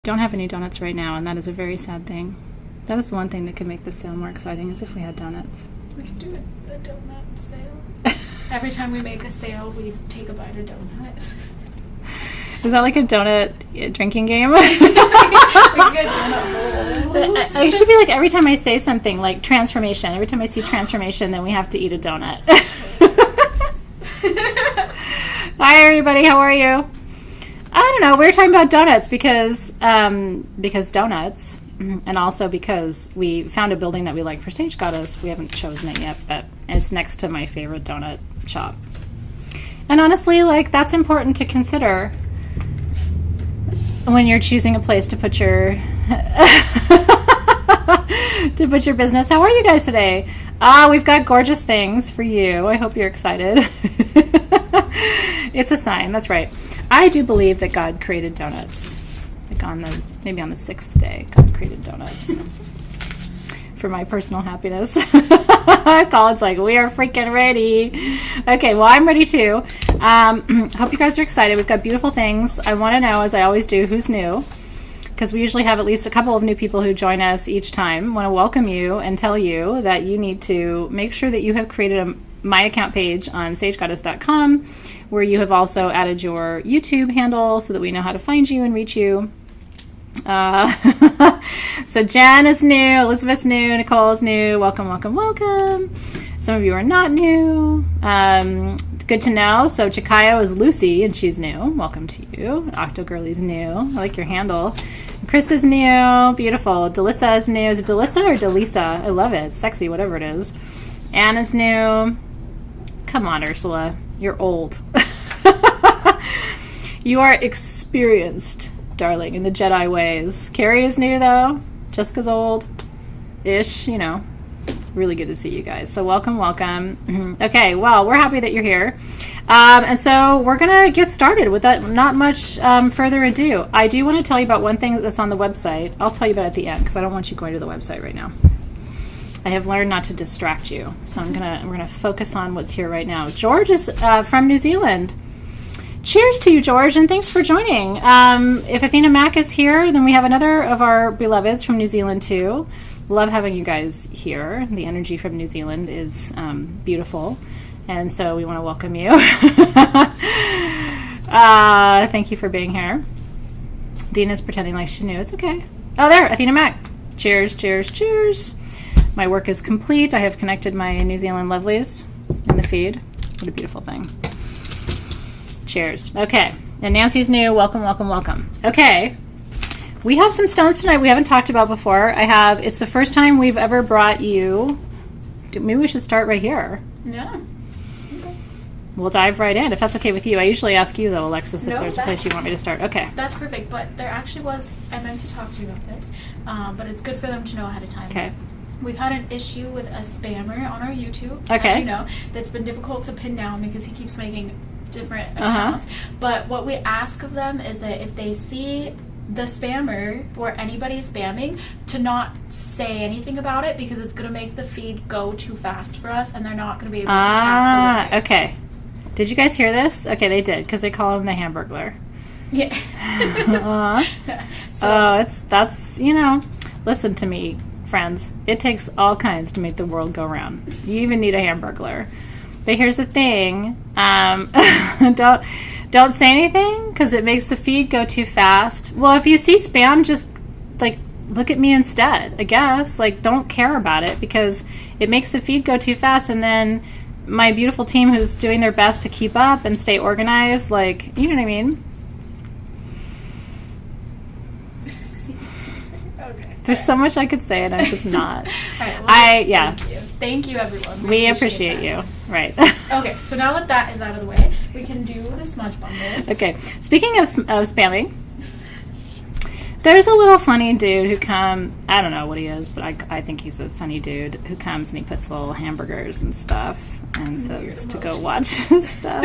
Don't have any donuts right now, and that is a very sad thing. That is the one thing that could make this sale more exciting, is if we had donuts. We could do a donut sale. Every time we make a sale, we take a bite of donut. Is that like a donut drinking game? We get donut bowls. It should be like every time I say something, like transformation. Every time I see transformation, then we have to eat a donut. Hi, everybody. How are you? I don't know. We're talking about donuts because donuts, and also because we found a building that we like for Sage Goddess. We haven't chosen it yet, but it's next to my favorite donut shop. And honestly, like, that's important to consider when you're choosing a place to put your business. How are you guys today? We've got gorgeous things for you. I hope you're excited. It's a sign. That's right. I do believe that God created donuts. Like maybe on the 6th day, God created donuts for my personal happiness. Colin's like, we are freaking ready. Okay, well, I'm ready too. Hope you guys are excited. We've got beautiful things. I want to know, as I always do, who's new, because we usually have at least a couple of new people who join us each time. I want to welcome you and tell you that you need to make sure that you have created a My Account page on sagegoddess.com, where you have also added your YouTube handle so that we know how to find you and reach you. So Jen is new, Elizabeth's new, Nicole's new. Welcome, welcome, welcome. Some of you are not new. Good to know. So Chikayo is Lucy, and she's new. Welcome to you. Octogirly's new. I like your handle. Krista's new. Beautiful. Delissa is new. Is it Delissa or Delisa? I love it. It's sexy, whatever it is. Anna's new. Come on, Ursula. You're old. You are experienced, darling, in the Jedi ways. Carrie is new, though. Jessica's old-ish, you know. Really good to see you guys. So welcome, welcome. Okay, well, we're happy that you're here. And so we're going to get started with that. Not much further ado. I do want to tell you about one thing that's on the website. I'll tell you about it at the end, because I don't want you going to the website right now. I have learned not to distract you, so we're gonna focus on what's here right now. George is from New Zealand. Cheers to you, George, and thanks for joining. If Athena Mack is here, then we have another of our beloveds from New Zealand too. Love having you guys here. The energy from New Zealand is beautiful, and so we want to welcome you. Thank you for being here. Dina's pretending like she knew. It's okay. Oh, there, Athena Mack. Cheers, cheers, cheers. My work is complete. I have connected my New Zealand lovelies in the feed. What a beautiful thing. Cheers. Okay. And Nancy's new. Welcome, welcome, welcome. Okay. We have some stones tonight we haven't talked about before. It's the first time we've ever brought you. Maybe we should start right here. Yeah. Okay. We'll dive right in, if that's okay with you. I usually ask you, though, Alexis, if there's a place you want me to start. Okay. That's perfect. But there actually was, I meant to talk to you about this, but it's good for them to know ahead of time. Okay. We've had an issue with a spammer on our YouTube, okay, as you know, that's been difficult to pin down because he keeps making different accounts. But what we ask of them is that if they see the spammer or anybody spamming, to not say anything about it, because it's going to make the feed go too fast for us, and they're not going to be able to track the winners. Okay. Did you guys hear this? Okay, they did, because they call him the Hamburglar. Yeah. That's, you know, listen to me, friends. It takes all kinds to make the world go round. You even need a Hamburglar. But here's the thing. Don't say anything, because it makes the feed go too fast. Well, if you see spam, just, like, look at me instead, I guess. Like, don't care about it, because it makes the feed go too fast, and then my beautiful team who's doing their best to keep up and stay organized, like, you know what I mean? Okay. There's so much I could say, and I'm just not. All right, well, Thank you. Thank you, everyone. We appreciate you. Right. Okay, so now that that is out of the way, we can do the Smudge Bundles. Okay. Speaking of spamming, there's a little funny dude who I don't know what he is, but I think he's a funny dude who comes and he puts little hamburgers and stuff and says to go watch stuff.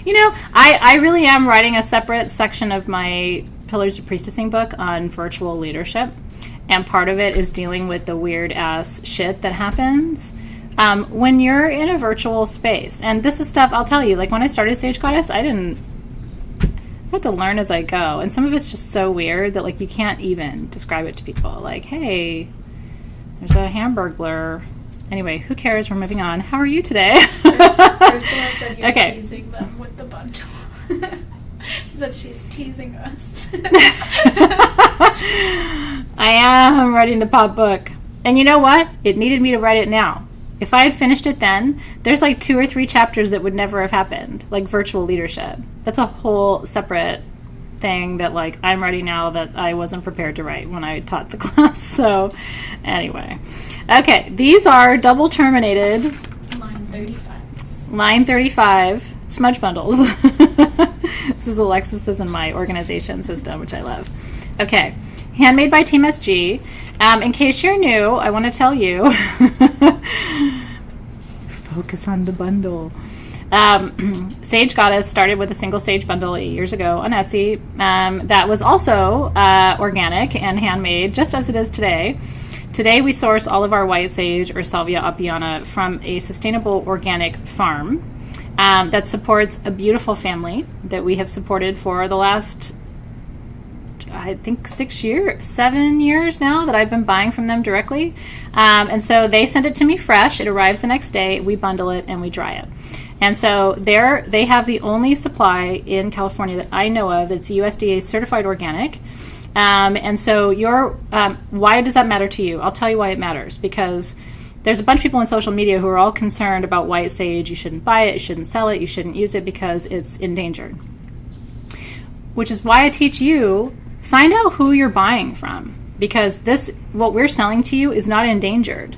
You know, I really am writing a separate section of my Pillars of Priestessing book on virtual leadership. And part of it is dealing with the weird-ass shit that happens when you're in a virtual space. And this is stuff, I'll tell you, like when I started Sage Goddess, had to learn as I go. And some of it's just so weird that, like, you can't even describe it to people. Like, hey, there's a Hamburglar. Anyway, who cares? We're moving on. How are you today? Ursula said you were Okay. teasing them with the bundle. She said she's teasing us. I am writing the pop book. And you know what? It needed me to write it now. If I had finished it then, there's like 2 or 3 chapters that would never have happened, like virtual leadership. That's a whole separate thing that, like, I'm writing now that I wasn't prepared to write when I taught the class. So anyway. Okay, these are double terminated. Line 35. Line 35 smudge bundles. This is Alexis's and my organization system, which I love. Okay, handmade by Team SG. In case you're new, I want to tell you, focus on the bundle. Sage Goddess started with a single sage bundle 8 years ago on Etsy. That was also organic and handmade, just as it is today. Today we source all of our white sage or Salvia apiana from a sustainable organic farm that supports a beautiful family that we have supported for the last, I think 7 years now that I've been buying from them directly. And so they send it to me fresh. It arrives the next day. We bundle it and we dry it. And so they have the only supply in California that I know of that's USDA certified organic. And so why does that matter to you? I'll tell you why it matters. Because there's a bunch of people on social media who are all concerned about white sage. You shouldn't buy it. You shouldn't sell it. You shouldn't use it because it's endangered. Which is why I teach you, find out who you're buying from. Because what we're selling to you is not endangered.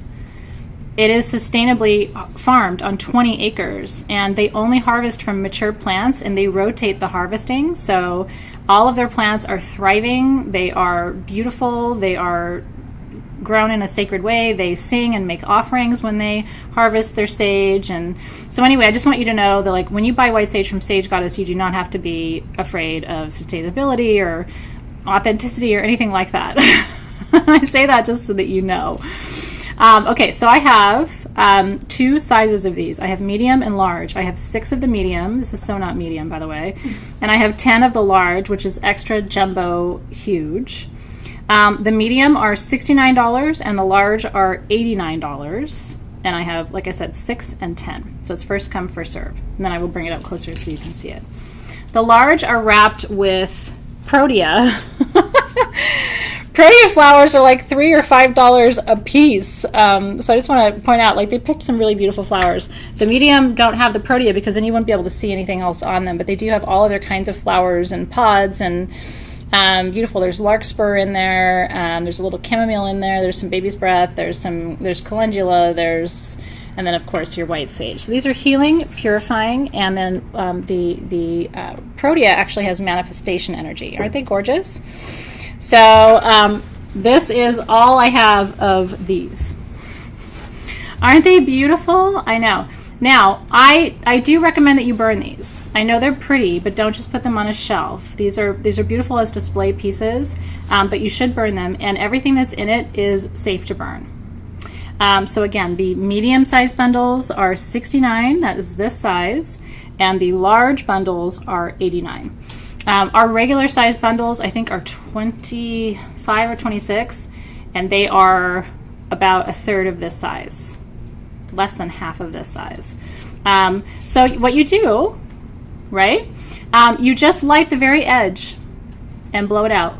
It is sustainably farmed on 20 acres, and they only harvest from mature plants, and they rotate the harvesting. So all of their plants are thriving. They are beautiful. They are grown in a sacred way. They sing and make offerings when they harvest their sage. And so anyway, I just want you to know that, like, when you buy white sage from Sage Goddess, you do not have to be afraid of sustainability or authenticity or anything like that. I say that just so that you know. Okay, so I have 2 sizes of these. I have medium and large. I have 6 of the medium. This is so not medium, by the way. And I have 10 of the large, which is extra jumbo huge. The medium are $69 and the large are $89. And I have, like I said, 6 and 10. So it's first come, first serve. And then I will bring it up closer so you can see it. The large are wrapped with Protea. Protea flowers are like $3 or $5 a piece. So I just want to point out, like, they picked some really beautiful flowers. The medium don't have the Protea because then you wouldn't be able to see anything else on them. But they do have all other kinds of flowers and pods and beautiful. There's larkspur in there. There's a little chamomile in there. There's some baby's breath. There's calendula. And then of course your white sage. So these are healing, purifying, and then the Protea actually has manifestation energy. Aren't they gorgeous? So this is all I have of these. Aren't they beautiful? I know. Now, I do recommend that you burn these. I know they're pretty, but don't just put them on a shelf. These are beautiful as display pieces, but you should burn them, and everything that's in it is safe to burn. So again, the medium-sized bundles are $69. That is this size, and the large bundles are $89. Our regular size bundles, I think, are 25 or 26, and they are about a third of this size, less than half of this size. So what you do, right, you just light the very edge and blow it out,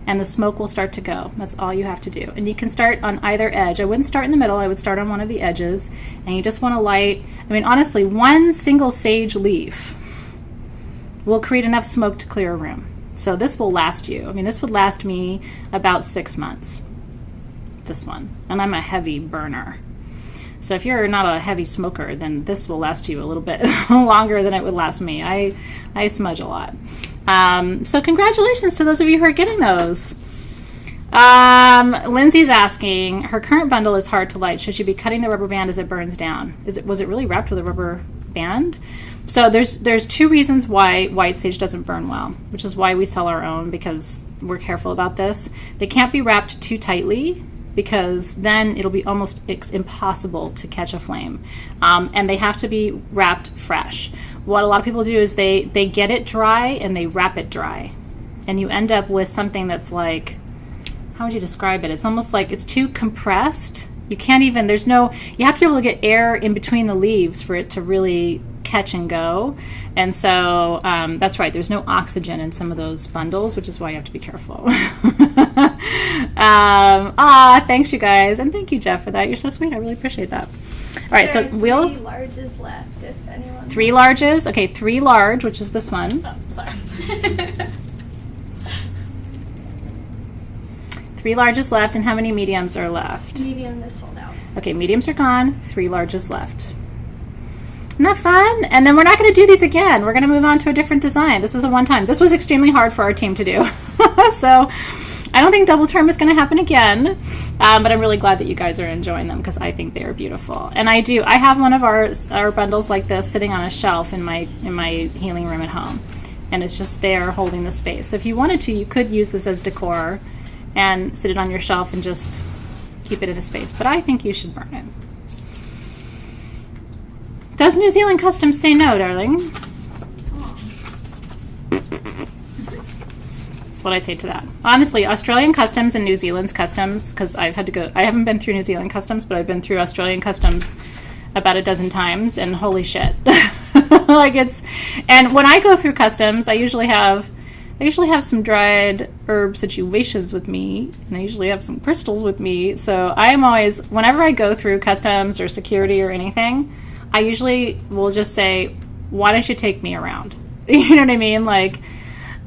and the smoke will start to go. That's all you have to do. And you can start on either edge. I wouldn't start in the middle. I would start on one of the edges, and you just want to light, I mean, honestly, one single sage leaf will create enough smoke to clear a room. So this will last you. I mean, this would last me about 6 months, this one. And I'm a heavy burner. So if you're not a heavy smoker, then this will last you a little bit longer than it would last me. I smudge a lot. So congratulations to those of you who are getting those. Lindsay's asking, her current bundle is hard to light. Should she be cutting the rubber band as it burns down? Was it really wrapped with a rubber band? So there's 2 reasons why white sage doesn't burn well, which is why we sell our own, because we're careful about this. They can't be wrapped too tightly because then it'll be almost impossible to catch a flame. And they have to be wrapped fresh. What a lot of people do is they get it dry and they wrap it dry. And you end up with something that's like, how would you describe it? It's almost like it's too compressed. You can't even, you have to be able to get air in between the leaves for it to really catch and go. And so that's right, there's no oxygen in some of those bundles, which is why you have to be careful. Thanks you guys, and thank you, Jeff, for that. You're so sweet. I really appreciate that. All right, so we'll 3 larges left if anyone 3 larges. Okay, 3 large, which is this one. Oh, sorry. 3 larges left, and how many mediums are left? medium is sold out. Okay, mediums are gone, 3 larges left. Isn't that fun? And then we're not going to do these again. We're going to move on to a different design. This was a one-time. This was extremely hard for our team to do. So I don't think double term is going to happen again, but I'm really glad that you guys are enjoying them because I think they are beautiful. And I have one of our bundles like this sitting on a shelf in my healing room at home, and it's just there holding the space. So if you wanted to, you could use this as decor and sit it on your shelf and just keep it in a space. But I think you should burn it. Does New Zealand Customs say no, darling? That's what I say to that. Honestly, Australian Customs and New Zealand's Customs, because I haven't been through New Zealand Customs, but I've been through Australian Customs about a dozen times, and holy shit. And when I go through Customs, I usually have some dried herb situations with me, and I usually have some crystals with me. So I am always, whenever I go through Customs or security or anything, I usually will just say, why don't you take me around? You know what I mean? Like,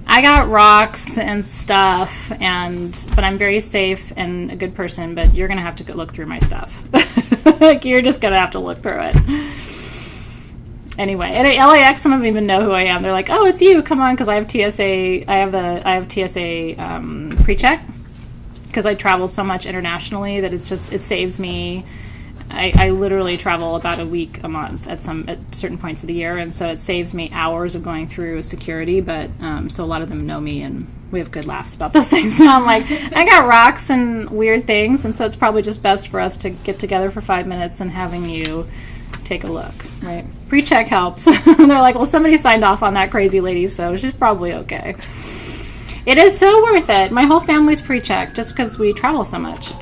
I got rocks and stuff, but I'm very safe and a good person, but you're going to have to go look through my stuff. Like, you're just going to have to look through it. Anyway, at LAX, some of them even know who I am. They're like, "Oh, it's you! Come on!" Because I have TSA. I have TSA pre-check because I travel so much internationally that it saves me. I literally travel about a week a month at certain points of the year, and so it saves me hours of going through security. But so a lot of them know me, and we have good laughs about those things. So I'm like, I got rocks and weird things, and so it's probably just best for us to get together for 5 minutes and having you take a look, right? Pre-check helps. They're like, well, somebody signed off on that crazy lady, so she's probably okay. It is so worth it. My whole family's pre-checked just because we travel so much.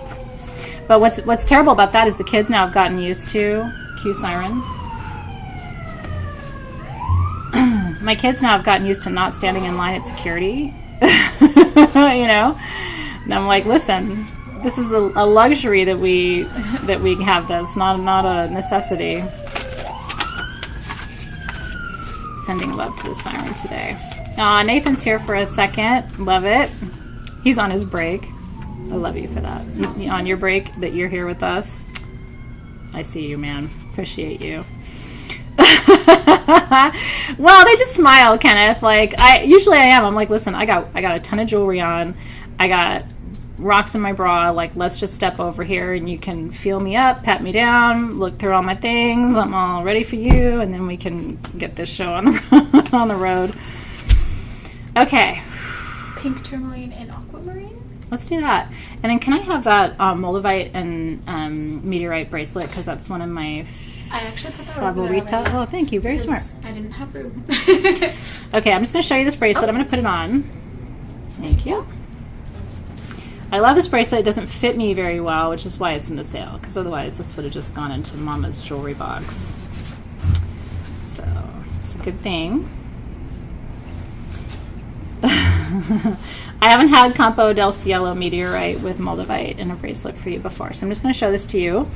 But what's terrible about that is the kids now have gotten used to cue siren. My kids now have gotten used to not standing in line at security. You know, and I'm like, listen, this is a luxury that we have this, not a necessity. Sending love to the siren today. Nathan's here for a second. Love it. He's on his break. I love you for that. On your break that you're here with us. I see you, man. Appreciate you. Well, they just smile, Kenneth. Like usually I am. I'm like, listen, I got a ton of jewelry on. I got rocks in my bra. Like, let's just step over here and you can feel me up, pat me down, look through all my things. I'm all ready for you, and then we can get this show on the on the road. Okay. Pink Tourmaline and Aquamarine. Let's do that. And then can I have that Moldavite and meteorite bracelet, because that's one of my I actually put that over there favorita. already. Oh, thank you. Very smart. I didn't have room. Okay, I'm just going to show you this bracelet. I'm going to put it on. Thank you. I love this bracelet. It doesn't fit me very well, which is why it's in the sale, because otherwise this would have just gone into Mama's jewelry box. So it's a good thing. I haven't had Campo del Cielo meteorite with Moldavite in a bracelet for you before, so I'm just going to show this to you.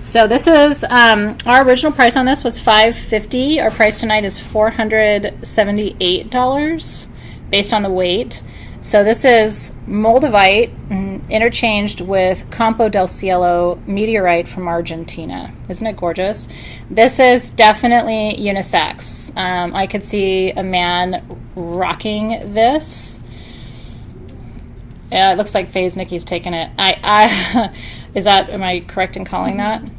So this is our original price on this was $550. Our price tonight is $478 based on the weight. So this is Moldavite interchanged with Campo del Cielo meteorite from Argentina. Isn't it gorgeous? This is definitely unisex. I could see a man rocking this. Yeah, it looks like Faye's Nikki's taking it. Am I correct in calling that?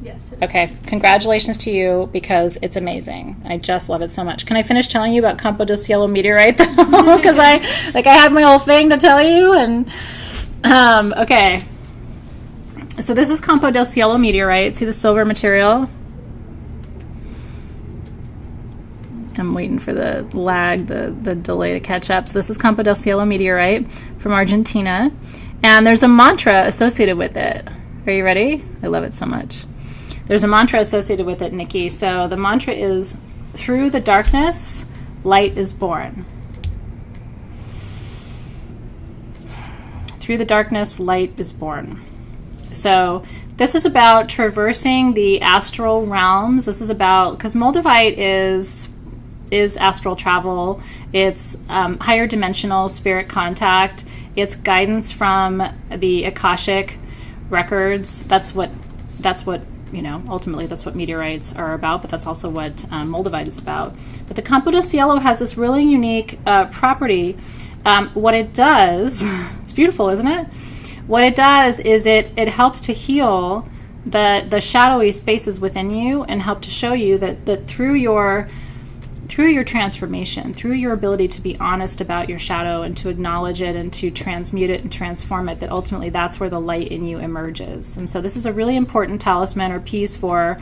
Yes. Okay, congratulations to you, because it's amazing. I just love it so much. Can I finish telling you about Campo del Cielo meteorite though? Because I had my whole thing to tell you, and Okay. So this is Campo del Cielo meteorite. See the silver material? I'm waiting for the lag, the delay to catch up. So this is Campo del Cielo meteorite from Argentina. And there's a mantra associated with it. Are you ready? I love it so much. There's a mantra associated with it, Nikki. So the mantra is, through the darkness, light is born. Through the darkness, light is born. So this is about traversing the astral realms. This is about, because Moldavite is astral travel. It's higher dimensional spirit contact. It's guidance from the Akashic records. That's what ultimately that's what meteorites are about, but that's also what Moldavite is about. But the Campo del Cielo has this really unique property. What it does, it's beautiful, isn't it? What it does is it helps to heal the shadowy spaces within you and help to show you that through your transformation, through your ability to be honest about your shadow and to acknowledge it and to transmute it and transform it, that ultimately that's where the light in you emerges. And so this is a really important talisman or piece for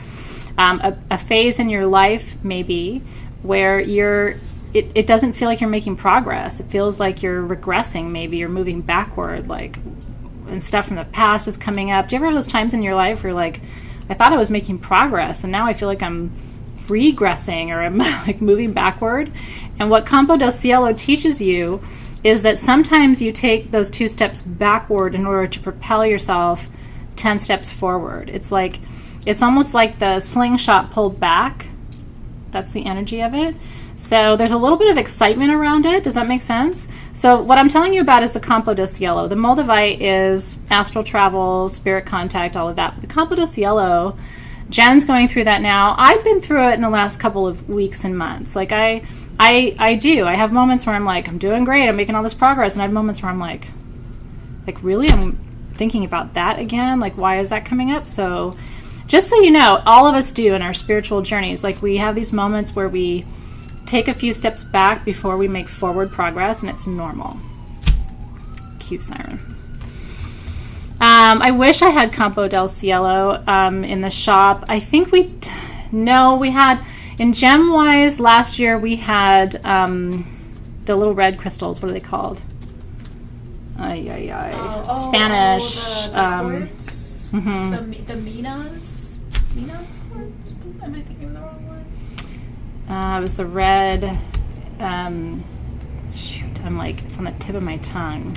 a phase in your life, maybe, where it doesn't feel like you're making progress. It feels like you're regressing, maybe you're moving backward, and stuff from the past is coming up. Do you ever have those times in your life where I thought I was making progress and now I feel like I'm regressing or I'm moving backward? And what Campo del Cielo teaches you is that sometimes you take those 2 steps backward in order to propel yourself 10 steps forward. It's almost like the slingshot pulled back. That's the energy of it. So there's a little bit of excitement around it. Does that make sense? So what I'm telling you about is the Campo del Cielo. The Moldavite is astral travel, spirit contact, all of that. But the Campo del Cielo, Jen's going through that now. I've been through it in the last couple of weeks and months. I do. I have moments where I'm doing great. I'm making all this progress. And I have moments where I'm like, really? I'm thinking about that again? Why is that coming up? So just so you know, all of us do in our spiritual journeys. We have these moments where we take a few steps back before we make forward progress, and it's normal. Cute siren. I wish I had Campo del Cielo in the shop. I think we had, in Gem-wise, last year we had the little red crystals. What are they called? Spanish. The quartz. The Minas quartz? Am I thinking of the wrong one? It was the red. It's on the tip of my tongue.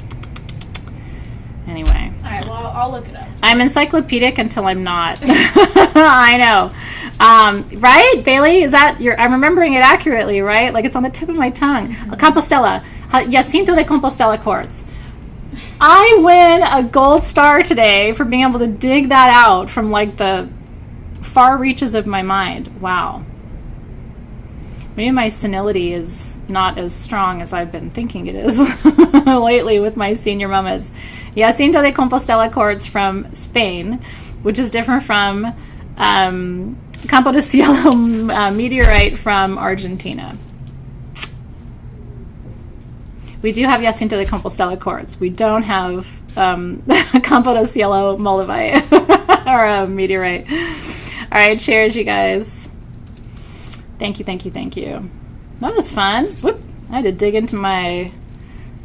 Anyway. All right, well, I'll look it up. I'm encyclopedic until I'm not. I know. Right, Bailey? I'm remembering it accurately, right? It's on the tip of my tongue. Compostela. Jacinto de Compostela quartz. I win a gold star today for being able to dig that out from the far reaches of my mind. Wow. Maybe my senility is not as strong as I've been thinking it is lately with my senior moments. Jacinto de Compostela quartz from Spain, which is different from Campo del Cielo meteorite from Argentina. We do have Jacinto de Compostela quartz. We don't have Campo del Cielo Moldavite or a meteorite. All right, cheers, you guys. Thank you. That was fun. Whoop. I had to dig into my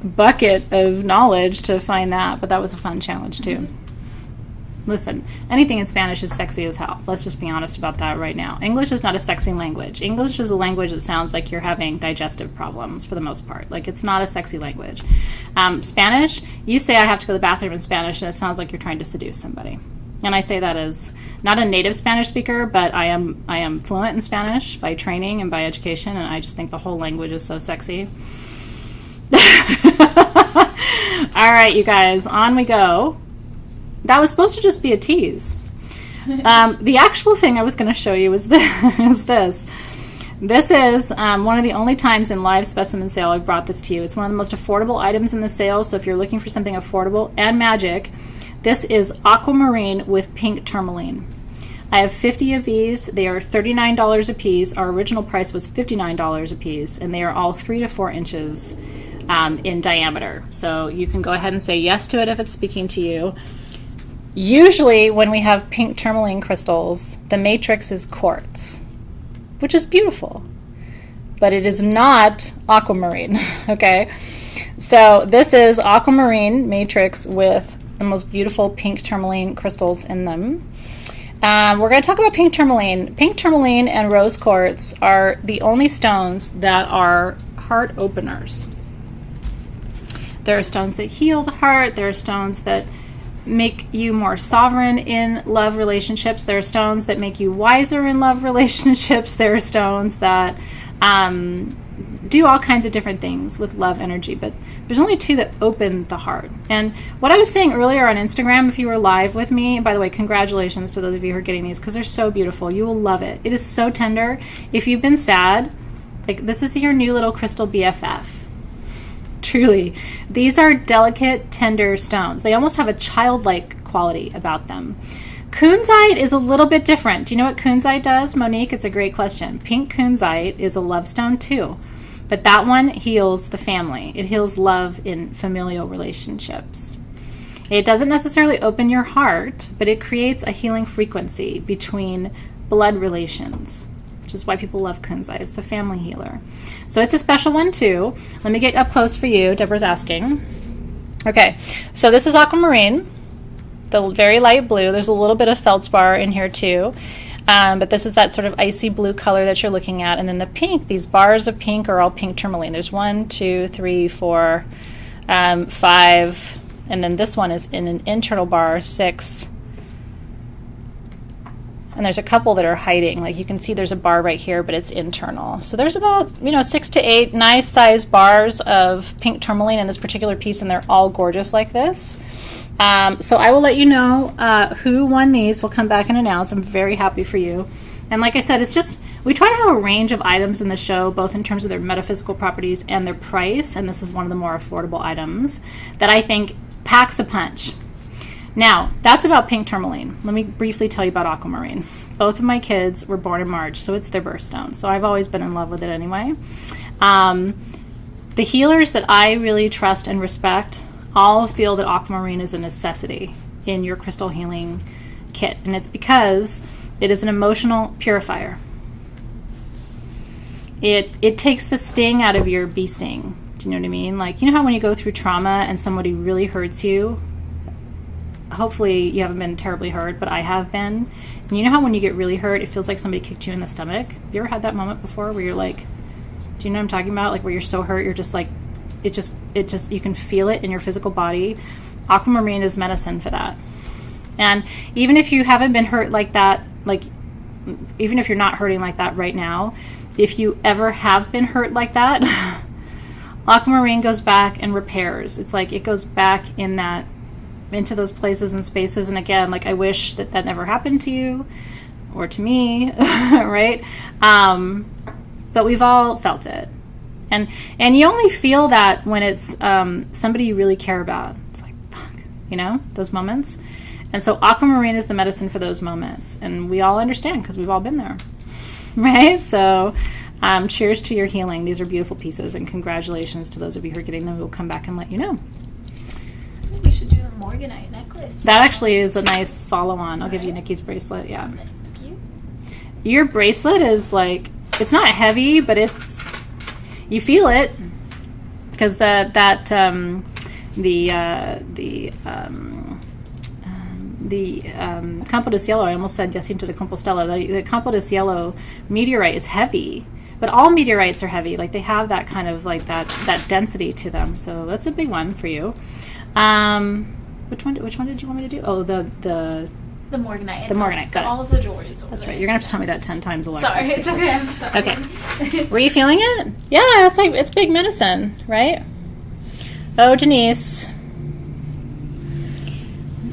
bucket of knowledge to find that, but that was a fun challenge too. Listen, anything in Spanish is sexy as hell. Let's just be honest about that right now. English is not a sexy language. English is a language that sounds like you're having digestive problems for the most part. It's not a sexy language. Spanish, you say I have to go to the bathroom in Spanish, and it sounds like you're trying to seduce somebody. And I say that as not a native Spanish speaker, but I am fluent in Spanish by training and by education, and I just think the whole language is so sexy. All right, you guys, on we go. That was supposed to just be a tease. The actual thing I was going to show you is this. This is one of the only times in live specimen sale I've brought this to you. It's one of the most affordable items in the sale, so if you're looking for something affordable and magic, this is Aquamarine with Pink Tourmaline. I have 50 of these. They are $39 a piece. Our original price was $59 a piece, and they are all 3 to 4 inches in diameter. So you can go ahead and say yes to it if it's speaking to you. Usually when we have pink tourmaline crystals, the matrix is quartz, which is beautiful, but it is not aquamarine, okay? So this is aquamarine matrix with the most beautiful pink tourmaline crystals in them. We're going to talk about pink tourmaline. Pink tourmaline and rose quartz are the only stones that are heart openers. There are stones that heal the heart. There are stones that make you more sovereign in love relationships. There are stones that make you wiser in love relationships. There are stones that do all kinds of different things with love energy, but there's only two that open the heart. And what I was saying earlier on Instagram, if you were live with me, and by the way, congratulations to those of you who are getting these because they're so beautiful. You will love it. It is so tender. If you've been sad, like this is your new little crystal BFF. Truly. These are delicate, tender stones. They almost have a childlike quality about them. Kunzite is a little bit different. Do you know what Kunzite does, Monique? It's a great question. Pink Kunzite is a love stone too, but that one heals the family. It heals love in familial relationships. It doesn't necessarily open your heart, but it creates a healing frequency between blood relations, which is why people love Kunzite. It's the family healer. So it's a special one too. Let me get up close for you. Deborah's asking. Okay, so this is aquamarine, the very light blue. There's a little bit of feldspar in here too. But this is that sort of icy blue color that you're looking at. And then the pink, these bars of pink are all pink tourmaline. There's 1, 2, 3, 4, 5. And then this one is in an internal bar, 6. And there's a couple that are hiding. Like you can see there's a bar right here, but it's internal. So there's about, 6 to 8 nice sized bars of pink tourmaline in this particular piece, and they're all gorgeous like this. So I will let you know who won these. We'll come back and announce. I'm very happy for you. And like I said, it's just, we try to have a range of items in the show, both in terms of their metaphysical properties and their price. And this is one of the more affordable items that I think packs a punch. Now, that's about pink tourmaline. Let me briefly tell you about aquamarine. Both of my kids were born in March, so it's their birthstone. So I've always been in love with it anyway. The healers that I really trust and respect all feel that aquamarine is a necessity in your crystal healing kit. And it's because it is an emotional purifier. It takes the sting out of your bee sting. Do you know what I mean? Like, you know how when you go through trauma and somebody really hurts you, hopefully you haven't been terribly hurt, but I have been. And you know how when you get really hurt, it feels like somebody kicked you in the stomach? Have you ever had that moment before where you're like, do you know what I'm talking about? Like where you're so hurt, you're just like, it just, you can feel it in your physical body. Aquamarine is medicine for that. And even if you haven't been hurt like that, like, even if you're not hurting like that right now, if you ever have been hurt like that, aquamarine goes back and repairs. It's like it goes back into those places and spaces. And again, like I wish that never happened to you or to me, right? But we've all felt it. And you only feel that when it's somebody you really care about. It's like, fuck, those moments. And so aquamarine is the medicine for those moments. And we all understand because we've all been there, right? So cheers to your healing. These are beautiful pieces, and congratulations to those of you who are getting them. We'll come back and let you know. We should do the Morganite necklace. That actually is a nice follow-on. I'll give you Nikki's bracelet, yeah. Your bracelet is like, it's not heavy, but you feel it, because the Campo de Cielo, I almost said Jacinto de Compostela, the Campo de Cielo meteorite is heavy, but all meteorites are heavy. Like they have that kind of like that density to them. So that's a big one for you. Which one did you want me to do? Oh, the Morganite. The Morganite. Got it. All of the jewelry is over That's there. right. You're gonna have to tell me that 10 times, Alexis. Sorry, it's okay. I'm sorry. Okay. Were you feeling it? Yeah, it's big medicine, right? Oh, Denise.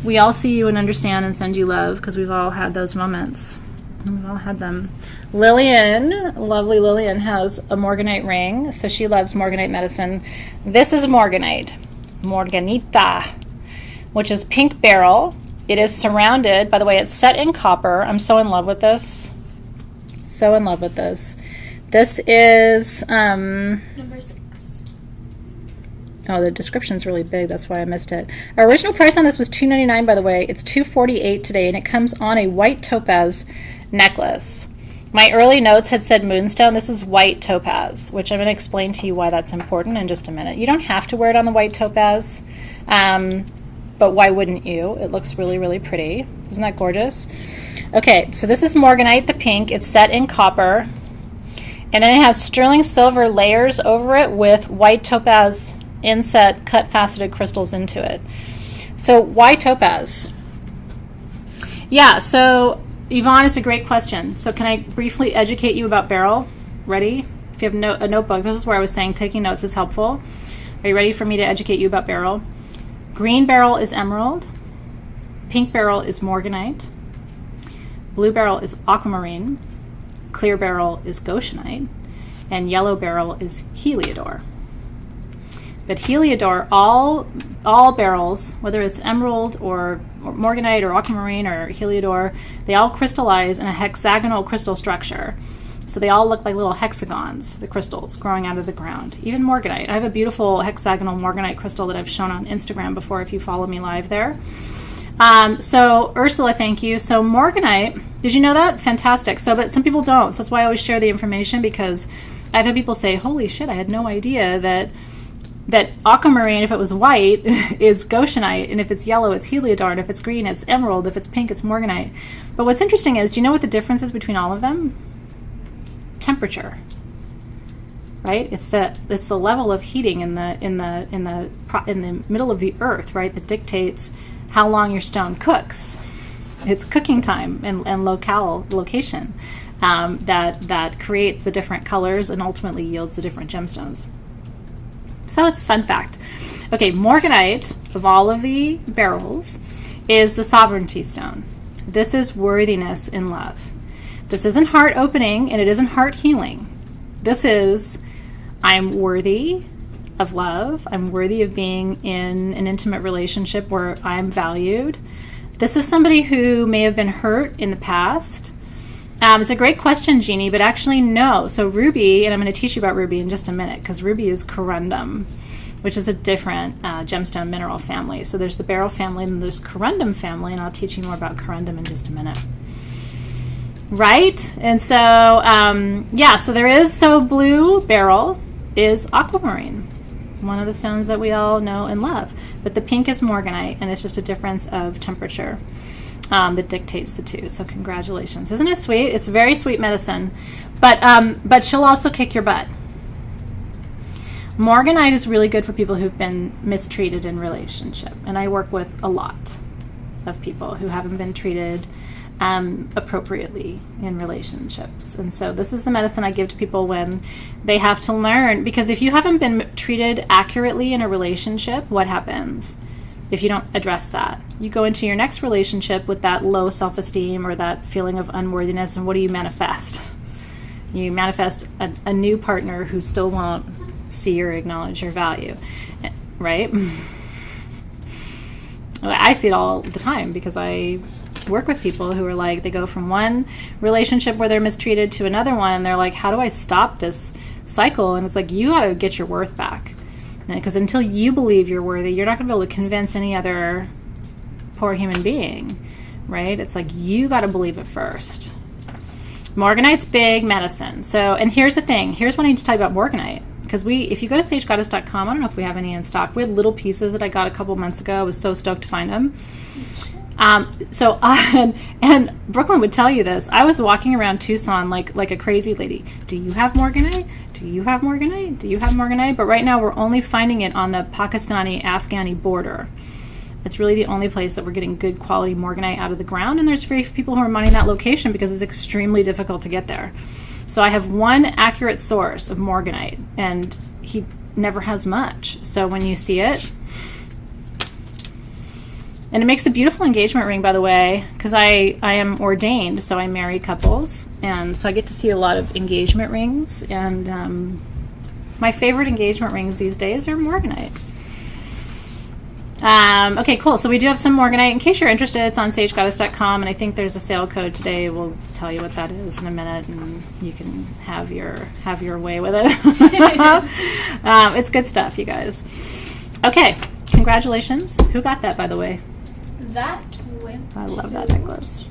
We all see you and understand and send you love because we've all had those moments. We've all had them. Lillian, lovely Lillian, has a Morganite ring, so she loves Morganite medicine. This is a Morganite, Morganita, which is pink beryl. It is surrounded, by the way, it's set in copper. I'm so in love with this. So in love with this. This is number 6. Oh, the description's really big. That's why I missed it. Our original price on this was $2.99, by the way. It's $2.48 today, and it comes on a white topaz necklace. My early notes had said moonstone. This is white topaz, which I'm going to explain to you why that's important in just a minute. You don't have to wear it on the white topaz, but why wouldn't you? It looks really, really pretty. Isn't that gorgeous? Okay, so this is Morganite, the pink. It's set in copper, and then it has sterling silver layers over it with white topaz inset cut faceted crystals into it. So why topaz? Yeah, so Yvonne, it's a great question. So can I briefly educate you about Beryl? Ready? If you have a notebook, this is where I was saying taking notes is helpful. Are you ready for me to educate you about Beryl? Green beryl is emerald. Pink beryl is morganite. Blue beryl is aquamarine. Clear beryl is goshenite. And yellow beryl is heliodor. But heliodor, all beryls, whether it's emerald or morganite or aquamarine or heliodor, they all crystallize in a hexagonal crystal structure. So they all look like little hexagons, the crystals growing out of the ground. Even morganite. I have a beautiful hexagonal morganite crystal that I've shown on Instagram before if you follow me live there. So Ursula, thank you. So morganite, did you know that? Fantastic. So, but some people don't. So that's why I always share the information, because I've had people say, holy shit, I had no idea that aquamarine, if it was white, is goshenite, and if it's yellow, it's heliodor, and if it's green, it's emerald, if it's pink, it's morganite. But what's interesting is, do you know what the difference is between all of them? Temperature, right? It's the level of heating in the middle of the earth, right, that dictates how long your stone cooks. It's cooking time and location that creates the different colors and ultimately yields the different gemstones. So it's a fun fact. Okay, morganite, of all of the beryls, is the sovereignty stone. This is worthiness in love. This isn't heart opening and it isn't heart healing. This is, I'm worthy of love. I'm worthy of being in an intimate relationship where I'm valued. This is somebody who may have been hurt in the past. It's a great question, Jeannie, but actually no. So ruby, and I'm going to teach you about ruby in just a minute, because ruby is corundum, which is a different gemstone mineral family. So there's the beryl family and there's corundum family, and I'll teach you more about corundum in just a minute. Right? And so, so there is, so blue beryl is aquamarine, one of the stones that we all know and love. But the pink is morganite, and it's just a difference of temperature that dictates the two. So congratulations. Isn't it sweet? It's very sweet medicine. But she'll also kick your butt. Morganite is really good for people who've been mistreated in relationship. And I work with a lot of people who haven't been treated appropriately in relationships. And so this is the medicine I give to people when they have to learn. Because if you haven't been treated accurately in a relationship, what happens? If you don't address that, you go into your next relationship with that low self-esteem or that feeling of unworthiness, and what do you manifest? You manifest a new partner who still won't see or acknowledge your value, right? I see it all the time because I work with people who are like, they go from one relationship where they're mistreated to another one, and they're like, how do I stop this cycle? And it's like, you got to get your worth back. Because until you believe you're worthy, you're not going to be able to convince any other poor human being, right? It's like, you got to believe it first. Morganite's big medicine. So, and here's the thing. Here's what I need to tell you about Morganite. Because if you go to sagegoddess.com, I don't know if we have any in stock. We had little pieces that I got a couple months ago. I was so stoked to find them. And Brooklyn would tell you this. I was walking around Tucson like a crazy lady. Do you have Morganite? Do you have Morganite? Do you have Morganite? But right now we're only finding it on the Pakistani-Afghani border. It's really the only place that we're getting good quality Morganite out of the ground, and there's very few people who are mining that location because it's extremely difficult to get there. So I have one accurate source of Morganite, and he never has much. So when you see it, and it makes a beautiful engagement ring, by the way, because I am ordained, so I marry couples, and so I get to see a lot of engagement rings, and my favorite engagement rings these days are Morganite. Okay, cool. So we do have some Morganite. In case you're interested, it's on sagegoddess.com, and I think there's a sale code today. We'll tell you what that is in a minute, and you can have your way with it. It's good stuff, you guys. Okay, congratulations. Who got that, by the way? That went. I love that necklace.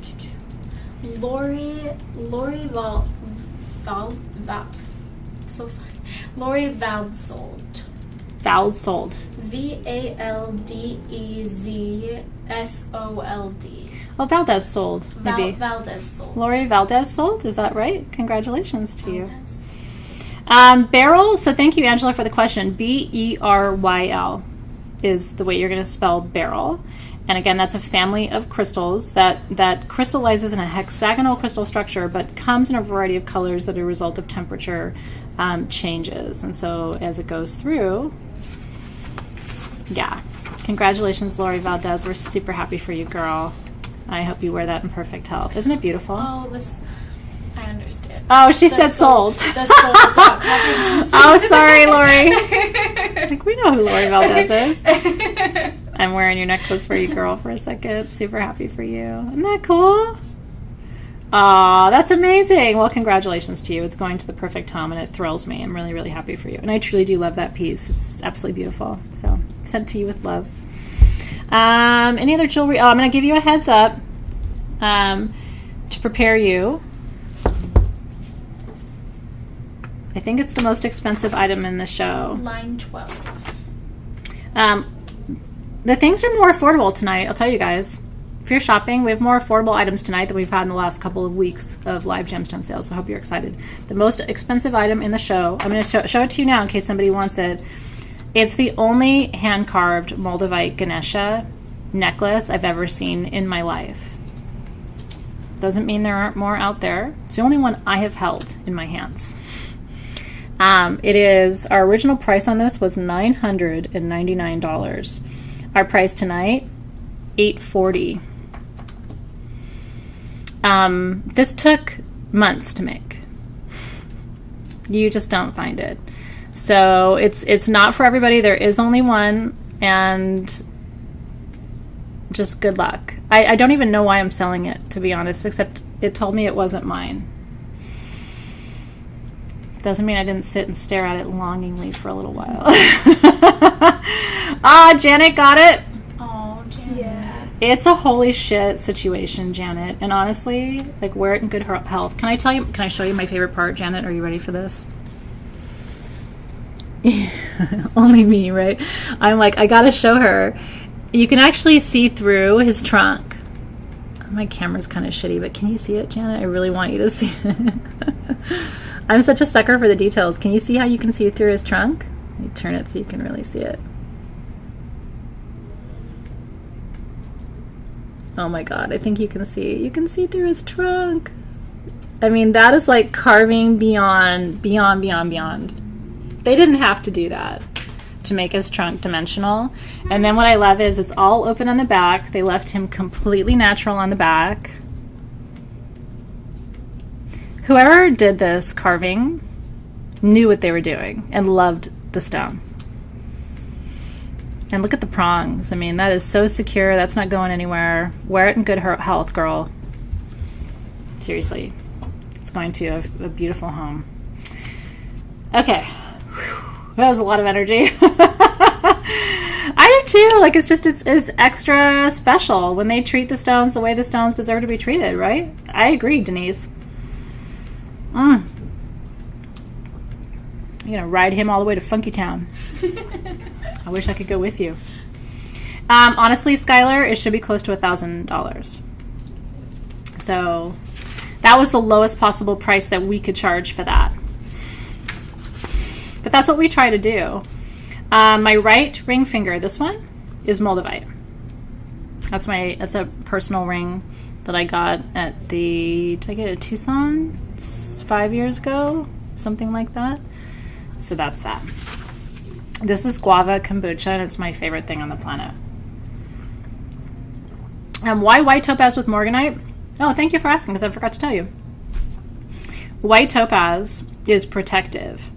Lori so sorry. Lori Valdsold. Valdsold. Valdezsold. Oh, Valdez sold. Maybe. Valdez sold. Lori Valdez sold. Is that right? Congratulations to you. Beryl. So thank you, Angela, for the question. Beryl is the way you're going to spell Beryl. And again, that's a family of crystals that crystallizes in a hexagonal crystal structure, but comes in a variety of colors that are a result of temperature changes. And so as it goes through, yeah. Congratulations, Lori Valdez. We're super happy for you, girl. I hope you wear that in perfect health. Isn't it beautiful? Oh, I understand. Oh, she said sold. The sold got confused. Oh, sorry, Lori. Like, we know who Lori Valdez is. I'm wearing your necklace for you, girl, for a second. Super happy for you. Isn't that cool? Aw, that's amazing. Well, congratulations to you. It's going to the perfect home, and it thrills me. I'm really, really happy for you. And I truly do love that piece. It's absolutely beautiful. So, sent to you with love. Any other jewelry? Oh, I'm going to give you a heads up to prepare you. I think it's the most expensive item in the show. Line 12. The things are more affordable tonight, I'll tell you guys. If you're shopping, we have more affordable items tonight than we've had in the last couple of weeks of live gemstone sales, so I hope you're excited. The most expensive item in the show, I'm going to show it to you now in case somebody wants it. It's the only hand-carved Moldavite Ganesha necklace I've ever seen in my life. Doesn't mean there aren't more out there. It's the only one I have held in my hands. It is, our original price on this was $999. Our price tonight, $840. This took months to make. You just don't find it. So it's not for everybody. There is only one, and just good luck. I don't even know why I'm selling it, to be honest, except it told me it wasn't mine. Doesn't mean I didn't sit and stare at it longingly for a little while. Ah, Janet got it. Oh, Janet. Yeah. It's a holy shit situation, Janet. And honestly, like, wear it in good health. Can I show you my favorite part, Janet? Are you ready for this? Only me, right? I'm like, I gotta show her. You can actually see through his trunk. My camera's kind of shitty, but can you see it, Janet? I really want you to see it. I'm such a sucker for the details. Can you see how you can see through his trunk? Let me turn it so you can really see it. Oh my god, I think you can see. You can see through his trunk. I mean, that is like carving beyond. They didn't have to do that to make his trunk dimensional. And then what I love is it's all open on the back. They left him completely natural on the back. Whoever did this carving knew what they were doing and loved the stone. And look at the prongs. I mean, that is so secure. That's not going anywhere. Wear it in good health, girl. Seriously. It's going to a beautiful home. Okay. That was a lot of energy. I do too. Like, it's extra special when they treat the stones the way the stones deserve to be treated, right? I agree, Denise. I'm gonna ride him all the way to Funky Town. I wish I could go with you. Honestly, Skylar, it should be close to $1,000. So that was the lowest possible price that we could charge for that. But that's what we try to do. My right ring finger, this one, is Moldavite. That's a personal ring that I got at did I get it at Tucson 5 years ago? Something like that. So that's that. This is Guava Kombucha, and it's my favorite thing on the planet. Why white topaz with Morganite? Oh, thank you for asking, because I forgot to tell you. White topaz is protective,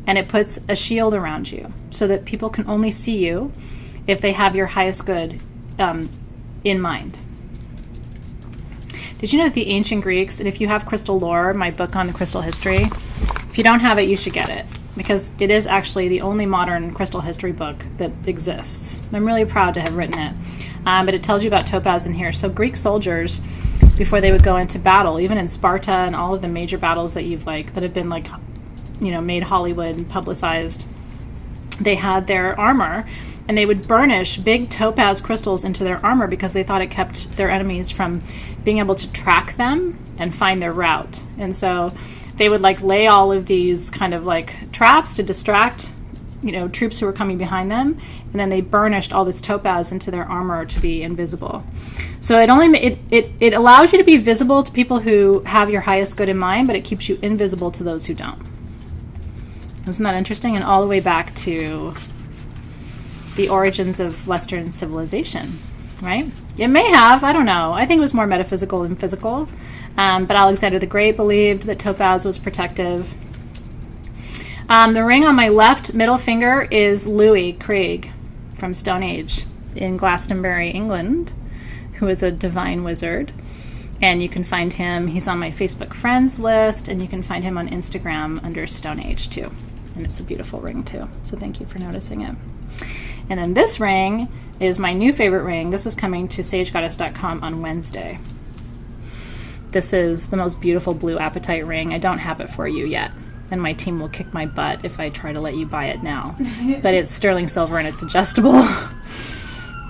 and it puts a shield around you so that people can only see you if they have your highest good in mind. Did you know that the ancient Greeks, and if you have Crystal Lore, my book on the crystal history, if you don't have it, you should get it. because it is actually the only modern crystal history book that exists. I'm really proud to have written it. But it tells you about topaz in here. So Greek soldiers, before they would go into battle, even in Sparta and all of the major battles that that have been made Hollywood and publicized, they had their armor, and they would burnish big topaz crystals into their armor because they thought it kept their enemies from being able to track them and find their route. And so they would lay all of these kind of traps to distract troops who were coming behind them, and then they burnished all this topaz into their armor to be invisible. So it allows you to be visible to people who have your highest good in mind, but it keeps you invisible to those who don't. Isn't that interesting? And all the way back to the origins of Western civilization, right? It may have, I don't know. I think it was more metaphysical than physical. But Alexander the Great believed that topaz was protective. The ring on my left middle finger is Louis Craig from Stone Age in Glastonbury, England, who is a divine wizard. And you can find him, he's on my Facebook friends list, and you can find him on Instagram under Stone Age too. And it's a beautiful ring too. So thank you for noticing it. And then this ring is my new favorite ring. This is coming to sagegoddess.com on Wednesday. This is the most beautiful blue apatite ring. I don't have it for you yet, and my team will kick my butt if I try to let you buy it now. But it's sterling silver and it's adjustable.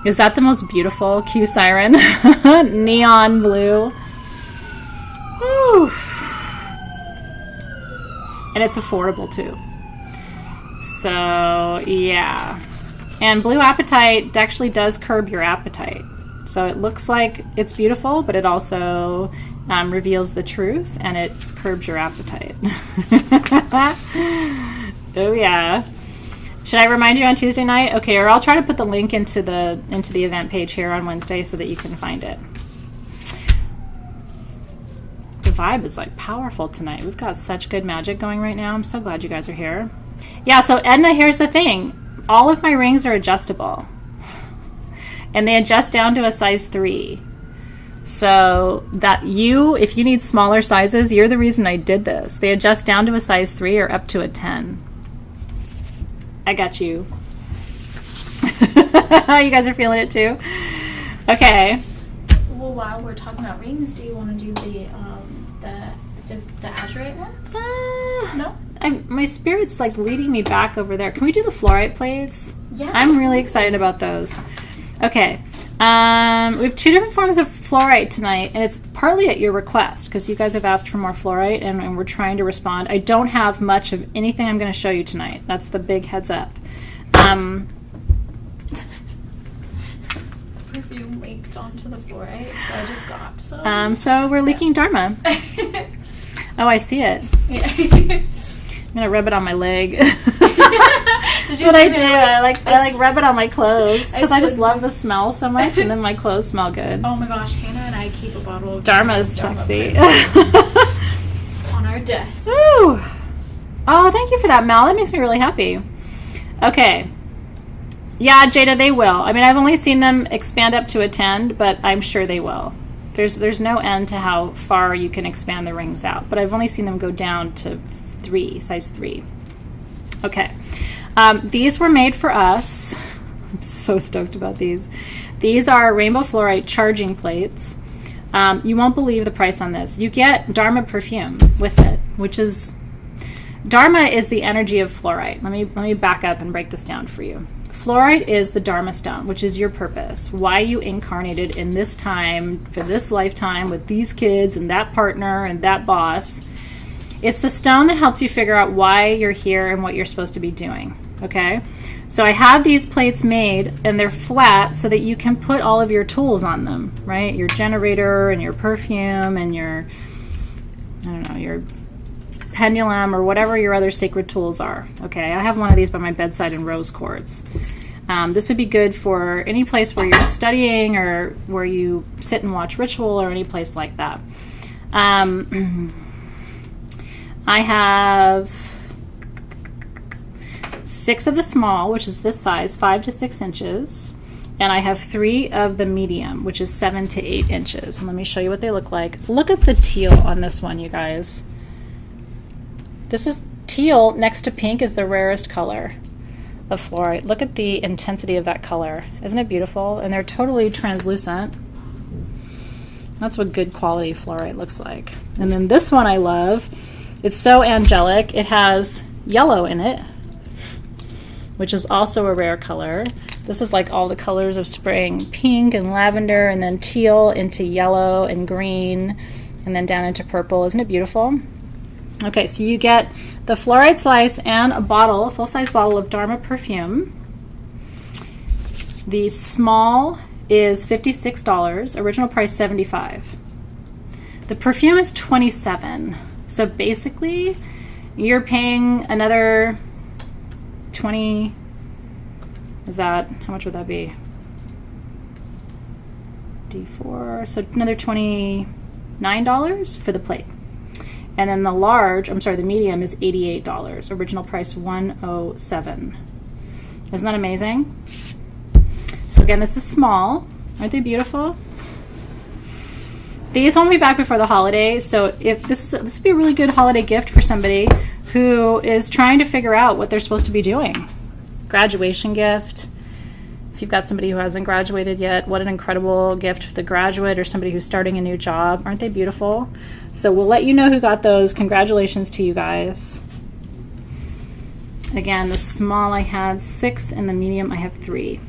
Is that the most beautiful Q Siren? Neon blue. Whew. And it's affordable too. So yeah. And blue apatite actually does curb your appetite. So it looks like it's beautiful, but it also reveals the truth, and it curbs your appetite. Oh yeah. Should I remind you on Tuesday night? Okay, or I'll try to put the link into the event page here on Wednesday so that you can find it. The vibe is powerful tonight. We've got such good magic going right now. I'm so glad you guys are here. Yeah, so Edna, here's the thing. All of my rings are adjustable, and they adjust down to a size 3. So that if you need smaller sizes, you're the reason I did this. They adjust down to a size 3 or up to a 10. I got you. You guys are feeling it too? Okay. Well, while we're talking about rings, do you want to do the azurite ones? No? My spirit's leading me back over there. Can we do the fluorite plates? Yeah. I'm really excited about those. Okay. We have 2 different forms of fluorite tonight, and it's partly at your request because you guys have asked for more fluorite, and we're trying to respond. I don't have much of anything I'm going to show you tonight. That's the big heads up. Perfume leaked onto the fluorite, so I just got some. So we're leaking Dharma. Oh, I see it. Yeah. I'm gonna rub it on my leg. That's what I do. I rub it on my clothes because I just love the smell so much, and then my clothes smell good. Oh my gosh, Hannah and I keep a bottle of Dharma is sexy. on our desk. Woo! Oh, thank you for that, Mel. That makes me really happy. Okay. Yeah, Jada, they will. I mean, I've only seen them expand up to a 10, but I'm sure they will. There's no end to how far you can expand the rings out, but I've only seen them go down to 3, size 3. Okay. These were made for us. I'm so stoked about these. These are rainbow fluorite charging plates. You won't believe the price on this. You get Dharma perfume with it, which is... Dharma is the energy of fluorite. Let me back up and break this down for you. Fluorite is the Dharma stone, which is your purpose. Why you incarnated in this time, for this lifetime, with these kids and that partner and that boss. It's the stone that helps you figure out why you're here and what you're supposed to be doing. Okay? So I have these plates made, and they're flat so that you can put all of your tools on them, right? Your generator and your perfume and your, I don't know, your pendulum or whatever your other sacred tools are. Okay, I have one of these by my bedside in rose quartz. This would be good for any place where you're studying or where you sit and watch ritual or any place like that. I have 6 of the small, which is this size, 5 to 6 inches. And I have 3 of the medium, which is 7 to 8 inches. And let me show you what they look like. Look at the teal on this one, you guys. This is teal next to pink is the rarest color of fluorite. Look at the intensity of that color. Isn't it beautiful? And they're totally translucent. That's what good quality fluorite looks like. And then this one I love. It's so angelic. It has yellow in it, which is also a rare color. This is like all the colors of spring. Pink and lavender, and then teal into yellow and green, and then down into purple. Isn't it beautiful? Okay, so you get the fluorite slice and a bottle, a full-size bottle of Dharma perfume. The small is $56, original price $75. The perfume is $27. So basically, you're paying another $20. Is that, how much would that be? D4, so another $29 for the plate. And then the medium is $88. Original price $107. Isn't that amazing? So again, this is small. Aren't they beautiful? These won't be back before the holiday, so if this would be a really good holiday gift for somebody who is trying to figure out what they're supposed to be doing. Graduation gift. If you've got somebody who hasn't graduated yet, what an incredible gift for the graduate or somebody who's starting a new job. Aren't they beautiful? So we'll let you know who got those. Congratulations to you guys. Again, the small I had 6 and the medium I have 3.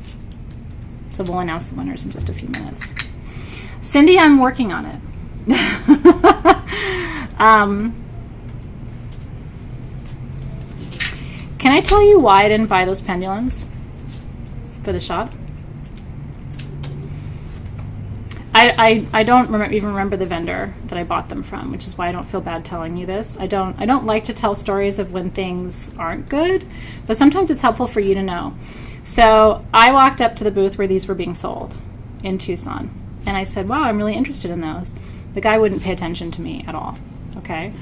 So we'll announce the winners in just a few minutes. Cindy, I'm working on it. Can I tell you why I didn't buy those pendulums for the shop? I don't even remember the vendor that I bought them from, which is why I don't feel bad telling you this. I don't like to tell stories of when things aren't good, but sometimes it's helpful for you to know. So I walked up to the booth where these were being sold in Tucson, and I said, wow, I'm really interested in those. The guy wouldn't pay attention to me at all, okay?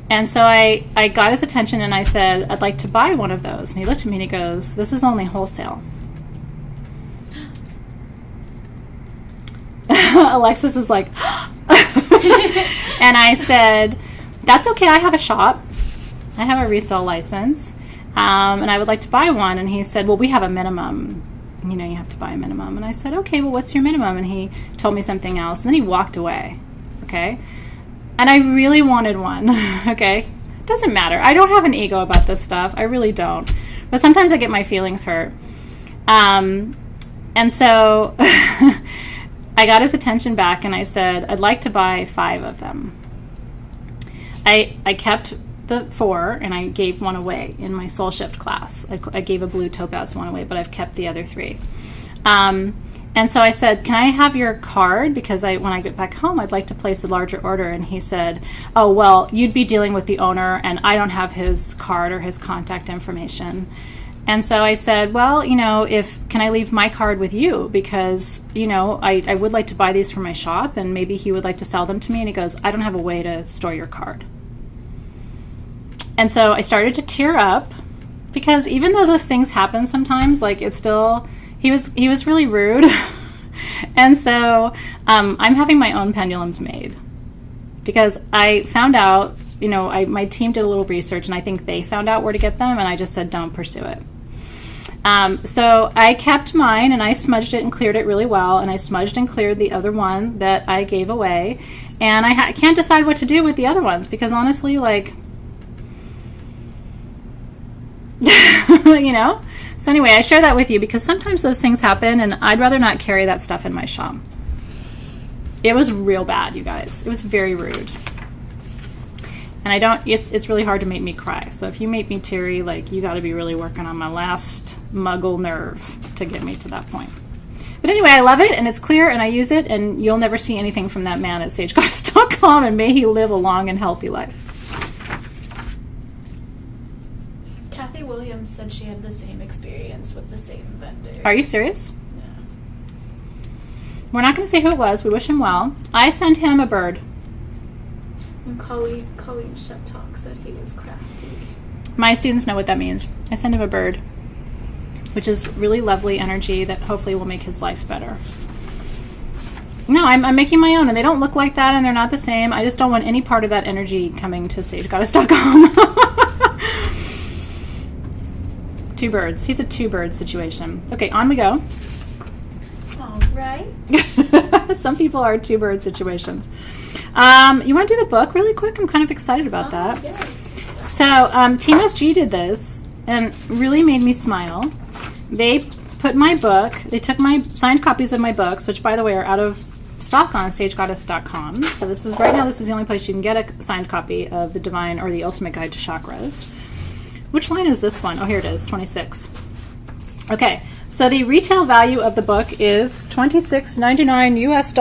And so I got his attention and I said, I'd like to buy one of those. And he looked at me and he goes, this is only wholesale. Alexis is like, and I said, that's okay, I have a shop. I have a resale license, and I would like to buy one. And he said, well, we have a minimum. You know, you have to buy a minimum. And I said, okay, well, what's your minimum? And he told me something else. And then he walked away, okay? And I really wanted one, okay? Doesn't matter. I don't have an ego about this stuff. I really don't. But sometimes I get my feelings hurt. And so I got his attention back and I said, I'd like to buy 5 of them. I kept the 4 and I gave one away in my Soul Shift class. I gave a blue topaz one away, but I've kept the other 3. And so I said, can I have your card? Because when I get back home, I'd like to place a larger order. And he said, oh, well, you'd be dealing with the owner and I don't have his card or his contact information. And so I said, well, you know, can I leave my card with you? Because, you know, I would like to buy these for my shop and maybe he would like to sell them to me. And he goes, I don't have a way to store your card. And so I started to tear up because even though those things happen sometimes, like it's still, he was really rude. And so I'm having my own pendulums made because I found out, you know, my team did a little research and I think they found out where to get them and I just said, don't pursue it. So I kept mine and I smudged it and cleared it really well, and I smudged and cleared the other one that I gave away, and I can't decide what to do with the other ones because honestly, like, you know? So anyway, I share that with you because sometimes those things happen and I'd rather not carry that stuff in my shop. It was real bad, you guys. It was very rude. And it's really hard to make me cry. So if you make me teary, like, you got to be really working on my last muggle nerve to get me to that point. But anyway, I love it, and it's clear, and I use it, and you'll never see anything from that man at sagegoddess.com, and may he live a long and healthy life. Kathy Williams said she had the same experience with the same vendor. Are you serious? Yeah. We're not going to say who it was. We wish him well. I sent him a bird. And Colleen Sheptalk said he was crafty. My students know what that means. I send him a bird, which is really lovely energy that hopefully will make his life better. No, I'm making my own, and they don't look like that, and they're not the same. I just don't want any part of that energy coming to sagegoddess.com. Two birds. He's a two-bird situation. Okay, on we go. All right. Some people are two-bird situations. You want to do the book really quick? I'm kind of excited about that. Yes. So, Team SG did this and really made me smile. They put my book, they took my signed copies of my books, which, by the way, are out of stock on stagegoddess.com. So this is, right now, this is the only place you can get a signed copy of The Divine or The Ultimate Guide to Chakras. Which line is this one? Oh, here it is, 26. Okay, so the retail value of the book is $26.99 US.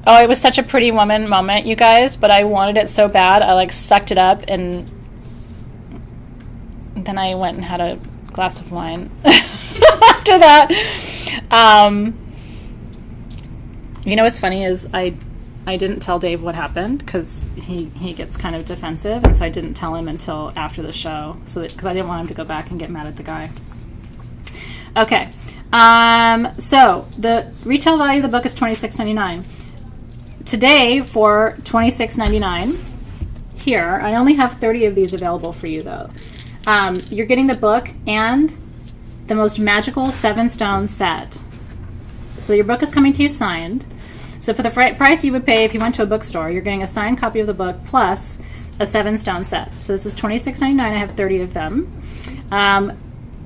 Oh, it was such a Pretty Woman moment, you guys, but I wanted it so bad, I like sucked it up, and then I went and had a glass of wine after that. You know what's funny is I didn't tell Dave what happened because he gets kind of defensive, and so I didn't tell him until after the show, so because I didn't want him to go back and get mad at the guy. Okay, so the retail value of the book is $26.99. Today, for $26.99, here, I only have 30 of these available for you, though. You're getting the book and the most magical 7-stone set. So your book is coming to you signed. So for the price you would pay if you went to a bookstore, you're getting a signed copy of the book plus a 7-stone set. So this is $26.99. I have 30 of them.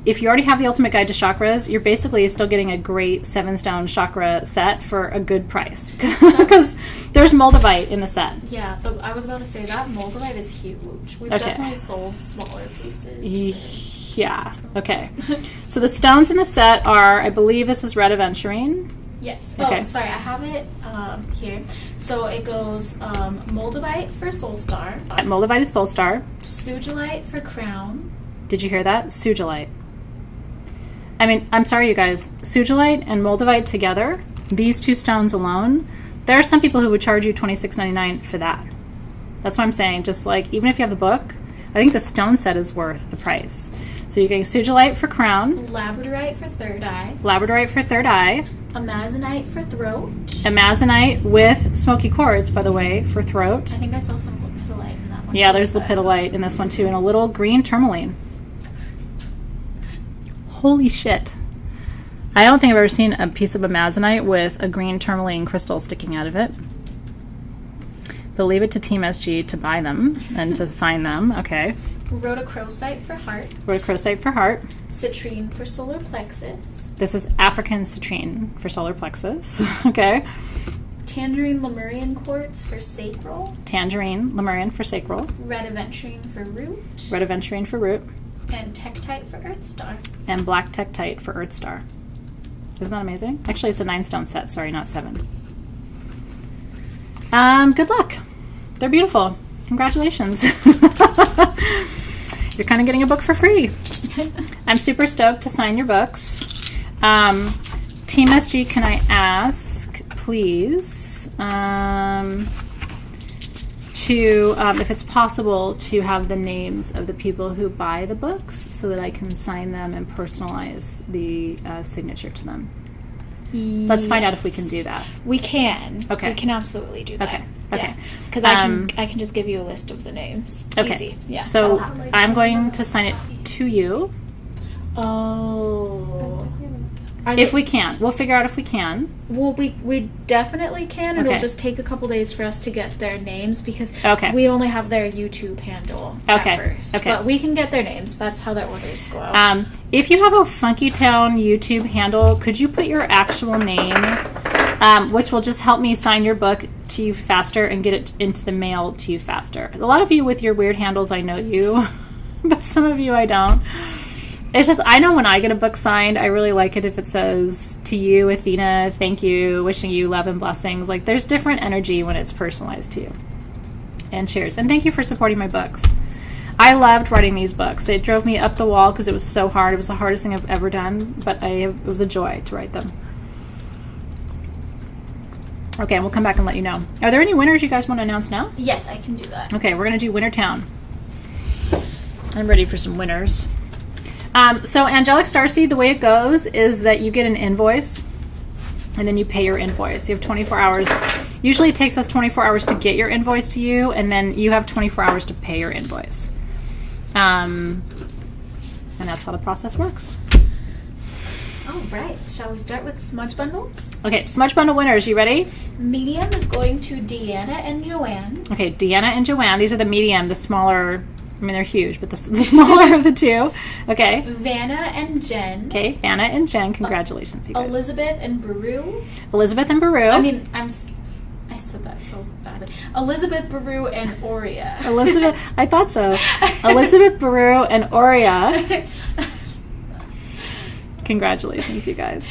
If you already have the Ultimate Guide to Chakras, you're basically still getting a great 7-stone chakra set for a good price. Because there's Moldavite in the set. Yeah, but I was about to say that Moldavite is huge. We've definitely sold smaller pieces. Yeah, okay. So the stones in the set are, I believe this is red aventurine. Yes. Okay. Oh, sorry, I have it here. So it goes Moldavite for Soul Star. Moldavite is Soul Star. Sugilite for Crown. Did you hear that? Sugilite. I mean, I'm sorry, you guys. Sugilite and Moldavite together, these two stones alone, there are some people who would charge you $26.99 for that. That's what I'm saying. Just like, even if you have the book, I think the stone set is worth the price. So you're getting Sugilite for crown. Labradorite for third eye. Labradorite for third eye. Amazonite for throat. Amazonite with smoky quartz, by the way, for throat. I think I saw some lepidolite in that one. Yeah, there's lepidolite in this one too, and a little green tourmaline. Holy shit. I don't think I've ever seen a piece of amazonite with a green tourmaline crystal sticking out of it. But leave it to Team SG to buy them and to find them. Okay. Rhodochrosite for heart. Rhodochrosite for heart. Citrine for solar plexus. This is African citrine for solar plexus. Okay. Tangerine Lemurian quartz for sacral. Tangerine Lemurian for sacral. Red aventurine for root. Red aventurine for root. And Tektite for Earth Star. And black Tektite for Earth Star. Isn't that amazing? Actually, it's a 9-stone set. Sorry, not 7. Good luck. They're beautiful. Congratulations. You're kind of getting a book for free. I'm super stoked to sign your books. Team SG, can I ask, please, if it's possible, to have the names of the people who buy the books so that I can sign them and personalize the signature to them. Let's find out if we can do that. We can. Okay. We can absolutely do that. Okay. Because I can just give you a list of the names. Okay. Easy. Yeah. So I'm going to sign it to you. Oh. If we can. We'll figure out if we can. Well, we definitely can. Okay. It'll just take a couple days for us to get their names because we only have their YouTube handle at first. Okay. But we can get their names. That's how their orders go out. If you have a Funky Town YouTube handle, could you put your actual name, which will just help me sign your book to you faster and get it into the mail to you faster. A lot of you with your weird handles, I know you, but some of you I don't. It's just, I know when I get a book signed, I really like it if it says, to you, Athena, thank you, wishing you love and blessings. Like, there's different energy when it's personalized to you. And cheers. And thank you for supporting my books. I loved writing these books. They drove me up the wall because it was so hard. It was the hardest thing I've ever done, but it was a joy to write them. Okay, we'll come back and let you know. Are there any winners you guys want to announce now? Yes, I can do that. Okay, we're going to do Winter Town. I'm ready for some winners. So Angelic Starseed, the way it goes is that you get an invoice and then you pay your invoice. You have 24 hours. Usually it takes us 24 hours to get your invoice to you, and then you have 24 hours to pay your invoice. And that's how the process works. All right. Shall we start with smudge bundles? Okay, smudge bundle winners. You ready? Medium is going to Deanna and Joanne. Okay, Deanna and Joanne. These are the medium, the smaller. I mean, they're huge, but the smaller of the two. Okay. Vanna and Jen. Okay, Vanna and Jen. Congratulations, you guys. Elizabeth and Baru. Elizabeth and Beryl. I said that so badly. Elizabeth, Baru, and Aurea. Elizabeth, I thought so. Elizabeth, Baru, and Aurea. Congratulations, you guys.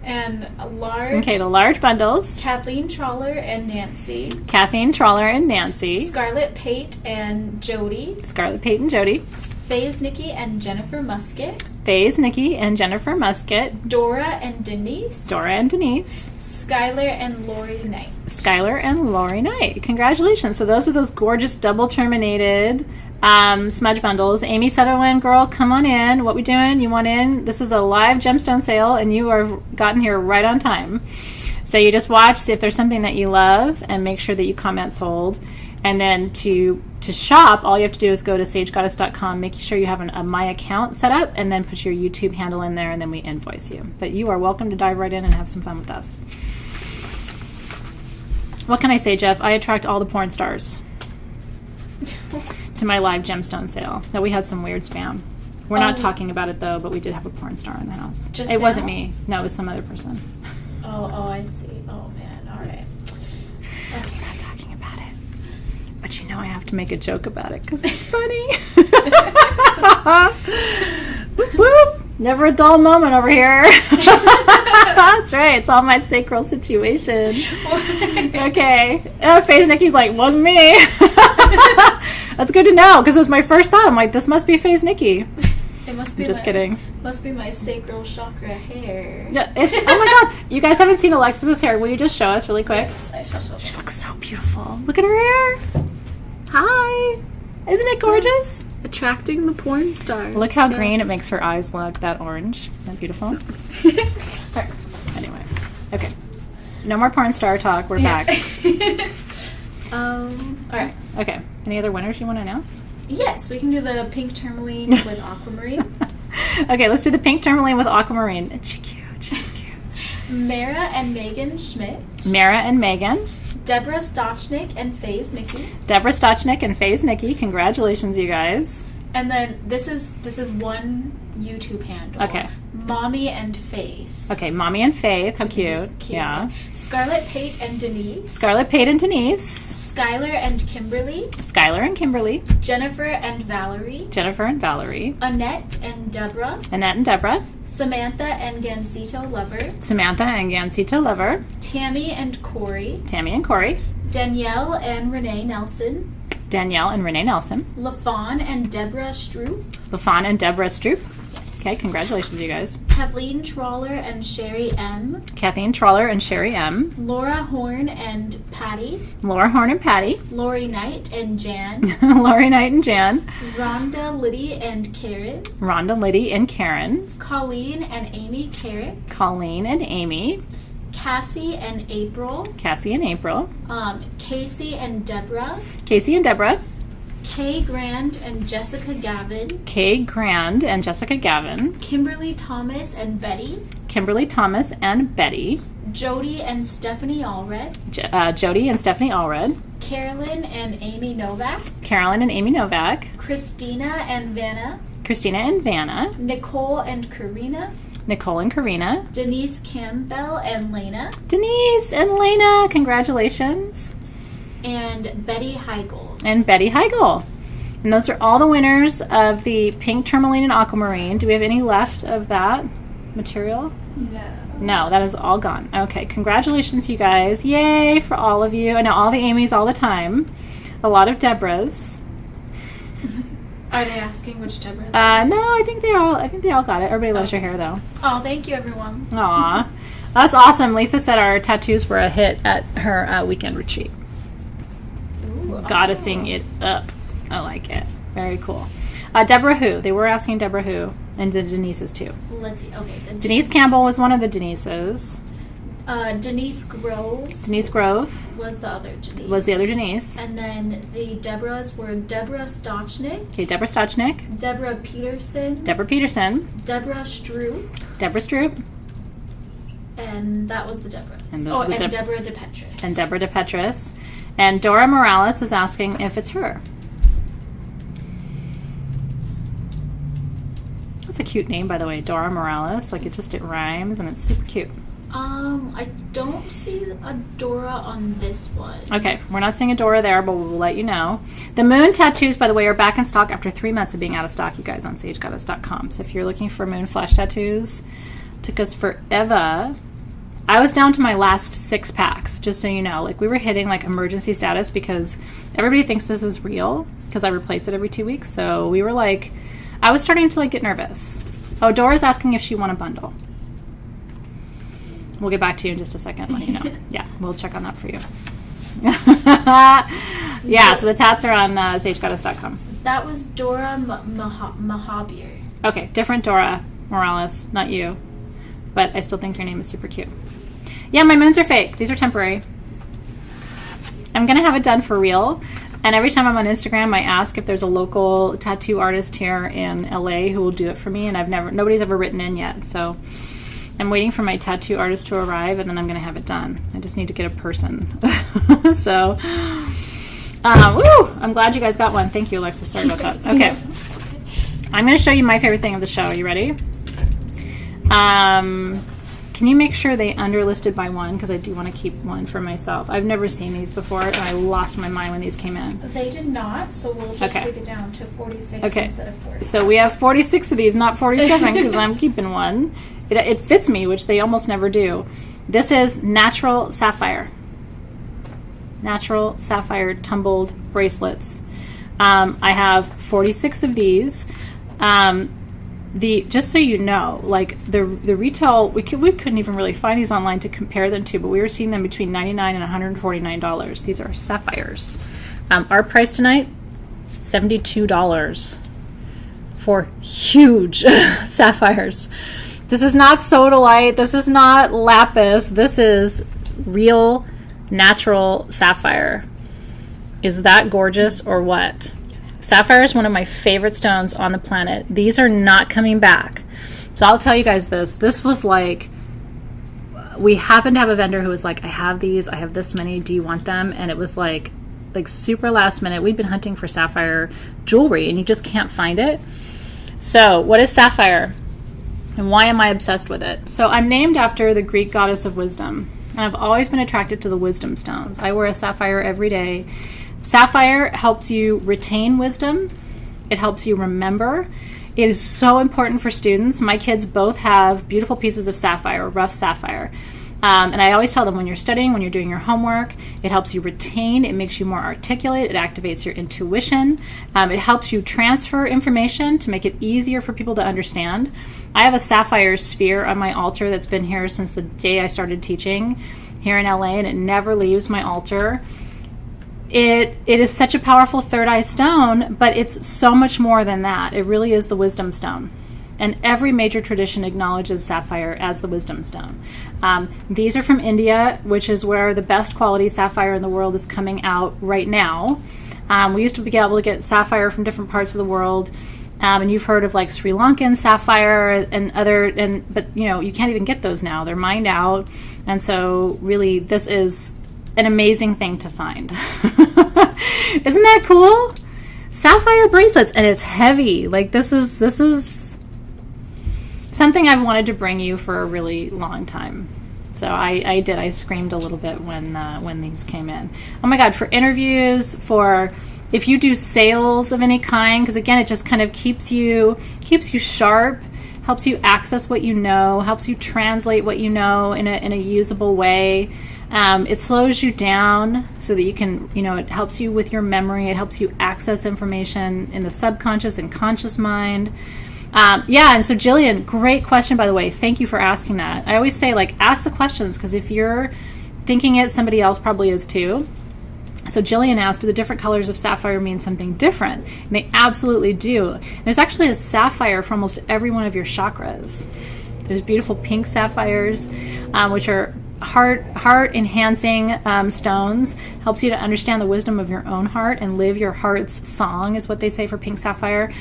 And a large. Okay, the large bundles. Kathleen Trawler and Nancy. Kathleen Trawler and Nancy. Scarlett Pate and Jody. Scarlett Pate and Jody. Faze Nikki and Jennifer Musket. Faze, Nikki, and Jennifer Musket. Dora and Denise. Dora and Denise. Skylar and Lori Knight. Skylar and Lori Knight. Congratulations. So those are those gorgeous double terminated smudge bundles. Amy Sutherland, girl, come on in. What we doing? You want in? This is a live gemstone sale, and you are gotten here right on time. So you just watch, see if there's something that you love, and make sure that you comment sold. And then to shop, all you have to do is go to sagegoddess.com, make sure you have a My Account set up, and then put your YouTube handle in there, and then we invoice you. But you are welcome to dive right in and have some fun with us. What can I say, Jeff? I attract all the porn stars to my live gemstone sale. Now, we had some weird spam. We're not talking about it, though, but we did have a porn star in the house. It wasn't me. No, it was some other person. Oh, I see. Oh, man. All right. Okay. We're not talking about it. But you know I have to make a joke about it because it's funny. Whoop, whoop. Never a dull moment over here. That's right. It's all my sacral situation. Okay. Faze Nikki's like, wasn't me. That's good to know because it was my first thought. I'm like, this must be Faze Nikki. It must be. Just kidding. Must be my sacral chakra hair. Yeah. Oh my god. You guys haven't seen Alexis's hair. Will you just show us really quick? Yes, I shall show. She looks so beautiful. Look at her hair. Hi. Isn't it gorgeous? Attracting the porn stars. Look how green it makes her eyes look. That orange. Isn't that beautiful? All right. Anyway. Okay. No more porn star talk. We're back. All right. Okay. Any other winners you want to announce? Yes, we can do the pink tourmaline with aquamarine. Okay, let's do the pink tourmaline with aquamarine. She's cute. She's so cute. Mara and Megan Schmidt. Mara and Megan. Deborah Stochnik and Faze Nikki. Deborah Stochnik and Faze Nikki. Congratulations, you guys. And then this is one YouTube handle. Okay. Mommy and Faith. Okay, Mommy and Faith. How cute. Cute. Yeah. Scarlett Pate and Denise. Scarlett Pate and Denise. Skylar and Kimberly. Skylar and Kimberly. Jennifer and Valerie. Jennifer and Valerie. Annette and Deborah. Annette and Deborah. Samantha and Gansito Lover. Samantha and Gansito Lover. Tammy and Corey. Tammy and Corey. Danielle and Renee Nelson. Danielle and Renee Nelson. LaFawn and Deborah Stroop. LaFawn and Deborah Stroop. Yes. Okay, congratulations, you guys. Kathleen Trawler and Sherry M. Kathleen Trawler and Sherry M. Laura Horn and Patty. Laura Horn and Patty. Lori Knight and Jan. Lori Knight and Jan. Rhonda, Liddy, and Karen. Rhonda, Liddy, and Karen. Colleen and Amy Carrick. Colleen and Amy. Cassie and April. Cassie and April. Casey and Deborah. Casey and Deborah. Kay Grand and Jessica Gavin. Kay Grand and Jessica Gavin. Kimberly Thomas and Betty. Kimberly Thomas and Betty. Jody and Stephanie Allred. Jody and Stephanie Allred. Carolyn and Amy Novak. Carolyn and Amy Novak. Christina and Vanna. Christina and Vanna. Nicole and Karina. Nicole and Karina. Denise Campbell and Lena. Denise and Lena, congratulations. And Betty Heigl. And Betty Heigl. And those are all the winners of the pink tourmaline and aquamarine. Do we have any left of that material? No. No, that is all gone. Okay, congratulations, you guys. Yay for all of you. I know all the Amy's all the time. A lot of Deborahs. Are they asking which Deborah is? No, I think they all got it. Everybody loves your hair, though. Oh, thank you, everyone. Aw. That's awesome. Lisa said our tattoos were a hit at her weekend retreat. Ooh, Goddessing it up. I like it. Very cool. Deborah who? They were asking Deborah who. And the Denise's, too. Let's see. Okay. Denise Campbell was one of the Denises. Denise Grove. Denise Grove was the other Denise. Was the other Denise. And then the Deborahs were Deborah Stochnick. Okay, Deborah Stochnick. Deborah Peterson. Deborah Peterson. Deborah Stroop. Deborah Stroop. And that was the Deborah. And Deborah DePetris. And Deborah DePetris. And Dora Morales is asking if it's her. That's a cute name, by the way, Dora Morales. Like, it rhymes, and it's super cute. I don't see a Dora on this one. Okay, we're not seeing a Dora there, but we'll let you know. The moon tattoos, by the way, are back in stock after 3 months of being out of stock, you guys, on sagegoddess.com. So if you're looking for moon flash tattoos, took us forever. I was down to my last 6 packs, just so you know. Like, we were hitting, like, emergency status because everybody thinks this is real because I replace it every 2 weeks. So we were, like, I was starting to, like, get nervous. Oh, Dora's asking if she won a bundle. We'll get back to you in just a second, let you know. Yeah, we'll check on that for you. Yeah, so the tats are on sagegoddess.com. That was Dora Mahabir. Okay, different Dora Morales, not you. But I still think your name is super cute. Yeah, my moons are fake. These are temporary. I'm going to have it done for real. And every time I'm on Instagram, I ask if there's a local tattoo artist here in LA who will do it for me. And nobody's ever written in yet. So I'm waiting for my tattoo artist to arrive, and then I'm going to have it done. I just need to get a person. So, woo! I'm glad you guys got one. Thank you, Alexa. Sorry about that. Okay. I'm going to show you my favorite thing of the show. Are you ready? Can you make sure they underlisted by one? Because I do want to keep one for myself. I've never seen these before, and I lost my mind when these came in. They did not, so we'll just take it down to 46 instead of 40. So we have 46 of these, not 47, because I'm keeping one. It fits me, which they almost never do. This is natural sapphire. Natural sapphire tumbled bracelets. I have 46 of these. Just so you know, like the retail, we couldn't even really find these online to compare them to, but we were seeing them between $99 and $149. These are sapphires. Our price tonight, $72 for huge sapphires. This is not sodalite. This is not lapis. This is real natural sapphire. Is that gorgeous or what? Sapphire is one of my favorite stones on the planet. These are not coming back. So I'll tell you guys this. This was like, we happened to have a vendor who was like, I have these. I have this many. Do you want them? And it was like super last minute. We'd been hunting for sapphire jewelry, and you just can't find it. So what is sapphire? And why am I obsessed with it? So I'm named after the Greek goddess of wisdom. And I've always been attracted to the wisdom stones. I wear a sapphire every day. Sapphire helps you retain wisdom. It helps you remember. It is so important for students. My kids both have beautiful pieces of sapphire, rough sapphire. And I always tell them, when you're studying, when you're doing your homework, it helps you retain. It makes you more articulate. It activates your intuition. It helps you transfer information to make it easier for people to understand. I have a sapphire sphere on my altar that's been here since the day I started teaching here in LA, and it never leaves my altar. It is such a powerful third eye stone, but it's so much more than that. It really is the wisdom stone. And every major tradition acknowledges sapphire as the wisdom stone. These are from India, which is where the best quality sapphire in the world is coming out right now. We used to be able to get sapphire from different parts of the world. And you've heard of like Sri Lankan sapphire and but you can't even get those now. They're mined out. And so really this is an amazing thing to find. Isn't that cool? Sapphire bracelets, and it's heavy. Like this is something I've wanted to bring you for a really long time. So I did. I screamed a little bit when these came in. Oh my God! For interviews, for if you do sales of any kind, because again, it just kind of keeps you sharp, helps you access what you know, helps you translate what you know in a usable way. It slows you down so that you can, it helps you with your memory. It helps you access information in the subconscious and conscious mind. And so Jillian, great question, by the way. Thank you for asking that. I always say, ask the questions, because if you're thinking it, somebody else probably is too. So Jillian asked, do the different colors of sapphire mean something different? And they absolutely do. There's actually a sapphire for almost every one of your chakras. There's beautiful pink sapphires, which are heart enhancing stones. Helps you to understand the wisdom of your own heart and live your heart's song, is what they say for pink sapphire.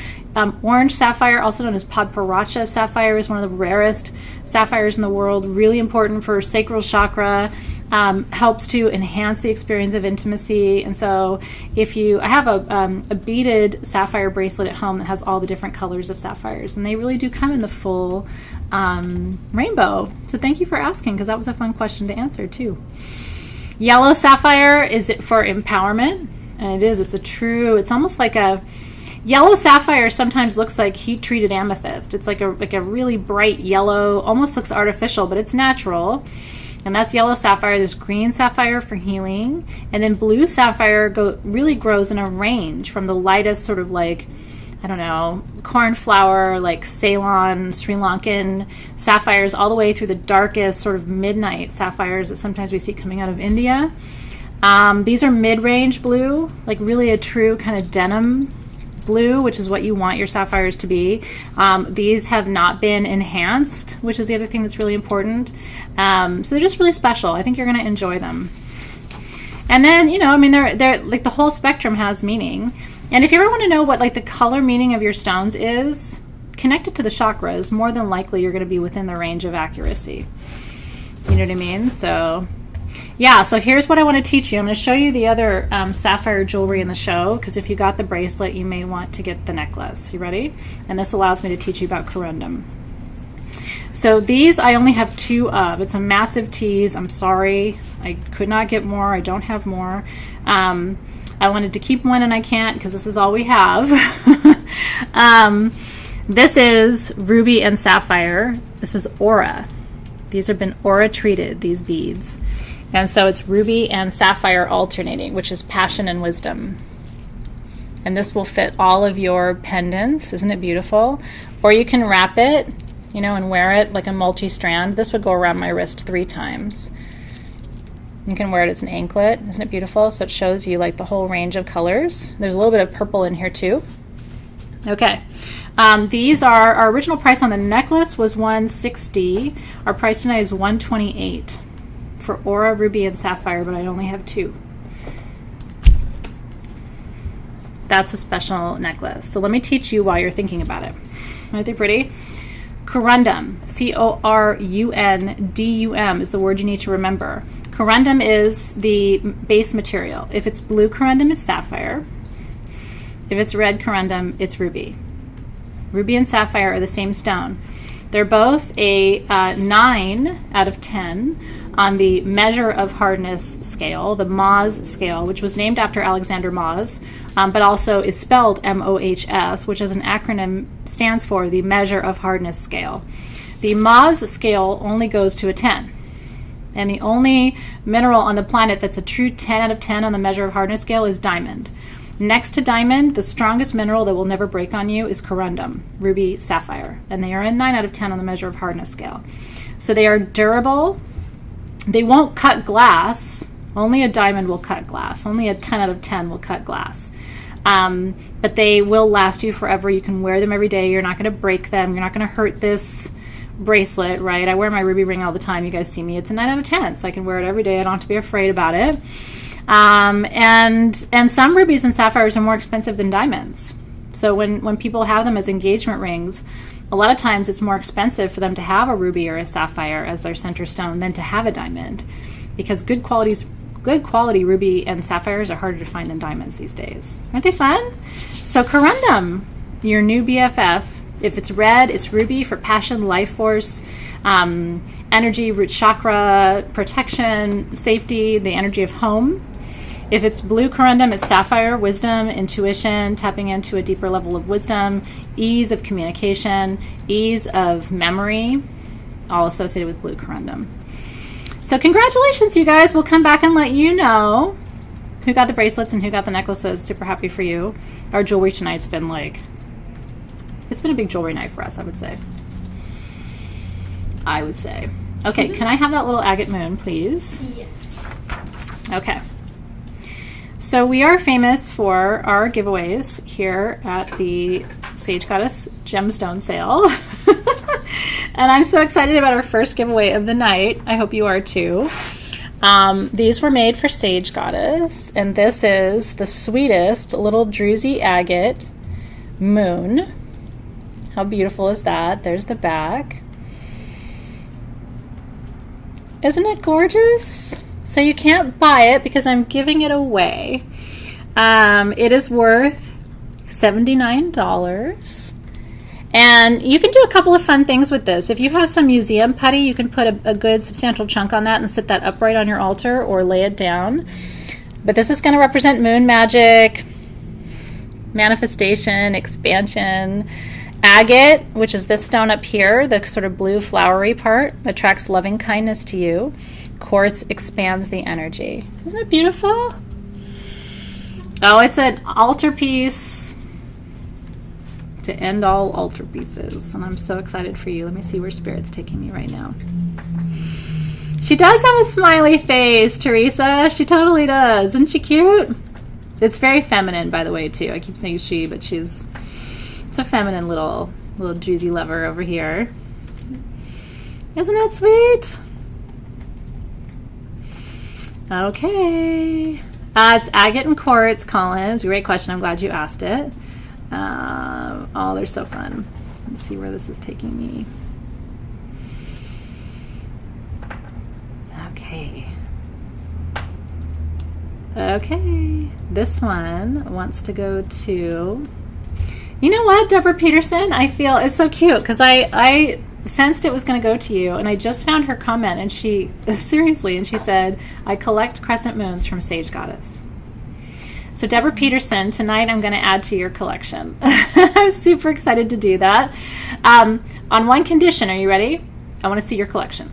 Orange sapphire, also known as Padparacha sapphire, is one of the rarest sapphires in the world. Really important for sacral chakra. Helps to enhance the experience of intimacy. And so I have a beaded sapphire bracelet at home that has all the different colors of sapphires, and they really do come in the full rainbow. So thank you for asking, because that was a fun question to answer too. Yellow sapphire is it for empowerment, and it is. It's almost like a yellow sapphire. Sometimes looks like heat treated amethyst. It's like a really bright yellow, almost looks artificial, but it's natural. And that's yellow sapphire. There's green sapphire for healing. And then blue sapphire really grows in a range from the lightest sort of like, I don't know, cornflower, like Ceylon, Sri Lankan sapphires, all the way through the darkest sort of midnight sapphires that sometimes we see coming out of India. These are mid-range blue, like really a true kind of denim blue, which is what you want your sapphires to be. These have not been enhanced, which is the other thing that's really important. So they're just really special. I think you're going to enjoy them. And then, they're like the whole spectrum has meaning. And if you ever want to know what like the color meaning of your stones is, connected to the chakras, more than likely you're going to be within the range of accuracy. You know what I mean? So yeah, so here's what I want to teach you. I'm going to show you the other sapphire jewelry in the show, because if you got the bracelet, you may want to get the necklace. You ready? And this allows me to teach you about corundum. So these I only have 2 of. It's a massive tease. I'm sorry. I could not get more. I don't have more. I wanted to keep one and I can't, because this is all we have. This is ruby and sapphire. This is aura. These have been aura treated, these beads. And so it's ruby and sapphire alternating, which is passion and wisdom. And this will fit all of your pendants. Isn't it beautiful? Or you can wrap it, and wear it like a multi-strand. This would go around my wrist 3 times. You can wear it as an anklet. Isn't it beautiful? So it shows you like the whole range of colors. There's a little bit of purple in here too. Okay. These are, our original price on the necklace was $160. Our price tonight is $128 for aura, ruby, and sapphire, but I only have 2. That's a special necklace. So let me teach you while you're thinking about it. Aren't they pretty? Corundum, Corundum is the word you need to remember. Corundum is the base material. If it's blue corundum, it's sapphire. If it's red corundum, it's ruby. Ruby and sapphire are the same stone. They're both a 9 out of 10 on the measure of hardness scale, the Mohs scale, which was named after Alexander Mohs, but also is spelled MOHS, which as an acronym stands for the measure of hardness scale. The Mohs scale only goes to a 10. And the only mineral on the planet that's a true 10 out of 10 on the measure of hardness scale is diamond. Next to diamond, the strongest mineral that will never break on you is corundum, ruby, sapphire. And they are a 9 out of 10 on the measure of hardness scale. So they are durable. They won't cut glass. Only a diamond will cut glass. Only a 10 out of 10 will cut glass. But they will last you forever. You can wear them every day. You're not going to break them. You're not going to hurt this bracelet, right? I wear my ruby ring all the time. You guys see me. It's a 9 out of 10, so I can wear it every day. I don't have to be afraid about it. And some rubies and sapphires are more expensive than diamonds. So when people have them as engagement rings, a lot of times it's more expensive for them to have a ruby or a sapphire as their center stone than to have a diamond, because good quality ruby and sapphires are harder to find than diamonds these days. Aren't they fun? So corundum, your new BFF. If it's red, it's ruby for passion, life force, energy, root chakra, protection, safety, the energy of home. If it's blue corundum, it's sapphire, wisdom, intuition, tapping into a deeper level of wisdom, ease of communication, ease of memory, all associated with blue corundum. So congratulations, you guys. We'll come back and let you know who got the bracelets and who got the necklaces. Super happy for you. Our jewelry tonight's been it's been a big jewelry night for us, I would say. Okay, can I have that little agate moon, please? Yes. Okay. So we are famous for our giveaways here at the Sage Goddess Gemstone sale. And I'm so excited about our first giveaway of the night. I hope you are too. These were made for Sage Goddess, and this is the sweetest little druzy agate moon. How beautiful is that? There's the back. Isn't it gorgeous? So you can't buy it because I'm giving it away. It is worth $79. And you can do a couple of fun things with this. If you have some museum putty, you can put a good substantial chunk on that and sit that upright on your altar or lay it down. But this is going to represent moon magic, manifestation, expansion. Agate, which is this stone up here, the sort of blue flowery part, attracts loving kindness to you. Quartz expands the energy. Isn't it beautiful? Oh, it's an altar piece to end all altar pieces. And I'm so excited for you. Let me see where Spirit's taking me right now. She does have a smiley face, Teresa. She totally does. Isn't she cute? It's very feminine, by the way, too. I keep saying she, but it's a feminine little juicy lover over here. Isn't it sweet? Okay. It's agate and quartz, Colin. It's a great question. I'm glad you asked it. Oh, they're so fun. Let's see where this is taking me. Okay. Okay. This one wants to go to... You know what, Deborah Peterson? I feel it's so cute because I sensed it was going to go to you, and I just found her comment, and she said, I collect crescent moons from Sage Goddess. So Deborah Peterson, tonight I'm going to add to your collection. I'm super excited to do that. On one condition, are you ready? I want to see your collection.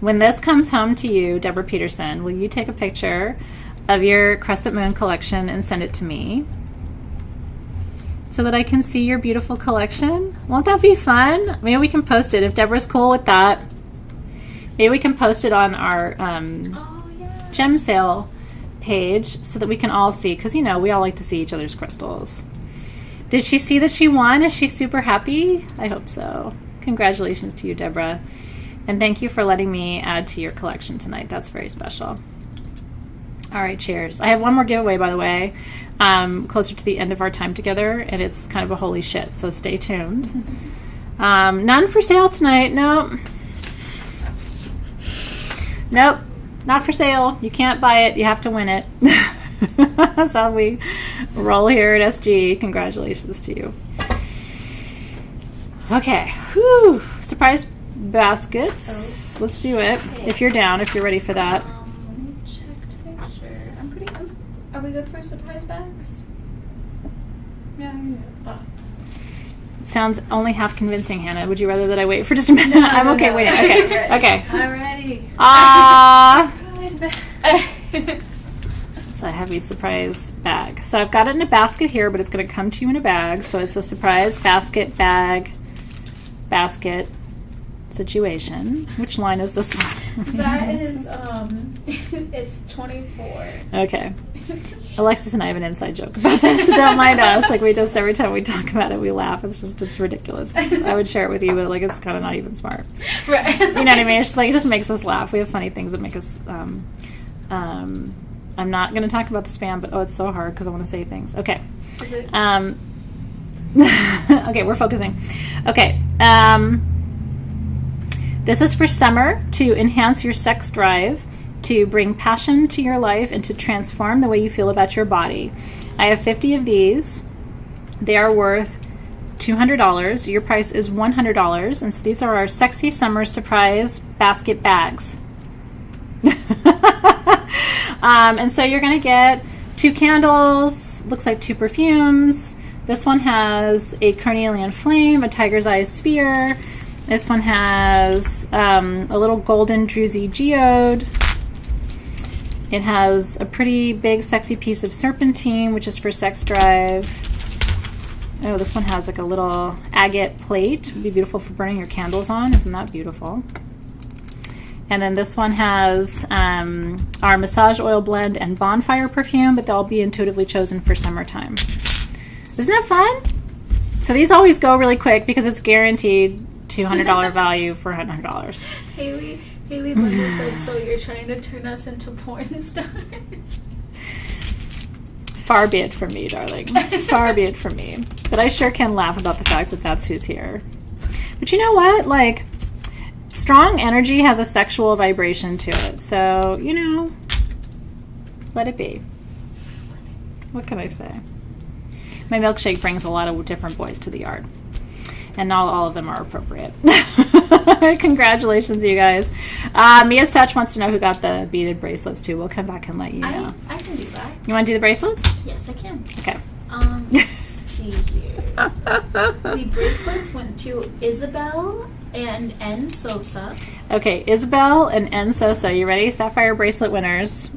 When this comes home to you, Deborah Peterson, will you take a picture of your crescent moon collection and send it to me, so that I can see your beautiful collection? Won't that be fun? Maybe we can post it if Deborah's cool with that. Maybe we can post it on our gem sale page so that we can all see, because we all like to see each other's crystals. Did she see that she won? Is she super happy? I hope so. Congratulations to you, Deborah. And thank you for letting me add to your collection tonight. That's very special. All right, cheers. I have one more giveaway, by the way, closer to the end of our time together, and it's kind of a holy shit, so stay tuned. None for sale tonight. Nope, not for sale. You can't buy it. You have to win it. That's how we roll here at SG. Congratulations to you. Okay. Whew. Surprise baskets. Let's do it. Okay. If you're down, if you're ready for that. Are we good for surprise bags? Yeah. Oh. Sounds only half convincing, Hannah. Would you rather that I wait for just a minute? No, I'm okay waiting. Okay. Okay. I'm ready. Surprise bag. It's a heavy surprise bag. So I've got it in a basket here, but it's going to come to you in a bag. So it's a surprise basket, bag, basket situation. Which line is this one? That is, it's 24. Okay. Alexis and I have an inside joke about this, so don't mind us. Like, every time we talk about it, we laugh. It's ridiculous. I would share it with you, but, it's kind of not even smart. Right. You know what I mean? It's just, it just makes us laugh. We have funny things that make us, I'm not going to talk about the spam, but, it's so hard because I want to say things. Okay. Is it? Okay, we're focusing. Okay. This is for summer to enhance your sex drive, to bring passion to your life, and to transform the way you feel about your body. I have 50 of these. They are worth $200. Your price is $100. And so these are our sexy summer surprise basket bags. And so you're going to get 2 candles, looks like 2 perfumes. This one has a carnelian flame, a tiger's eye sphere. This one has a little golden druzy geode. It has a pretty big, sexy piece of serpentine, which is for sex drive. Oh, this one has a little agate plate. It would be beautiful for burning your candles on. Isn't that beautiful? And then this one has our massage oil blend and bonfire perfume, but they'll all be intuitively chosen for summertime. Isn't that fun? So these always go really quick because it's guaranteed $200 value for $100. Haley Bundle said, so you're trying to turn us into porn stars? Far be it from me, darling. Far be it from me. But I sure can laugh about the fact that that's who's here. But you know what? Like, strong energy has a sexual vibration to it. So, you know, let it be. What can I say? My milkshake brings a lot of different boys to the yard. And not all of them are appropriate. Congratulations, you guys. Mia's Touch wants to know who got the beaded bracelets, too. We'll come back and let you know. I can do that. You want to do the bracelets? Yes, I can. Okay. Let's see here. The bracelets went to Isabel and N. Sosa. Okay, Isabel and N. Sosa. You ready? Sapphire bracelet winners.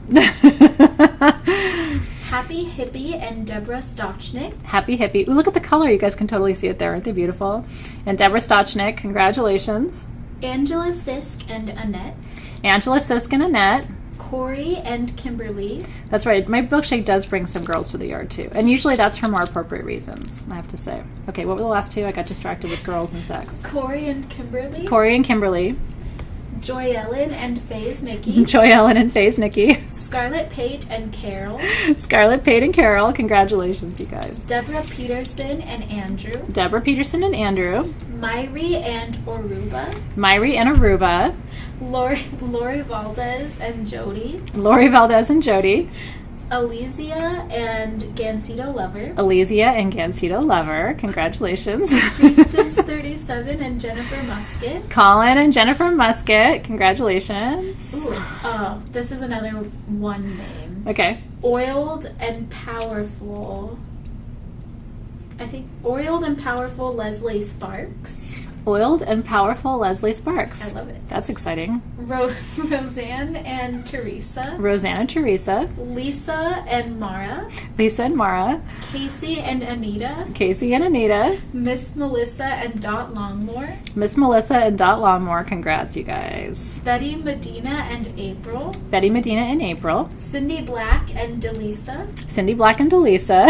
Happy Hippie and Deborah Stochnik. Happy Hippie. Ooh, look at the color. You guys can totally see it there. Aren't they beautiful? And Deborah Stochnik, congratulations. Angela Sisk and Annette. Angela Sisk and Annette. Corey and Kimberly. That's right. My milkshake does bring some girls to the yard, too. And usually that's for more appropriate reasons, I have to say. Okay, what were the last two? I got distracted with girls and sex. Corey and Kimberly. Corey and Kimberly. Joy Ellen and Faze Nikki. Joy Ellen and Faze Nikki. Scarlett Pate and Carol. Scarlett Pate and Carol. Congratulations, you guys. Deborah Peterson and Andrew. Deborah Peterson and Andrew. Myri and Oruba. Myri and Aruba. Lori Valdez and Jody. Lori Valdez and Jody. Elysia and Gansito Lover. Elysia and Gansito Lover. Congratulations. Priestess 37 and Jennifer Musket. Colin and Jennifer Musket. Congratulations. Ooh, this is another one name. Okay. Oiled and Powerful. I think Oiled and Powerful Leslie Sparks. Oiled and Powerful Leslie Sparks. I love it. That's exciting. Roseanne and Teresa. Roseanne and Teresa. Lisa and Mara. Lisa and Mara. Casey and Anita. Casey and Anita. Miss Melissa and Dot Longmore. Miss Melissa and Dot Longmore. Congrats, you guys. Betty Medina and April. Betty Medina and April. Cindy Black and Delisa. Cindy Black and Delisa.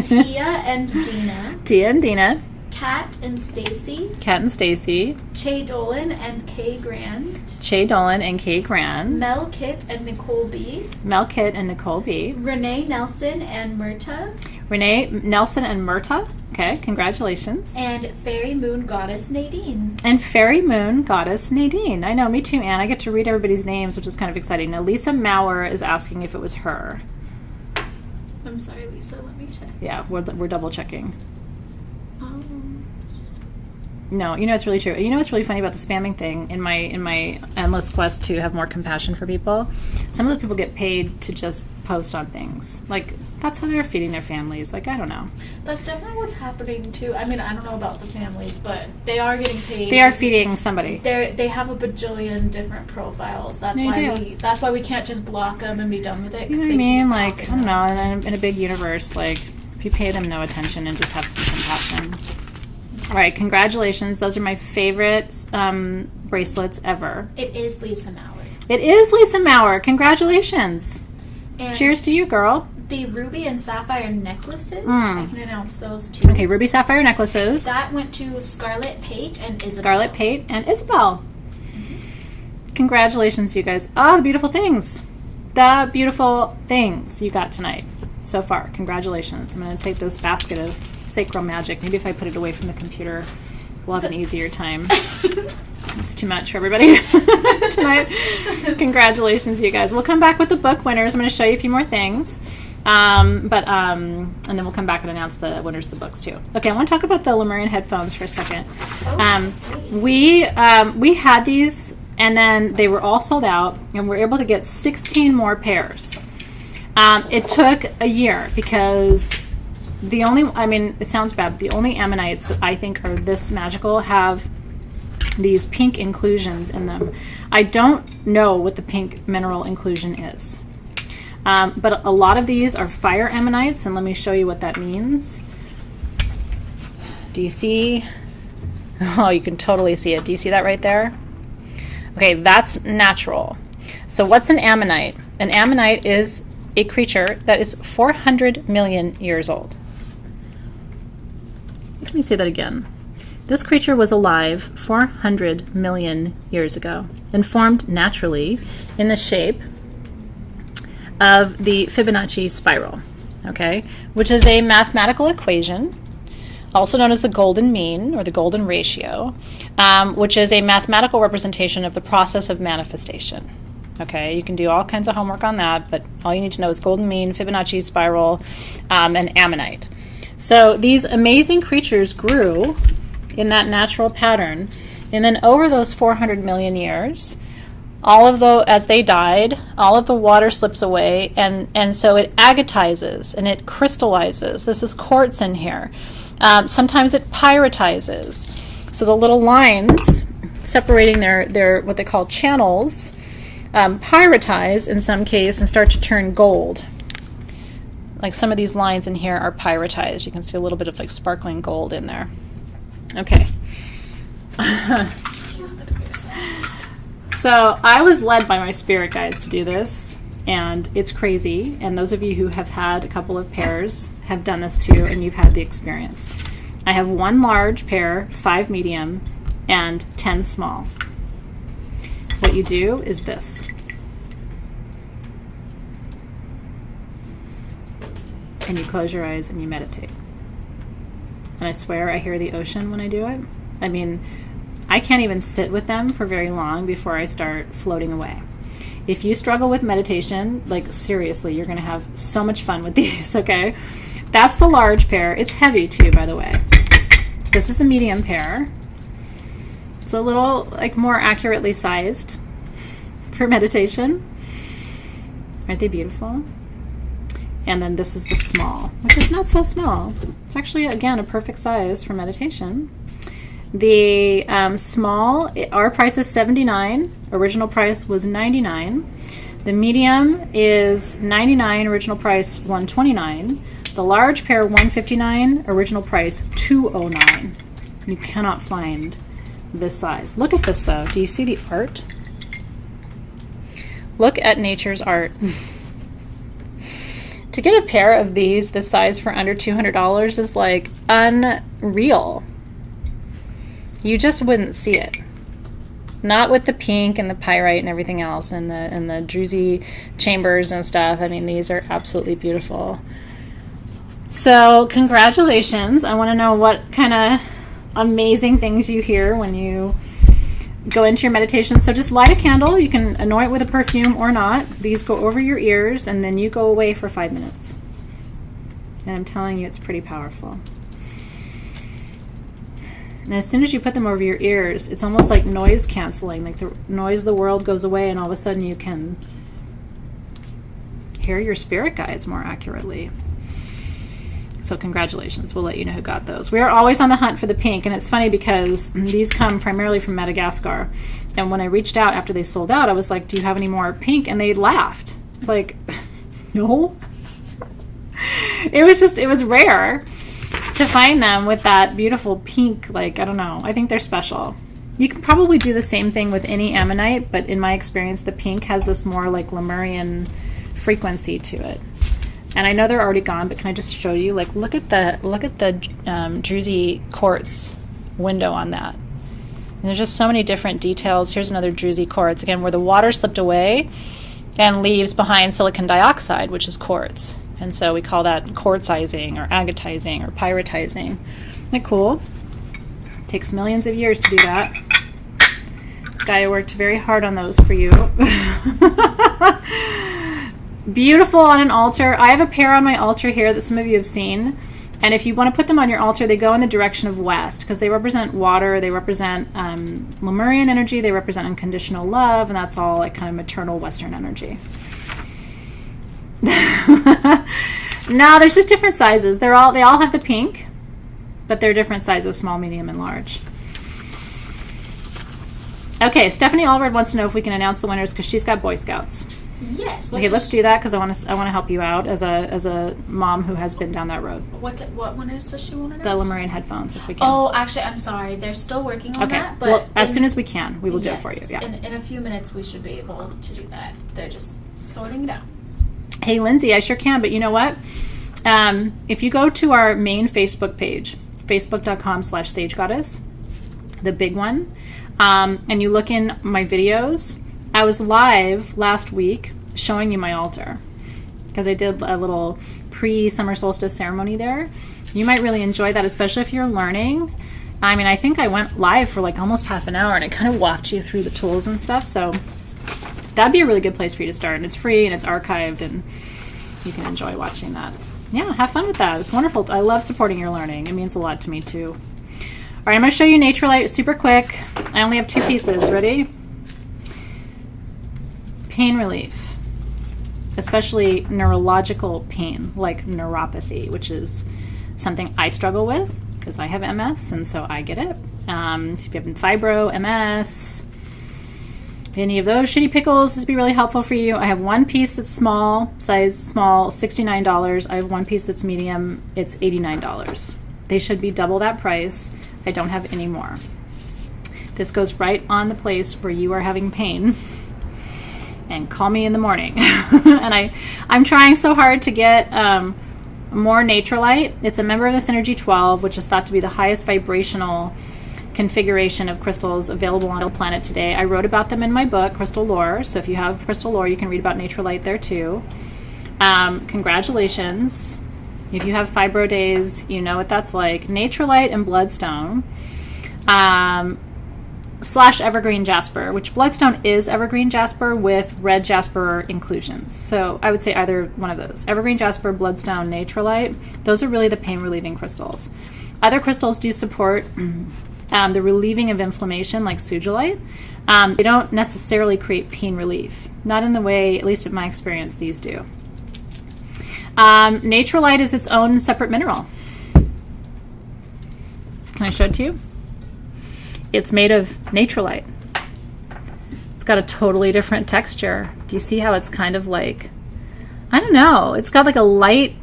Tia and Dina. Tia and Dina. Kat and Stacy. Kat and Stacy. Che Dolan and Kay Grand. Che Dolan and Kay Grand. Mel Kit and Nicole B. Mel Kit and Nicole B. Renee Nelson and Myrta. Renee Nelson and Myrta. Okay, congratulations. And Fairy Moon Goddess Nadine. And Fairy Moon Goddess Nadine. I know, me too, Anne. I get to read everybody's names, which is kind of exciting. Now, Lisa Maurer is asking if it was her. I'm sorry, Lisa. Let me check. Yeah, we're double checking. No, you know it's really true. You know what's really funny about the spamming thing in my endless quest to have more compassion for people? Some of those people get paid to just post on things. Like, that's how they're feeding their families. Like, I don't know. That's definitely what's happening too. I mean, I don't know about the families, but they are getting paid. They are feeding somebody. They have a bajillion different profiles. That's why we can't just block them and be done with it. You know what I mean? Like, I don't know. In a big universe, like, if you pay them no attention and just have some compassion. All right, congratulations. Those are my favorite bracelets ever. It is Lisa Maurer. It is Lisa Maurer. Congratulations. And cheers to you, girl. The ruby and sapphire necklaces, I can announce those too. Okay, ruby sapphire necklaces. That went to Scarlett Pate and Isabel. Scarlett Pate and Isabel. Mm-hmm. Congratulations, you guys. Oh, the beautiful things. The beautiful things you got tonight so far. Congratulations. I'm going to take this basket of Sacral Magic. Maybe if I put it away from the computer, we'll have an easier time. It's too much for everybody tonight. Congratulations, you guys. We'll come back with the book winners. I'm going to show you a few more things. And then we'll come back and announce the winners of the books, too. Okay, I want to talk about the Lemurian headphones for a second. We had these, and then they were all sold out, and we were able to get 16 more pairs. It took a year because it sounds bad, but the only ammonites that I think are this magical have these pink inclusions in them. I don't know what the pink mineral inclusion is. But a lot of these are fire ammonites, and let me show you what that means. Do you see? Oh, you can totally see it. Do you see that right there? Okay, that's natural. So what's an ammonite? An ammonite is a creature that is 400 million years old. Let me say that again. This creature was alive 400 million years ago and formed naturally in the shape of the Fibonacci spiral, okay, which is a mathematical equation, also known as the golden mean or the golden ratio, which is a mathematical representation of the process of manifestation. Okay, you can do all kinds of homework on that, but all you need to know is golden mean, Fibonacci spiral, and ammonite. So these amazing creatures grew in that natural pattern, and then over those 400 million years, as they died, all of the water slips away, and so it agatizes and it crystallizes. This is quartz in here. Sometimes it pyritizes. So the little lines separating their what they call channels pyritize in some case and start to turn gold. Like some of these lines in here are pyritized. You can see a little bit of like sparkling gold in there. Okay. So I was led by my spirit guides to do this, and it's crazy. And those of you who have had a couple of pairs have done this too, and you've had the experience. I have 1 large pair, 5 medium, and 10 small. What you do is this. And you close your eyes and you meditate. And I swear I hear the ocean when I do it. I mean, I can't even sit with them for very long before I start floating away. If you struggle with meditation, like seriously, you're going to have so much fun with these, okay? That's the large pair. It's heavy too, by the way. This is the medium pair. It's a little like more accurately sized for meditation. Aren't they beautiful? And then this is the small, which is not so small. It's actually, again, a perfect size for meditation. The small, our price is $79. Original price was $99. The medium is $99. Original price $129. The large pair $159. Original price $209. You cannot find this size. Look at this though. Do you see the art? Look at nature's art. To get a pair of these this size for under $200 is like unreal. You just wouldn't see it. Not with the pink and the pyrite and everything else and the druzy chambers and stuff. I mean, these are absolutely beautiful. So congratulations. I want to know what kind of amazing things you hear when you go into your meditation. So just light a candle. You can anoint with a perfume or not. These go over your ears and then you go away for 5 minutes. And I'm telling you, it's pretty powerful. And as soon as you put them over your ears, it's almost like noise canceling. Like the noise of the world goes away and all of a sudden you can hear your spirit guides more accurately. So congratulations. We'll let you know who got those. We are always on the hunt for the pink, and it's funny because these come primarily from Madagascar. And when I reached out after they sold out, I was like, do you have any more pink? And they laughed. It's like, no. It was rare to find them with that beautiful pink, like, I don't know. I think they're special. You can probably do the same thing with any ammonite, but in my experience, the pink has this more like Lemurian frequency to it. And I know they're already gone, but can I just show you? Like, look at the druzy quartz window on that. And there's just so many different details. Here's another druzy quartz, again, where the water slipped away and leaves behind silicon dioxide, which is quartz. And so we call that quartzizing or agatizing or pyritizing. Isn't that cool? Takes millions of years to do that. Gaia worked very hard on those for you. Beautiful on an altar. I have a pair on my altar here that some of you have seen. And if you want to put them on your altar, they go in the direction of west because they represent water, they represent Lemurian energy, they represent unconditional love, and that's all like kind of maternal Western energy. No, there's just different sizes. They all have the pink, but they're different sizes, small, medium, and large. Okay, Stephanie Allred wants to know if we can announce the winners because she's got Boy Scouts. Yes. Okay, let's do that because I want to help you out as a mom who has been down that road. What winners does she want to know? The Lemurian headphones, if we can. Oh, actually, I'm sorry. They're still working on that. But well, as soon as we can, we will do it for you. Yeah. In a few minutes, we should be able to do that. They're just sorting it out. Hey, Lindsay, I sure can. But you know what? If you go to our main Facebook page, facebook.com/sagegoddess, the big one, and you look in my videos, I was live last week showing you my altar because I did a little pre-summer solstice ceremony there. You might really enjoy that, especially if you're learning. I mean, I think I went live for like almost half an hour and I kind of walked you through the tools and stuff. So that'd be a really good place for you to start. And it's free and it's archived and you can enjoy watching that. Yeah, have fun with that. It's wonderful. I love supporting your learning. It means a lot to me too. All right, I'm going to show you Naturalite super quick. I only have 2 pieces. Ready? Pain relief. Especially neurological pain, like neuropathy, which is something I struggle with because I have MS, and so I get it. So if you have fibro, MS, any of those shitty pickles, this would be really helpful for you. I have 1 piece that's small, size small, $69. I have 1 piece that's medium, it's $89. They should be double that price. I don't have any more. This goes right on the place where you are having pain. And call me in the morning. And I'm trying so hard to get more Naturalite. It's a member of the Synergy 12, which is thought to be the highest vibrational configuration of crystals available on the planet today. I wrote about them in my book, Crystal Lore. So if you have Crystal Lore, you can read about Naturalite there too. Congratulations. If you have fibro days, you know what that's like. Naturalite and Bloodstone. / evergreen jasper, which bloodstone is evergreen jasper with red jasper inclusions. So I would say either one of those. Evergreen jasper, bloodstone, Naturalite. Those are really the pain relieving crystals. Other crystals do support the relieving of inflammation like Sugilite. They don't necessarily create pain relief. Not in the way, at least in my experience, these do. Naturalite is its own separate mineral. Can I show it to you? It's made of Naturalite. It's got a totally different texture. Do you see how it's kind of like, I don't know, it's got like a light,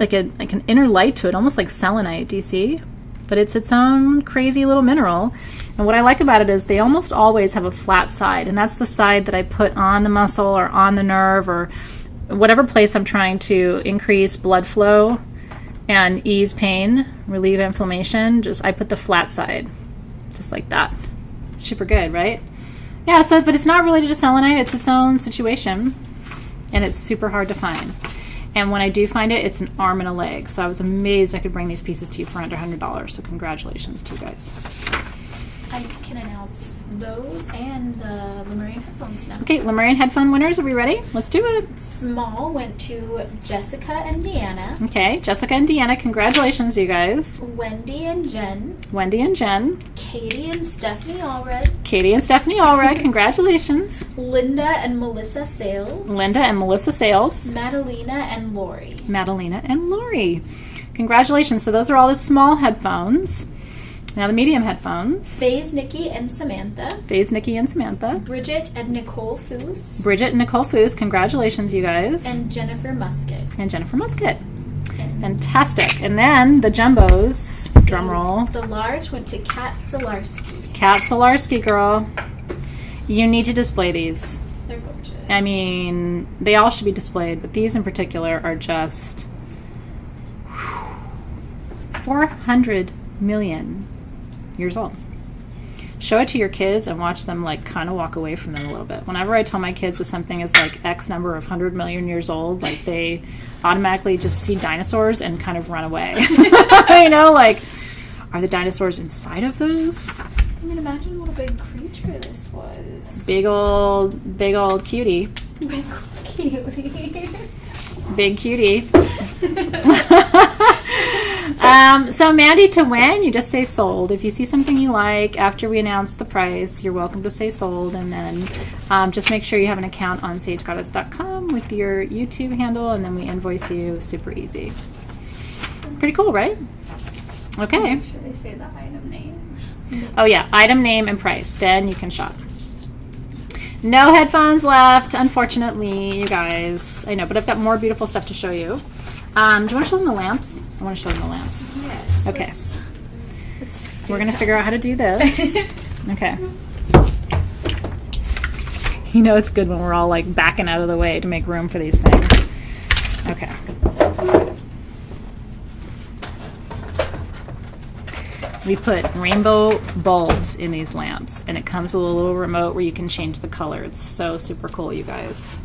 like an inner light to it, almost like selenite, do you see? But it's its own crazy little mineral. And what I like about it is they almost always have a flat side, and that's the side that I put on the muscle or on the nerve or whatever place I'm trying to increase blood flow and ease pain, relieve inflammation. I put the flat side. Just like that. Super good, right? Yeah, so, but it's not related to selenite. It's its own situation. And it's super hard to find. And when I do find it, it's an arm and a leg. So I was amazed I could bring these pieces to you for under $100. So congratulations to you guys. I can announce those and the Lemurian headphones now. Okay, Lemurian headphone winners, are we ready? Let's do it. Small went to Jessica and Deanna. Okay, Jessica and Deanna, congratulations, you guys. Wendy and Jen. Wendy and Jen. Katie and Stephanie Allred. Katie and Stephanie Allred, congratulations. Linda and Melissa Sales. Linda and Melissa Sales. Madalena and Lori. Madalena and Lori. Congratulations. So those are all the small headphones. Now the medium headphones. Faze, Nikki, and Samantha. Faze, Nikki, and Samantha. Bridget and Nicole Foos. Bridget and Nicole Foos. Congratulations, you guys. And Jennifer Musket. And Jennifer Musket. Fantastic. And then the jumbos. Drum roll. The large went to Kat Solarski. Kat Solarski, girl. You need to display these. They're gorgeous. I mean, they all should be displayed, but these in particular are just 400 million years old. Show it to your kids and watch them like kind of walk away from them a little bit. Whenever I tell my kids that something is like X number of 100 million years old, like they automatically just see dinosaurs and kind of run away. You know, like, are the dinosaurs inside of those? I mean, imagine what a big creature this was. Big old cutie. Big old cutie. Big cutie. So Mandy, to win, you just say sold. If you see something you like after we announce the price, you're welcome to say sold, and then just make sure you have an account on sagegoddess.com with your YouTube handle, and then we invoice you. Super easy. Pretty cool, right? Okay. Make sure they say the item name. Oh yeah, item name and price. Then you can shop. No headphones left, unfortunately, you guys. I know, but I've got more beautiful stuff to show you. Do you want to show them the lamps? I want to show them the lamps. Yes. Okay. Let's We're going to figure out how to do this. Okay. You know it's good when we're all like backing out of the way to make room for these things. Okay. We put rainbow bulbs in these lamps, and it comes with a little remote where you can change the color. It's so super cool, you guys.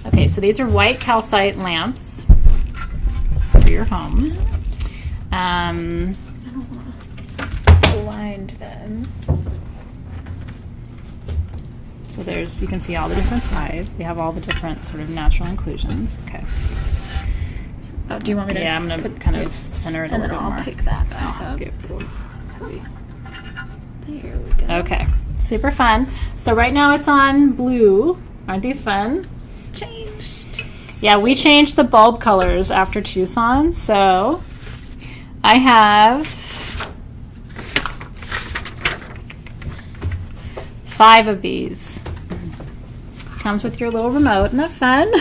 Okay, so these are white calcite lamps for your home. I don't want to blind them. So there's, you can see all the different sides. They have all the different sort of natural inclusions. Okay. Oh, do you want me to? Yeah, I'm going to kind of center it a little bit more. And then I'll pick that back up. Okay. That's heavy. There we go. Okay. Super fun. So right now it's on blue. Aren't these fun? Changed. Yeah, we changed the bulb colors after Tucson. So I have 5 of these. Comes with your little remote. Isn't that fun?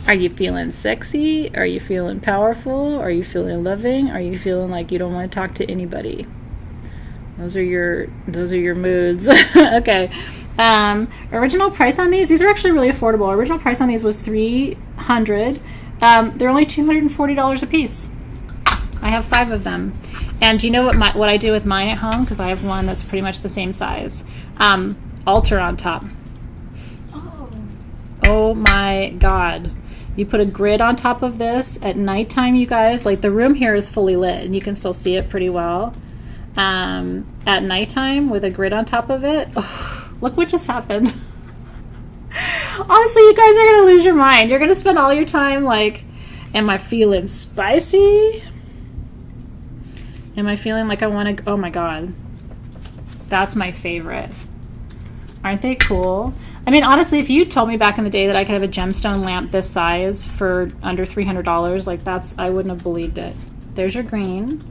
Are you feeling sexy? Are you feeling powerful? Are you feeling loving? Are you feeling like you don't want to talk to anybody? Those are your moods. Okay. Original price on these are actually really affordable. Original price on these was $300. They're only $240 a piece. I have 5 of them. And do you know what I do with mine at home? Because I have one that's pretty much the same size. Altar on top. Oh my God. You put a grid on top of this at nighttime, you guys. Like, the room here is fully lit, and you can still see it pretty well. At nighttime with a grid on top of it. Oh, look what just happened. Honestly, you guys are going to lose your mind. You're going to spend all your time like, am I feeling spicy? Am I feeling like I want to... Oh my God. That's my favorite. Aren't they cool? I mean, honestly, if you told me back in the day that I could have a gemstone lamp this size for under $300, like, I wouldn't have believed it. There's your green.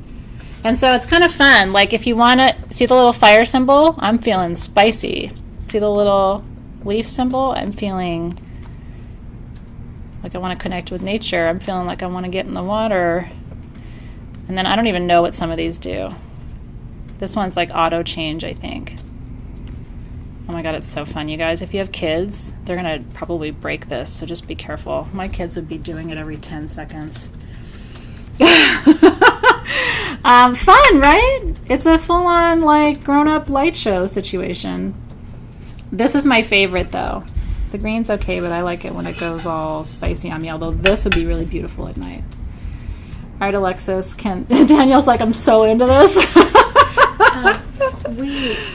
And so it's kind of fun. Like, if you want to see the little fire symbol, I'm feeling spicy. See the little leaf symbol? I'm feeling like I want to connect with nature. I'm feeling like I want to get in the water. And then I don't even know what some of these do. This one's like auto change, I think. Oh my God, it's so fun, you guys. If you have kids, they're going to probably break this, so just be careful. My kids would be doing it every 10 seconds. Fun, right? It's a full-on, like, grown-up light show situation. This is my favorite, though. The green's okay, but I like it when it goes all spicy on me, although this would be really beautiful at night. All right, Alexis. Danielle's like, I'm so into this.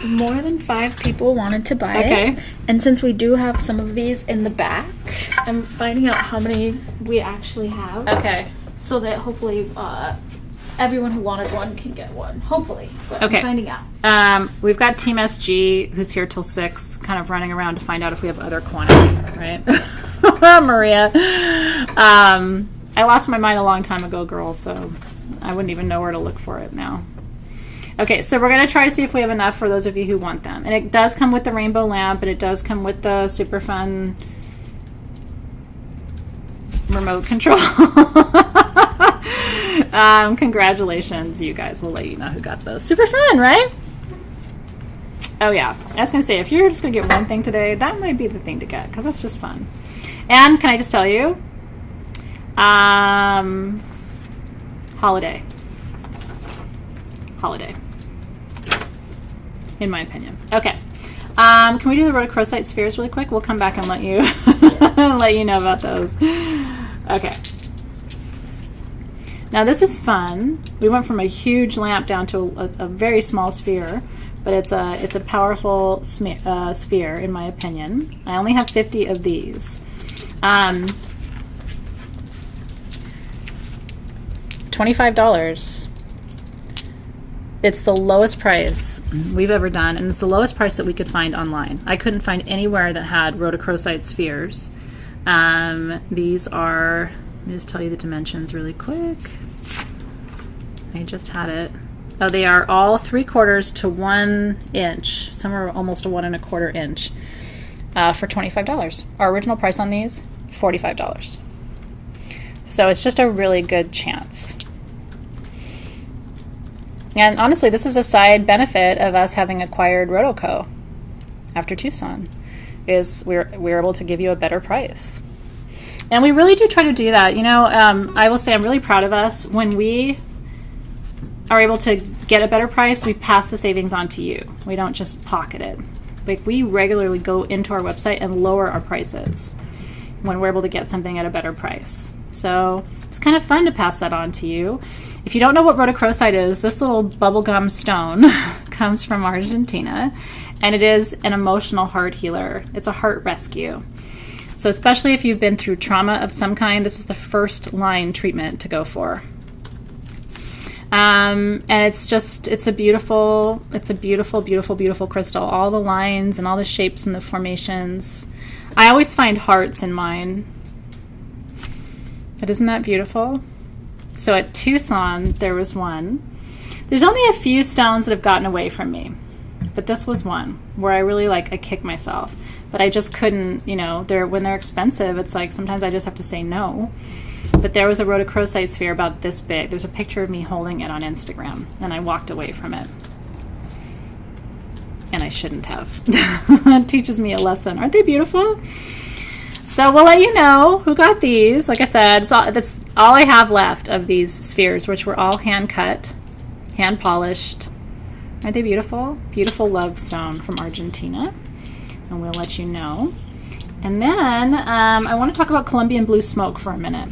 More than 5 people wanted to buy it. And since we do have some of these in the back, I'm finding out how many we actually have. Okay. So that hopefully everyone who wanted one can get one. Hopefully. But okay. I'm finding out. We've got Team SG, who's here till 6, kind of running around to find out if we have other quantity, right? Maria. I lost my mind a long time ago, girls, so I wouldn't even know where to look for it now. Okay, so we're going to try to see if we have enough for those of you who want them. And it does come with the rainbow lamp, and it does come with the super fun remote control. Congratulations, you guys. We'll let you know who got those. Super fun, right? Oh, yeah. I was going to say, if you're just going to get one thing today, that might be the thing to get, because that's just fun. And can I just tell you? Holiday. In my opinion. Okay. Can we do the Rhodochrosite Spheres really quick? We'll come back and let you know about those. Okay. Now this is fun. We went from a huge lamp down to a very small sphere, but it's a powerful sphere in my opinion. I only have 50 of these. $25. It's the lowest price we've ever done, and it's the lowest price that we could find online. I couldn't find anywhere that had Rhodochrosite Spheres. These are, let me just tell you the dimensions really quick. I just had it. Oh, they are all 3/4 to 1 inch. Some are almost a 1 1/4 inch for $25. Our original price on these, $45. So it's just a really good chance. And honestly, this is a side benefit of us having acquired Rhodoco after Tucson, is we're able to give you a better price. And we really do try to do that. You know, I will say I'm really proud of us. When we are able to get a better price, we pass the savings on to you. We don't just pocket it. Like, we regularly go into our website and lower our prices when we're able to get something at a better price. So it's kind of fun to pass that on to you. If you don't know what rhodochrosite is, this little bubblegum stone comes from Argentina, and it is an emotional heart healer. It's a heart rescue. So especially if you've been through trauma of some kind, this is the first line treatment to go for. And it's a beautiful, beautiful crystal. All the lines and all the shapes and the formations. I always find hearts in mine. But isn't that beautiful? So at Tucson, there was one. There's only a few stones that have gotten away from me. But this was one where I really, I kick myself. But I just couldn't, when they're expensive, it's like sometimes I just have to say no. But there was a rhodochrosite sphere about this big. There's a picture of me holding it on Instagram, and I walked away from it. And I shouldn't have. It teaches me a lesson. Aren't they beautiful? So we'll let you know who got these. Like I said, that's all I have left of these spheres, which were all hand-cut, hand-polished. Aren't they beautiful? Beautiful love stone from Argentina. And we'll let you know. And then I want to talk about Colombian blue smoke for a minute.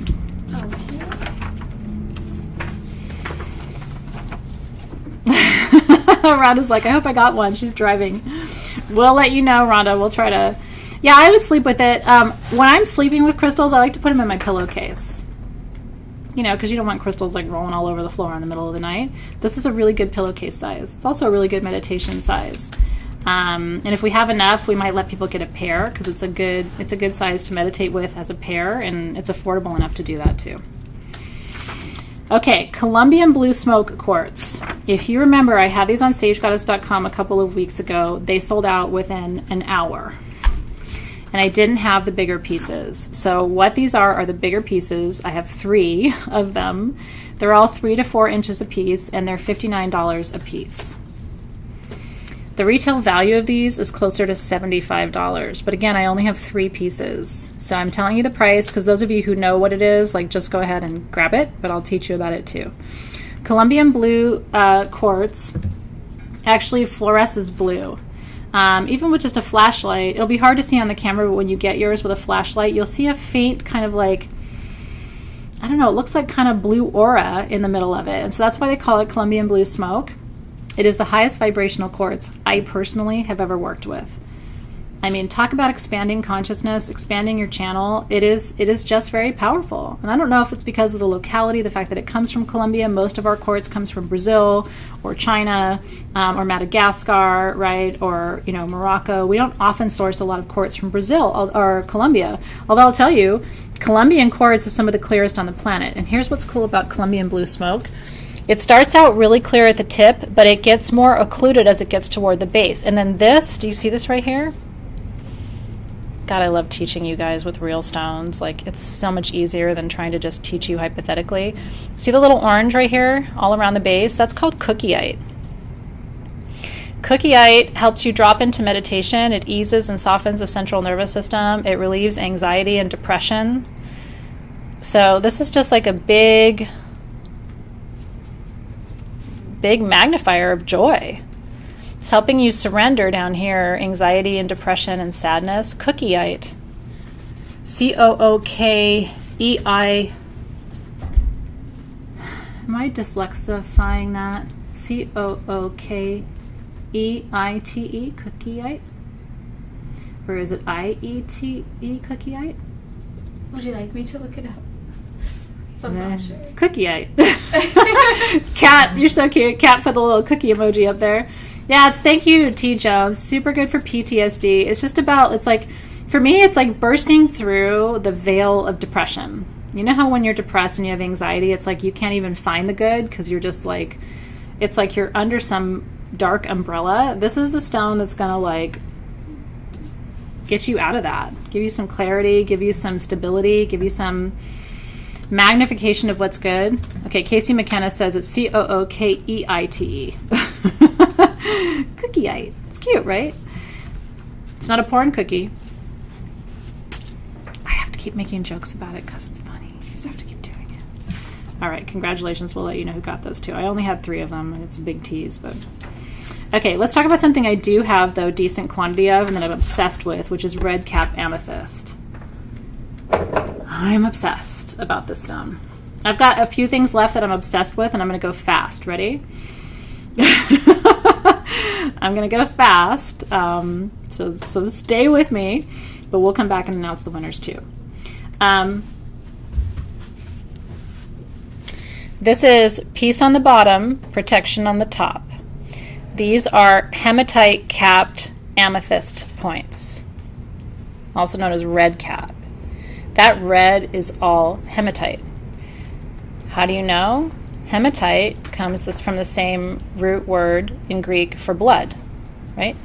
Rhonda's like, I hope I got one. She's driving. We'll let you know, Rhonda. We'll try to... Yeah, I would sleep with it. When I'm sleeping with crystals, I like to put them in my pillowcase. Because you don't want crystals rolling all over the floor in the middle of the night. This is a really good pillowcase size. It's also a really good meditation size. And if we have enough, we might let people get a pair, because it's a good size to meditate with as a pair, and it's affordable enough to do that too. Okay, Colombian blue smoke quartz. If you remember, I had these on sagegoddess.com a couple of weeks ago. They sold out within an hour. And I didn't have the bigger pieces. So what these are the bigger pieces. I have 3 of them. They're all 3 to 4 inches a piece, and they're $59 a piece. The retail value of these is closer to $75. But again, I only have 3 pieces. So I'm telling you the price, because those of you who know what it is, just go ahead and grab it, but I'll teach you about it too. Colombian blue quartz actually fluoresces blue. Even with just a flashlight, it'll be hard to see on the camera, but when you get yours with a flashlight, you'll see a faint kind of I don't know, it looks like kind of blue aura in the middle of it. And so that's why they call it Colombian blue smoke. It is the highest vibrational quartz I personally have ever worked with. I mean, talk about expanding consciousness, expanding your channel. It is just very powerful. And I don't know if it's because of the locality, the fact that it comes from Colombia. Most of our quartz comes from Brazil or China or Madagascar, right? Or, Morocco. We don't often source a lot of quartz from Brazil or Colombia. Although I'll tell you, Colombian quartz is some of the clearest on the planet. And here's what's cool about Colombian blue smoke. It starts out really clear at the tip, but it gets more occluded as it gets toward the base. And then this, do you see this right here? God, I love teaching you guys with real stones. It's so much easier than trying to just teach you hypothetically. See the little orange right here, all around the base? That's called cookieite. Cookieite helps you drop into meditation. It eases and softens the central nervous system. It relieves anxiety and depression. So this is just a big magnifier of joy. It's helping you surrender down here anxiety and depression and sadness. Cookieite. C-O-O-K-E-I. Am I dyslexifying that? C-O-O-K-E-I-T-E, cookieite? Or is it I-E-T-E, cookieite? Would you like me to look it up? So I'm not sure. Cookieite. Cat, you're so cute. Cat put the little cookie emoji up there. Yeah, thank you, T. Jones. Super good for PTSD. It's just about, for me, it's bursting through the veil of depression. You know how when you're depressed and you have anxiety, it's you can't even find the good because you're just it's you're under some dark umbrella. This is the stone that's going to get you out of that. Give you some clarity, give you some stability, give you some magnification of what's good. Okay, Casey McKenna says it's C-O-O-K-E-I-T-E. Cookieite. It's cute, right? It's not a porn cookie. I have to keep making jokes about it because it's funny. You just have to keep doing it. All right, congratulations. We'll let you know who got those two. I only had 3 of them, and it's a big tease, but... Okay, let's talk about something I do have, though, decent quantity of, and that I'm obsessed with, which is red Cap Amethyst. I'm obsessed about this stone. I've got a few things left that I'm obsessed with, and I'm going to go fast. Ready? I'm going to go fast, so stay with me, but we'll come back and announce the winners, too. This is peace on the bottom, protection on the top. These are hematite capped amethyst points, also known as red cap. That red is all hematite. How do you know? Hematite comes from the same root word in Greek for blood, right?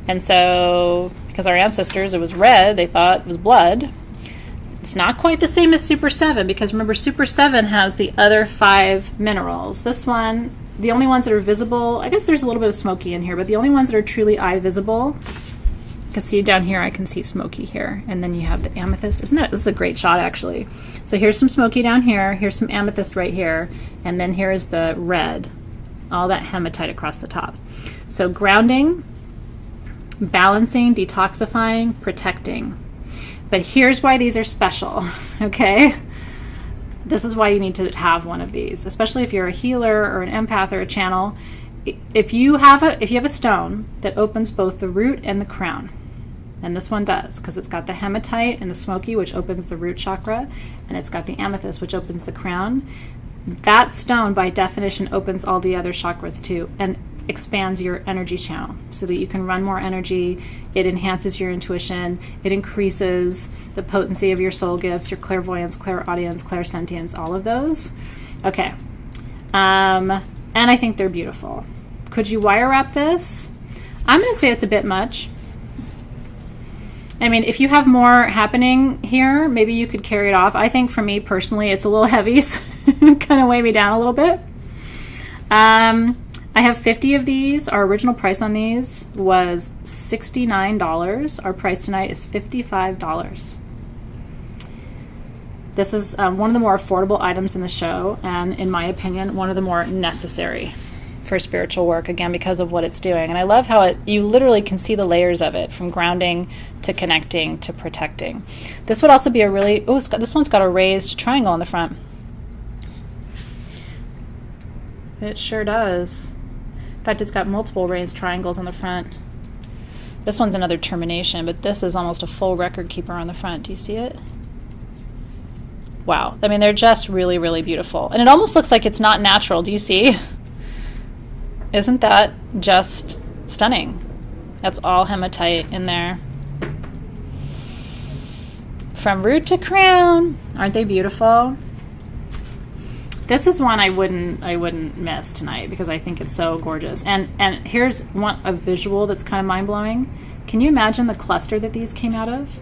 And so, because our ancestors, it was red, they thought it was blood. It's not quite the same as Super 7, because remember, Super 7 has the other 5 minerals. This one, the only ones that are visible, I guess there's a little bit of smoky in here, but the only ones that are truly eye visible, you can see down here, I can see smoky here. And then you have the amethyst. Isn't that, this is a great shot, actually. So here's some smoky down here, here's some amethyst right here, and then here's the red, all that hematite across the top. So grounding, balancing, detoxifying, protecting. But here's why these are special, okay? This is why you need to have one of these, especially if you're a healer or an empath or a channel. If you have a stone that opens both the root and the crown, and this one does, because it's got the hematite and the smoky, which opens the root chakra, and it's got the amethyst, which opens the crown, that stone, by definition, opens all the other chakras too, and expands your energy channel so that you can run more energy. It enhances your intuition. It increases the potency of your soul gifts, your clairvoyance, clairaudience, clairsentience, all of those. Okay. And I think they're beautiful. Could you wire wrap this? I'm going to say it's a bit much. I mean, if you have more happening here, maybe you could carry it off. I think for me personally, it's a little heavy, so it kind of weigh me down a little bit. I have 50 of these. Our original price on these was $69. Our price tonight is $55. This is one of the more affordable items in the show, and in my opinion, one of the more necessary for spiritual work, again, because of what it's doing. And I love how you literally can see the layers of it, from grounding to connecting to protecting. This would also be a really, this one's got a raised triangle on the front. It sure does. In fact, it's got multiple raised triangles on the front. This one's another termination, but this is almost a full record keeper on the front. Do you see it? Wow. I mean, they're just really, really beautiful. And it almost looks like it's not natural. Do you see? Isn't that just stunning? That's all hematite in there. From root to crown. Aren't they beautiful? This is one I wouldn't miss tonight, because I think it's so gorgeous. And here's a visual that's kind of mind-blowing. Can you imagine the cluster that these came out of?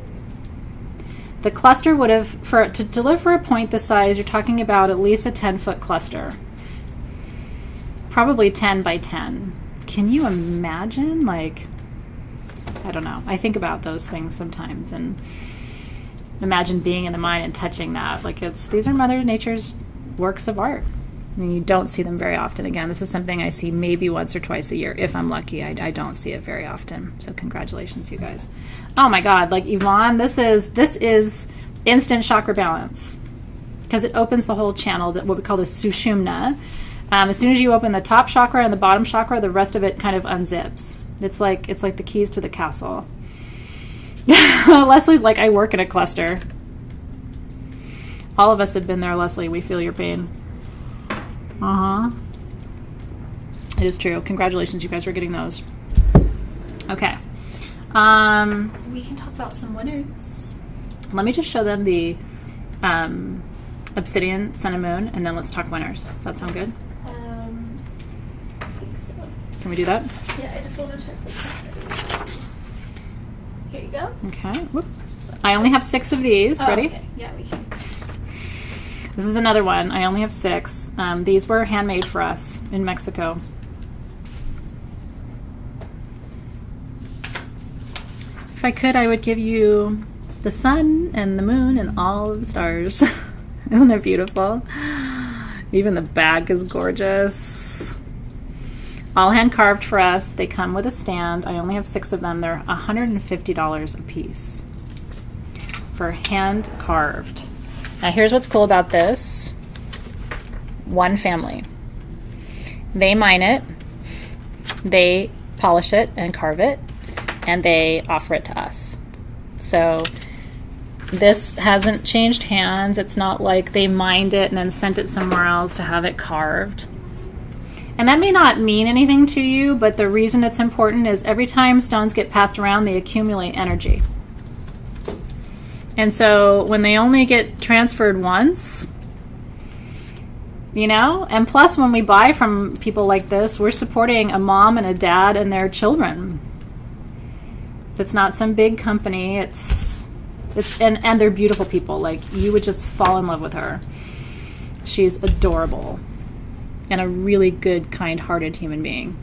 The cluster would have, to deliver a point this size, you're talking about at least a 10-foot cluster. Probably 10 by 10. Can you imagine? Like, I don't know. I think about those things sometimes and imagine being in the mine and touching that. Like, these are Mother Nature's works of art, and you don't see them very often. Again, this is something I see maybe once or twice a year if I'm lucky. I don't see it very often, so congratulations, you guys. Oh my god, like Yvonne, this is instant chakra balance, because it opens the whole channel, that what we call the sushumna. As soon as you open the top chakra and the bottom chakra, the rest of it kind of unzips. It's like the keys to the castle. Leslie's like, I work in a cluster. All of us have been there, Leslie. We feel your pain. It is true. Congratulations, you guys, for getting those. Okay. We can talk about some winners. Let me just show them the Obsidian Sun and Moon, and then let's talk winners. Does that sound good? I think so. Can we do that? Yeah, I just want to check this. Here you go. Okay. Whoop. I only have 6 of these. Ready? Okay. Yeah, we can. This is another one. I only have 6. These were handmade for us in Mexico. If I could, I would give you the sun and the moon and all of the stars. Isn't it beautiful? Even the back is gorgeous. All hand carved for us. They come with a stand. I only have 6 of them. They're $150 a piece for hand carved. Now here's what's cool about this. One family. They mine it, they polish it and carve it, and they offer it to us. So this hasn't changed hands. It's not like they mined it and then sent it somewhere else to have it carved. And that may not mean anything to you, but the reason it's important is every time stones get passed around, they accumulate energy. And so when they only get transferred once, you know, and plus when we buy from people like this, we're supporting a mom and a dad and their children. It's not some big company. And they're beautiful people. Like, you would just fall in love with her. She's adorable and a really good, kind-hearted human being.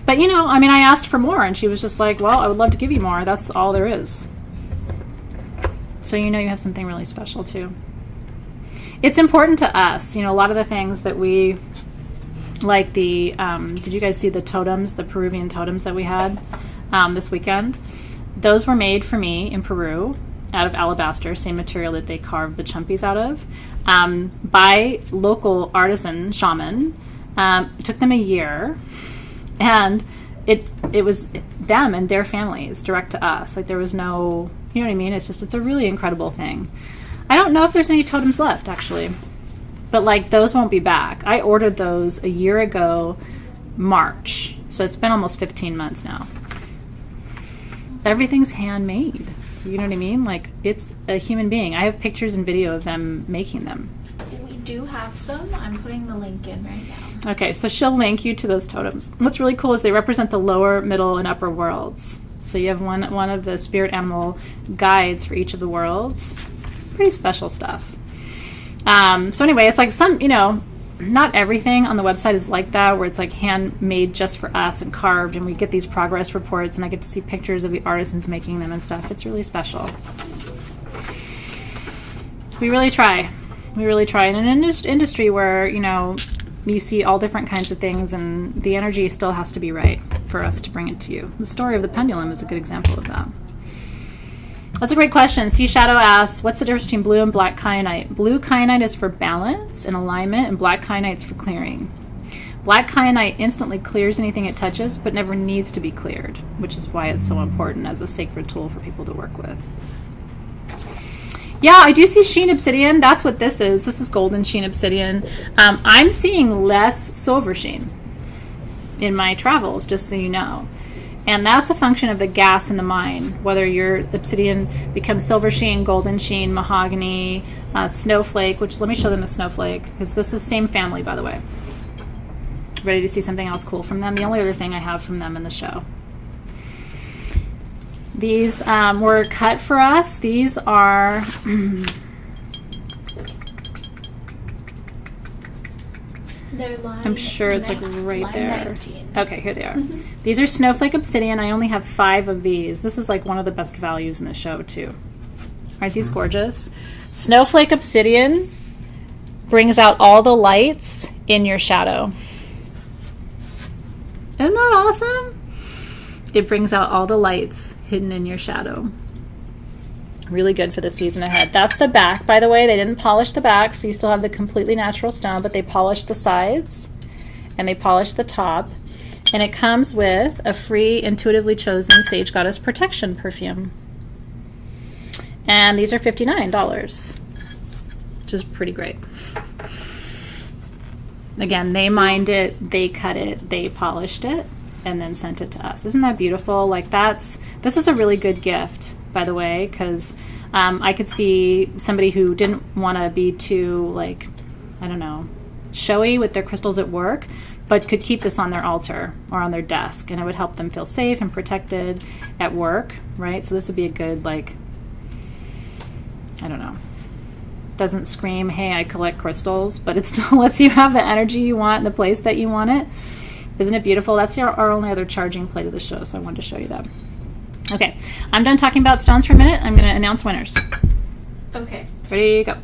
But, you know, I mean, I asked for more, and she was just like, well, I would love to give you more. That's all there is. So you know you have something really special, too. It's important to us. You know, a lot of the things that we, like the, did you guys see the totems, the Peruvian totems that we had this weekend? Those were made for me in Peru out of alabaster, same material that they carved the chumpies out of, by local artisan shaman. It took them a year, and it was them and their families direct to us. Like, there was no, you know what I mean? It's a really incredible thing. I don't know if there's any totems left, actually, but like, those won't be back. I ordered those a year ago, March, so it's been almost 15 months now. Everything's handmade. You know what I mean? Like, it's a human being. I have pictures and video of them making them. We do have some. I'm putting the link in right now. Okay, so she'll link you to those totems. What's really cool is they represent the lower, middle, and upper worlds. So you have one of the spirit animal guides for each of the worlds. Pretty special stuff. So anyway, it's like some, you know, not everything on the website is like that, where it's like handmade just for us and carved, and we get these progress reports, and I get to see pictures of the artisans making them and stuff. It's really special. We really try. We really try. In an industry where, you know, you see all different kinds of things, and the energy still has to be right for us to bring it to you. The story of the pendulum is a good example of that. That's a great question. Sea Shadow asks, what's the difference between blue and black kyanite? Blue kyanite is for balance and alignment, and black kyanite is for clearing. Black kyanite instantly clears anything it touches, but never needs to be cleared, which is why it's so important as a sacred tool for people to work with. Yeah, I do see Sheen Obsidian. That's what this is. This is golden Sheen Obsidian. I'm seeing less silver sheen in my travels, just so you know. And that's a function of the gas in the mine, whether your obsidian becomes silver sheen, golden sheen, mahogany, snowflake, which let me show them a snowflake, because this is same family, by the way. Ready to see something else cool from them? The only other thing I have from them in the show. These were cut for us. These are... I'm sure it's like right there. 19. Okay, here they are. These are Snowflake Obsidian. I only have 5 of these. This is like one of the best values in the show, too. Aren't these gorgeous? Snowflake Obsidian brings out all the lights in your shadow. Isn't that awesome? It brings out all the lights hidden in your shadow. Really good for the season ahead. That's the back, by the way. They didn't polish the back, so you still have the completely natural stone, but they polished the sides and they polished the top. And it comes with a free, intuitively chosen Sage Goddess Protection perfume. And these are $59, which is pretty great. Again, they mined it, they cut it, they polished it, and then sent it to us. Isn't that beautiful? Like, this is a really good gift, by the way, because I could see somebody who didn't want to be too, like, I don't know, showy with their crystals at work, but could keep this on their altar or on their desk, and it would help them feel safe and protected at work, right? So this would be a good, like, I don't know, doesn't scream, hey, I collect crystals, but it still lets you have the energy you want in the place that you want it. Isn't it beautiful? That's our only other charging plate of the show, so I wanted to show you that. Okay, I'm done talking about stones for a minute. I'm going to announce winners. Okay. Ready, go.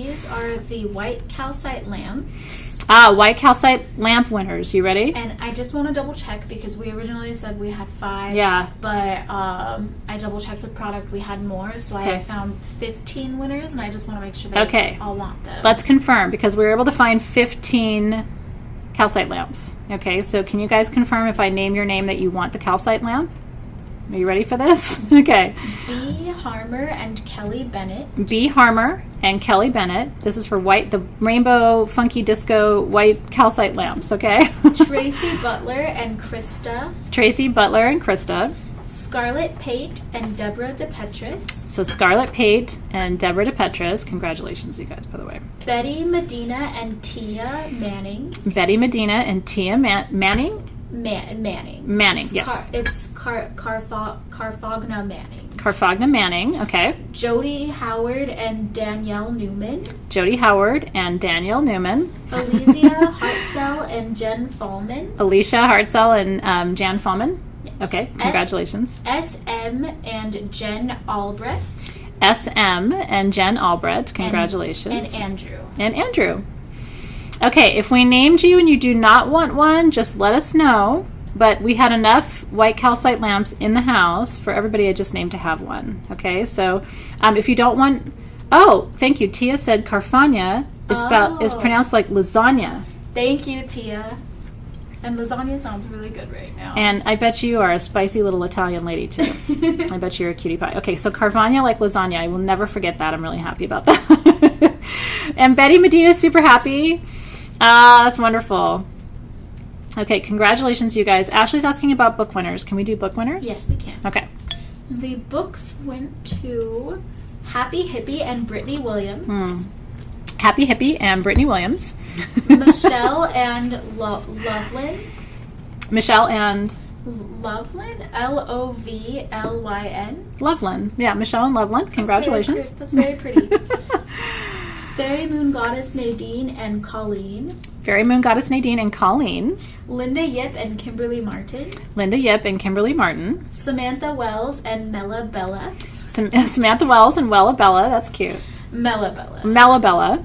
these are the white calcite lamps. White calcite lamp winners. You ready? And I just want to double check because we originally said we had 5. Yeah. But I double checked with product. We had more. So I found 15 winners, and I just want to make sure they all want them. Let's confirm because we were able to find 15 calcite lamps. Okay, so can you guys confirm if I name your name that you want the calcite lamp? Are you ready for this? Okay. B. Harmer and Kelly Bennett. B. Harmer and Kelly Bennett. This is for the rainbow funky disco white calcite lamps, okay? Tracy Butler and Krista. Tracy Butler and Krista. Scarlett Pate and Deborah DePetris. So Scarlett Pate and Deborah DePetris. Congratulations, you guys, by the way. Betty Medina and Tia Manning. Betty Medina and Tia Manning? Manning. Manning, yes. It's Carfagna Manning. Carfagna Manning, okay. Jody Howard and Danielle Newman. Jody Howard and Danielle Newman. Alicia Hartzell and Jen Fallman. Alicia Hartzell and Jan Fallman. Yes. Okay, congratulations. SM and Jen Albrecht. SM and Jen Albrecht, congratulations. And Andrew. And Andrew. Okay, if we named you and you do not want one, just let us know. But we had enough white calcite lamps in the house for everybody I just named to have one. Okay, so if you don't want... Oh, thank you. Tia said Carfagna is pronounced like lasagna. Thank you, Tia. And lasagna sounds really good right now. And I bet you are a spicy little Italian lady, too. I bet you're a cutie pie. Okay, so Carfagna like lasagna. I will never forget that. I'm really happy about that. And Betty Medina is super happy. That's wonderful. Okay, congratulations, you guys. Ashley's asking about book winners. Can we do book winners? Yes, we can. Okay. The books went to Happy Hippie and Brittany Williams. Happy Hippie and Brittany Williams. Michelle and Loveland. Michelle and... Loveland? Lovlyn. Loveland. Yeah, Michelle and Loveland. Congratulations. That's very pretty. Fairy Moon Goddess Nadine and Colleen. Fairy Moon Goddess Nadine and Colleen. Linda Yip and Kimberly Martin. Linda Yip and Kimberly Martin. Samantha Wells and Mella Bella. Samantha Wells and Wella Bella. That's cute. Mella Bella. Mella Bella.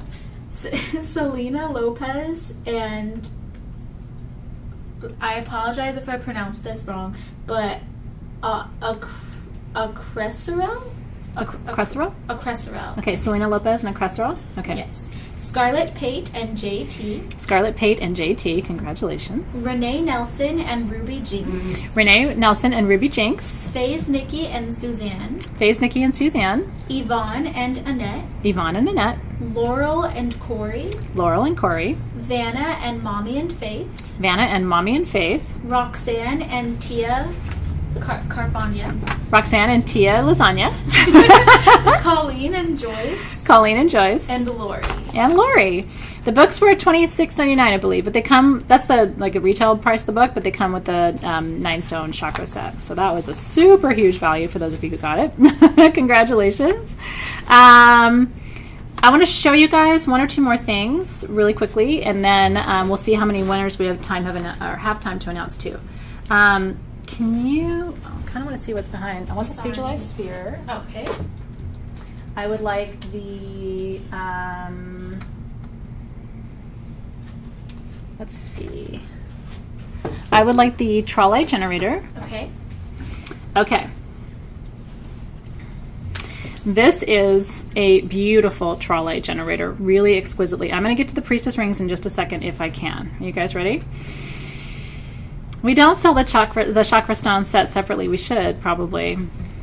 Selena Lopez and... I apologize if I pronounced this wrong, but a Cresserel? A Cresserel? A Cresserel. Okay, Selena Lopez and a Cresserel? Okay. Yes. Scarlett Pate and JT. Scarlett Pate and JT, congratulations. Renee Nelson and Ruby Jinx. Renee Nelson and Ruby Jinx. Faze Nikki and Suzanne. Faze Nikki and Suzanne. Yvonne and Annette. Yvonne and Annette. Laurel and Corey. Laurel and Corey. Vanna and Mommy and Faith. Vanna and Mommy and Faith. Roxanne and Tia Carfagna. Roxanne and Tia Lasagna. Colleen and Joyce. Colleen and Joyce. And Lori. And Lori. The books were $26.99, I believe, but they come, that's the a retail price of the book, but they come with the 9-stone chakra set. So that was a super huge value for those of you who got it. Congratulations. I want to show you guys one or two more things really quickly, and then we'll see how many winners we have time to announce too. Can you... I kind of want to see what's behind. I want the Sugilite Sphere. Okay. I would like the... let's see. I would like the Trawlite generator. Okay. Okay. This is a beautiful Trawlite generator, really exquisitely. I'm going to get to the Priestess rings in just a second if I can. Are you guys ready? We don't sell the chakra stone set separately. We should, probably.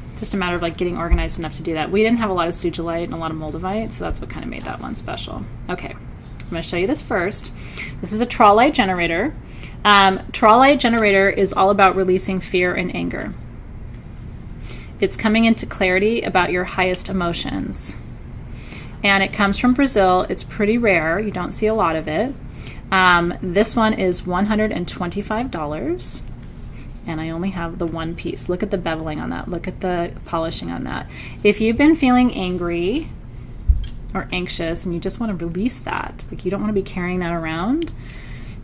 It's just a matter of getting organized enough to do that. We didn't have a lot of Sugilite and a lot of Moldavite, so that's what kind of made that one special. Okay, I'm going to show you this first. This is a Trawlite generator. Trawlite generator is all about releasing fear and anger. It's coming into clarity about your highest emotions. And it comes from Brazil. It's pretty rare. You don't see a lot of it. This one is $125, and I only have the one piece. Look at the beveling on that. Look at the polishing on that. If you've been feeling angry or anxious and you just want to release that, you don't want to be carrying that around.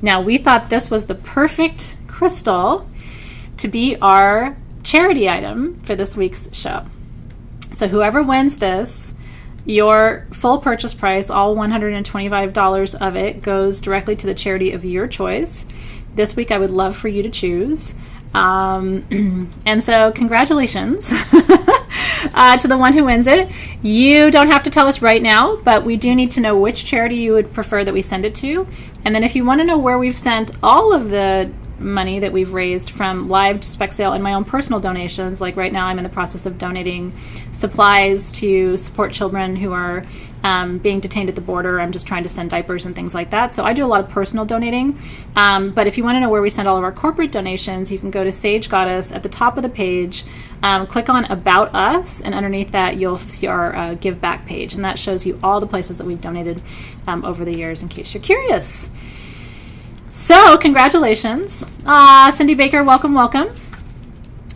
Now, we thought this was the perfect crystal to be our charity item for this week's show. So whoever wins this Your full purchase price, all $125 of it, goes directly to the charity of your choice. This week, I would love for you to choose. And so congratulations to the one who wins it. You don't have to tell us right now, but we do need to know which charity you would prefer that we send it to. And then if you want to know where we've sent all of the money that we've raised from live to spec sale and my own personal donations, like right now I'm in the process of donating supplies to support children who are being detained at the border. I'm just trying to send diapers and things like that. So I do a lot of personal donating. But if you want to know where we send all of our corporate donations, you can go to Sage Goddess at the top of the page, click on About Us, and underneath that you'll see our Give Back page. And that shows you all the places that we've donated over the years in case you're curious. So, congratulations. Cindy Baker, welcome, welcome.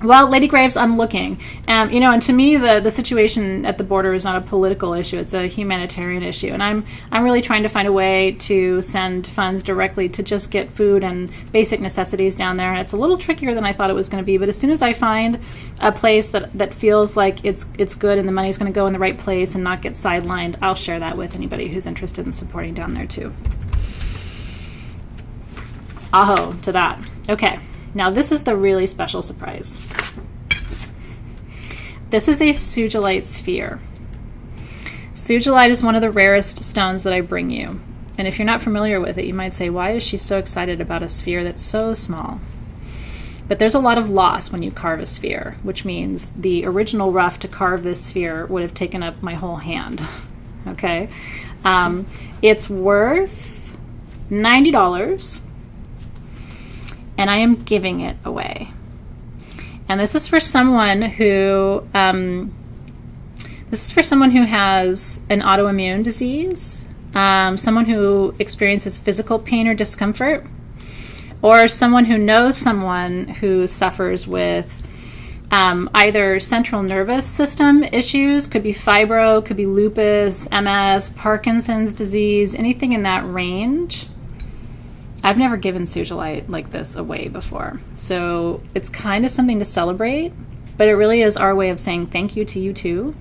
Well, Lady Graves, I'm looking. And to me, the situation at the border is not a political issue. It's a humanitarian issue. And I'm really trying to find a way to send funds directly to just get food and basic necessities down there. And it's a little trickier than I thought it was going to be. But as soon as I find a place that feels like it's good and the money's going to go in the right place and not get sidelined, I'll share that with anybody who's interested in supporting down there, too. Aho to that. Okay, now this is the really special surprise. This is a Sugilite Sphere. Sugilite is one of the rarest stones that I bring you. And if you're not familiar with it, you might say, why is she so excited about a sphere that's so small? But there's a lot of loss when you carve a sphere, which means the original rough to carve this sphere would have taken up my whole hand. Okay? It's worth $90. And I am giving it away. And this is for someone who has an autoimmune disease, someone who experiences physical pain or discomfort, or someone who knows someone who suffers with either central nervous system issues, could be fibro, could be lupus, MS, Parkinson's disease, anything in that range. I've never given Sugilite like this away before. So it's kind of something to celebrate, but it really is our way of saying thank you to you too.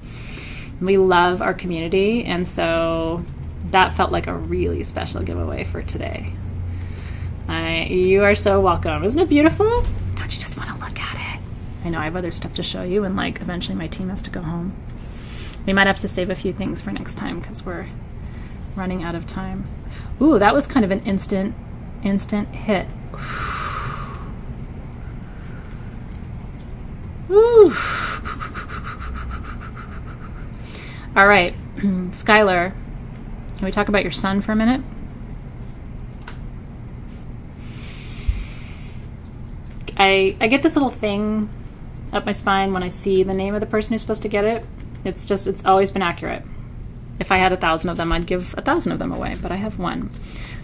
We love our community, and so that felt like a really special giveaway for today. You are so welcome. Isn't it beautiful? Don't you just want to look at it? I know I have other stuff to show you, and eventually my team has to go home. We might have to save a few things for next time because we're running out of time. Ooh, that was kind of an instant hit. Ooh. All right, Skylar, can we talk about your son for a minute? I get this little thing up my spine when I see the name of the person who's supposed to get it. It's always been accurate. If I had 1,000 of them, I'd give 1,000 of them away, but I have one.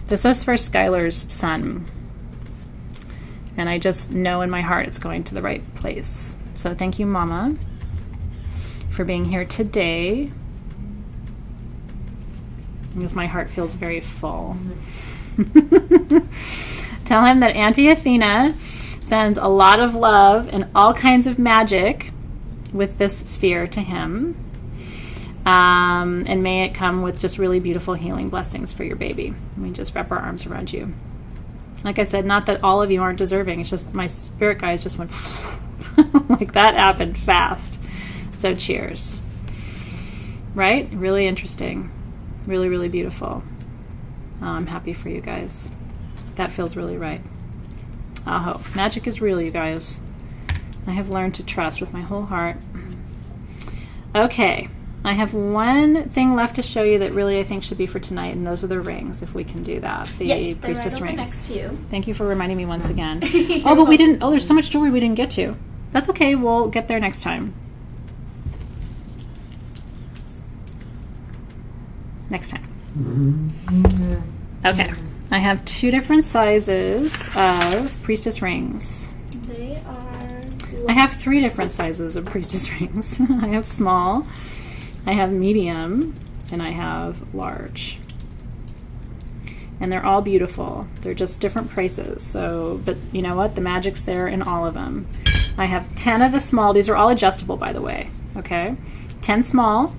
This is for Skylar's son. And I just know in my heart it's going to the right place. So thank you, Mama, for being here today. Because my heart feels very full. Tell him that Auntie Athena sends a lot of love and all kinds of magic with this sphere to him. And may it come with just really beautiful healing blessings for your baby. We just wrap our arms around you. Like I said, not that all of you aren't deserving. It's just my spirit guys just went like that happened fast. So cheers. Right? Really interesting. Really, really beautiful. I'm happy for you guys. That feels really right. Aho. Magic is real, you guys. I have learned to trust with my whole heart. Okay. I have one thing left to show you that really I think should be for tonight, and those are the rings, if we can do that. The priestess rings. Next to you. Thank you for reminding me once again. But we didn't. Oh, there's so much jewelry we didn't get to. That's okay. We'll get there next time. Next time. Okay. I have 2 different sizes of priestess rings. They are... I have 3 different sizes of priestess rings. I have small, I have medium, and I have large. And they're all beautiful. They're just different prices. So, but you know what? The magic's there in all of them. I have 10 of the small. These are all adjustable, by the way. Okay? 10 small.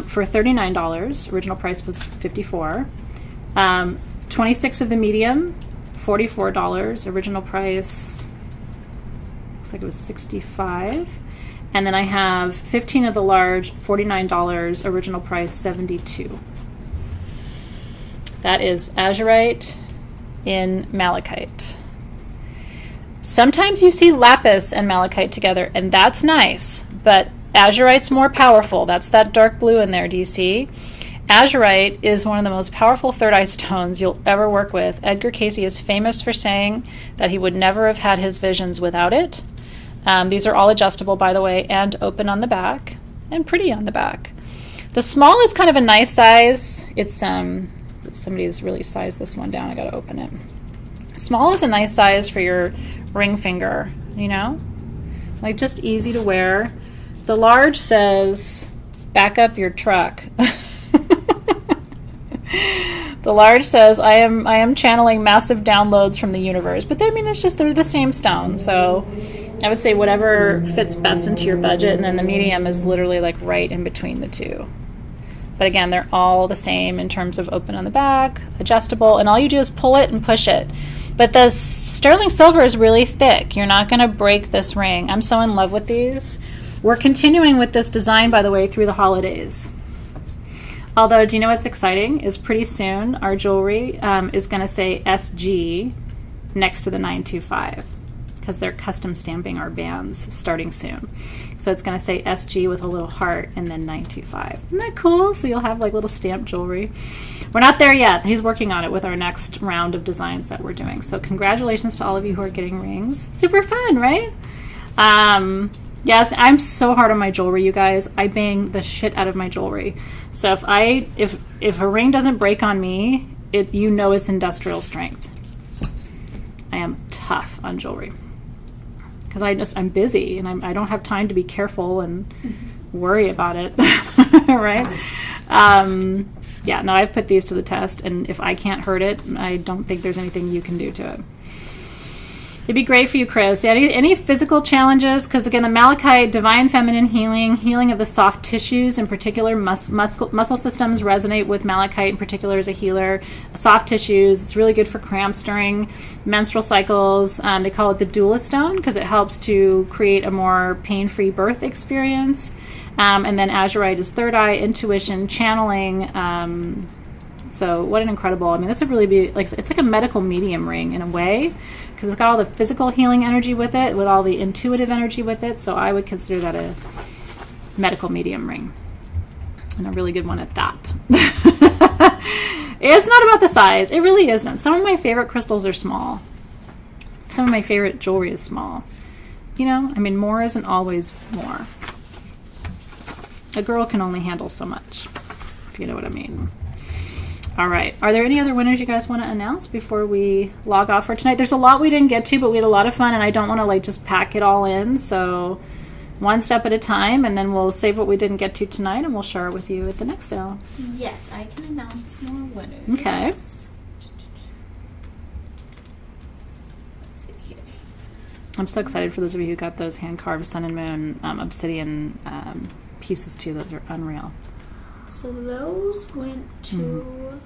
for $39. Original price was $54. 26 of the medium, $44. Original price looks like it was $65. And then I have 15 of the large, $49. Original price $72. That is Azurite in malachite. Sometimes you see lapis and malachite together, and that's nice, but Azurite's more powerful. That's that dark blue in there, do you see? Azurite is one of the most powerful third eye stones you'll ever work with. Edgar Cayce is famous for saying that he would never have had his visions without it. These are all adjustable, by the way, and open on the back, and pretty on the back. The small is kind of a nice size. It's somebody's really sized this one down. I gotta open it. Small is a nice size for your ring finger, you know? Like, just easy to wear. The large says, back up your truck. The large says, I am channeling massive downloads from the universe. But they're the same stone. So I would say whatever fits best into your budget. And then the medium is literally like right in between the two. But again, they're all the same in terms of open on the back, adjustable, and all you do is pull it and push it. But the sterling silver is really thick. You're not going to break this ring. I'm so in love with these. We're continuing with this design, by the way, through the holidays. Although, do you know what's exciting? Is pretty soon our jewelry is going to say SG next to the 925 because they're custom stamping our bands starting soon. So it's going to say SG with a little heart and then 925. Isn't that cool? So you'll have like little stamped jewelry. We're not there yet. He's working on it with our next round of designs that we're doing. So congratulations to all of you who are getting rings. Super fun, right? Yes, I'm so hard on my jewelry, you guys. I bang the shit out of my jewelry. So if a ring doesn't break on me, you know it's industrial strength. I am tough on jewelry. Because I'm busy and I don't have time to be careful and worry about it, right? I've put these to the test, and if I can't hurt it, I don't think there's anything you can do to it. It'd be great for you, Chris. Yeah, any physical challenges? Because again, the malachite, divine feminine healing of the soft tissues, in particular, muscle systems resonate with malachite in particular as a healer. Soft tissues, it's really good for cramps during menstrual cycles. They call it the doula stone because it helps to create a more pain-free birth experience. And then azurite is third eye, intuition, channeling. So what an incredible, this would really be it's like a medical medium ring in a way, because it's got all the physical healing energy with it, with all the intuitive energy with it. So I would consider that a medical medium ring, and a really good one at that. It's not about the size. It really isn't. Some of my favorite crystals are small. Some of my favorite jewelry is small. More isn't always more. A girl can only handle so much, if you know what I mean. All right. Are there any other winners you guys want to announce before we log off for tonight? There's a lot we didn't get to, but we had a lot of fun, and I don't want to just pack it all in. So one step at a time, and then we'll save what we didn't get to tonight, and we'll share it with you at the next sale. Yes, I can announce more winners. Okay. Let's see here. I'm so excited for those of you who got those hand-carved Sun and Moon Obsidian pieces, too. Those are unreal. So those went to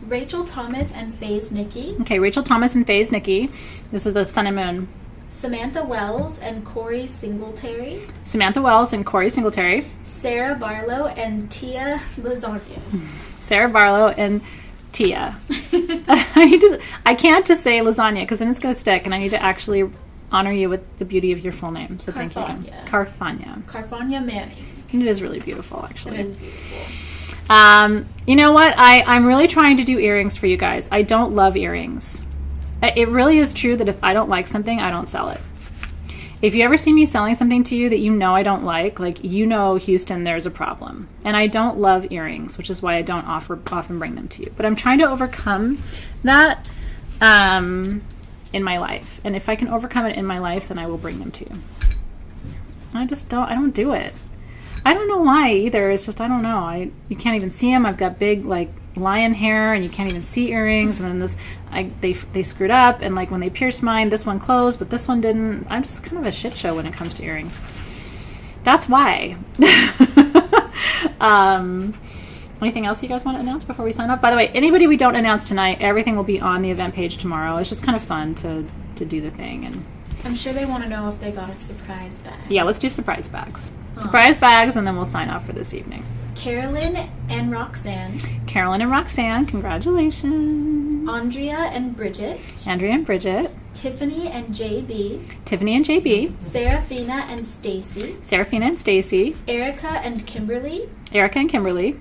Rachel Thomas and Faze Nikki. Okay, Rachel Thomas and Faze Nikki. This is the Sun and Moon. Samantha Wells and Corey Singletary. Samantha Wells and Corey Singletary. Sarah Barlow and Tia Lasagna. Sarah Barlow and Tia. I can't just say lasagna because then it's going to stick, and I need to actually honor you with the beauty of your full name. So thank you again. Carfagna. Carfagna Manning. And it is really beautiful, actually. It is beautiful. You know what? I'm really trying to do earrings for you guys. I don't love earrings. It really is true that if I don't like something, I don't sell it. If you ever see me selling something to you that I don't like, Houston, there's a problem. And I don't love earrings, which is why I don't often bring them to you. But I'm trying to overcome that in my life. And if I can overcome it in my life, then I will bring them to you. I don't do it. I don't know why either. It's just, I don't know. You can't even see them. I've got big, lion hair, and you can't even see earrings. And then they screwed up, and when they pierced mine, this one closed, but this one didn't. I'm just kind of a shit show when it comes to earrings. That's why. Anything else you guys want to announce before we sign off? By the way, anybody we don't announce tonight, everything will be on the event page tomorrow. It's just kind of fun to do the thing. And I'm sure they want to know if they got a surprise bag. yeah, let's do surprise bags. Surprise bags, and then we'll sign off for this evening. Carolyn and Roxanne. Carolyn and Roxanne, congratulations. Andrea and Bridget. Andrea and Bridget. Tiffany and JB. Tiffany and JB. Serafina and Stacy. Serafina and Stacy. Erica and Kimberly. Erica and Kimberly.